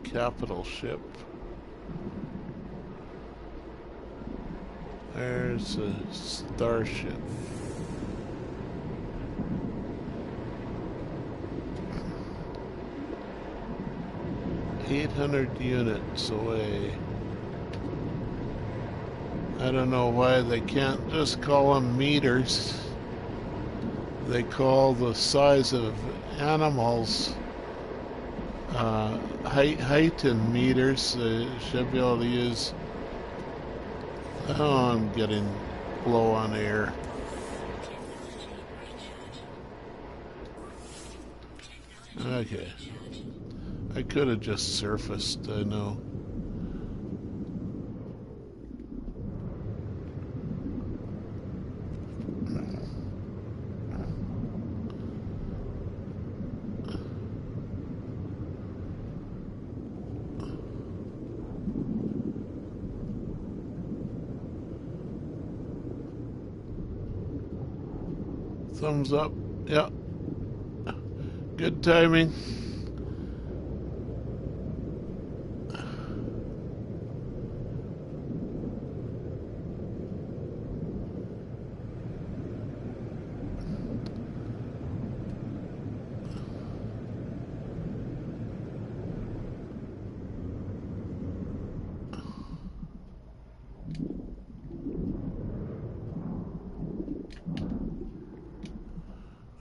Capital ship. There's a starship. $800 units away. I don't know why they can't just call them meters. They call the size of animals height in meters. They should be able to use. Oh, I'm getting low on air. Okay. I could have just surfaced, I know. Thumbs up. Yeah. Good timing.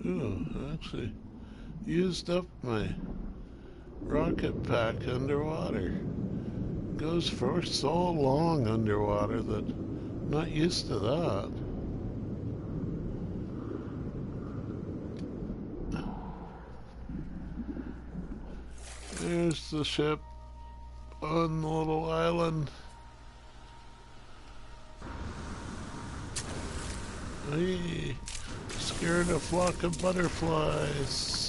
Ooh, I actually used up my rocket pack underwater. Goes for so long underwater that I'm not used to that. There's the ship on the little island. Hey, scared a flock of butterflies.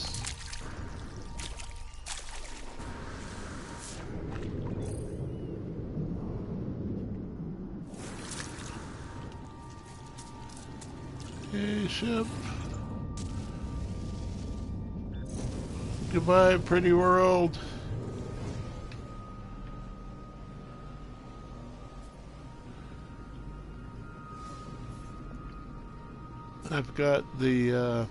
Hey, ship. Goodbye, pretty world. I've got the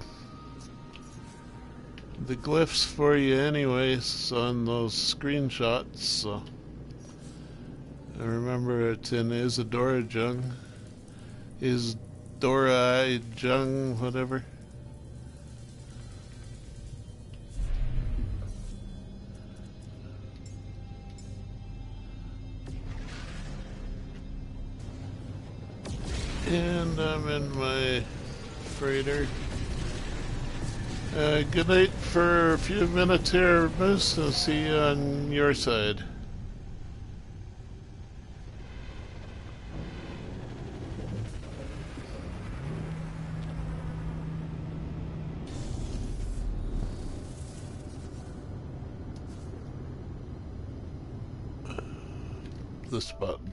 glyphs for you anyways on those screenshots, so I remember it's in Isadora Jung. Isadora Jung, whatever. And I'm in my freighter. Good night for a few minutes here, Moose. I'll see you on your side. This button.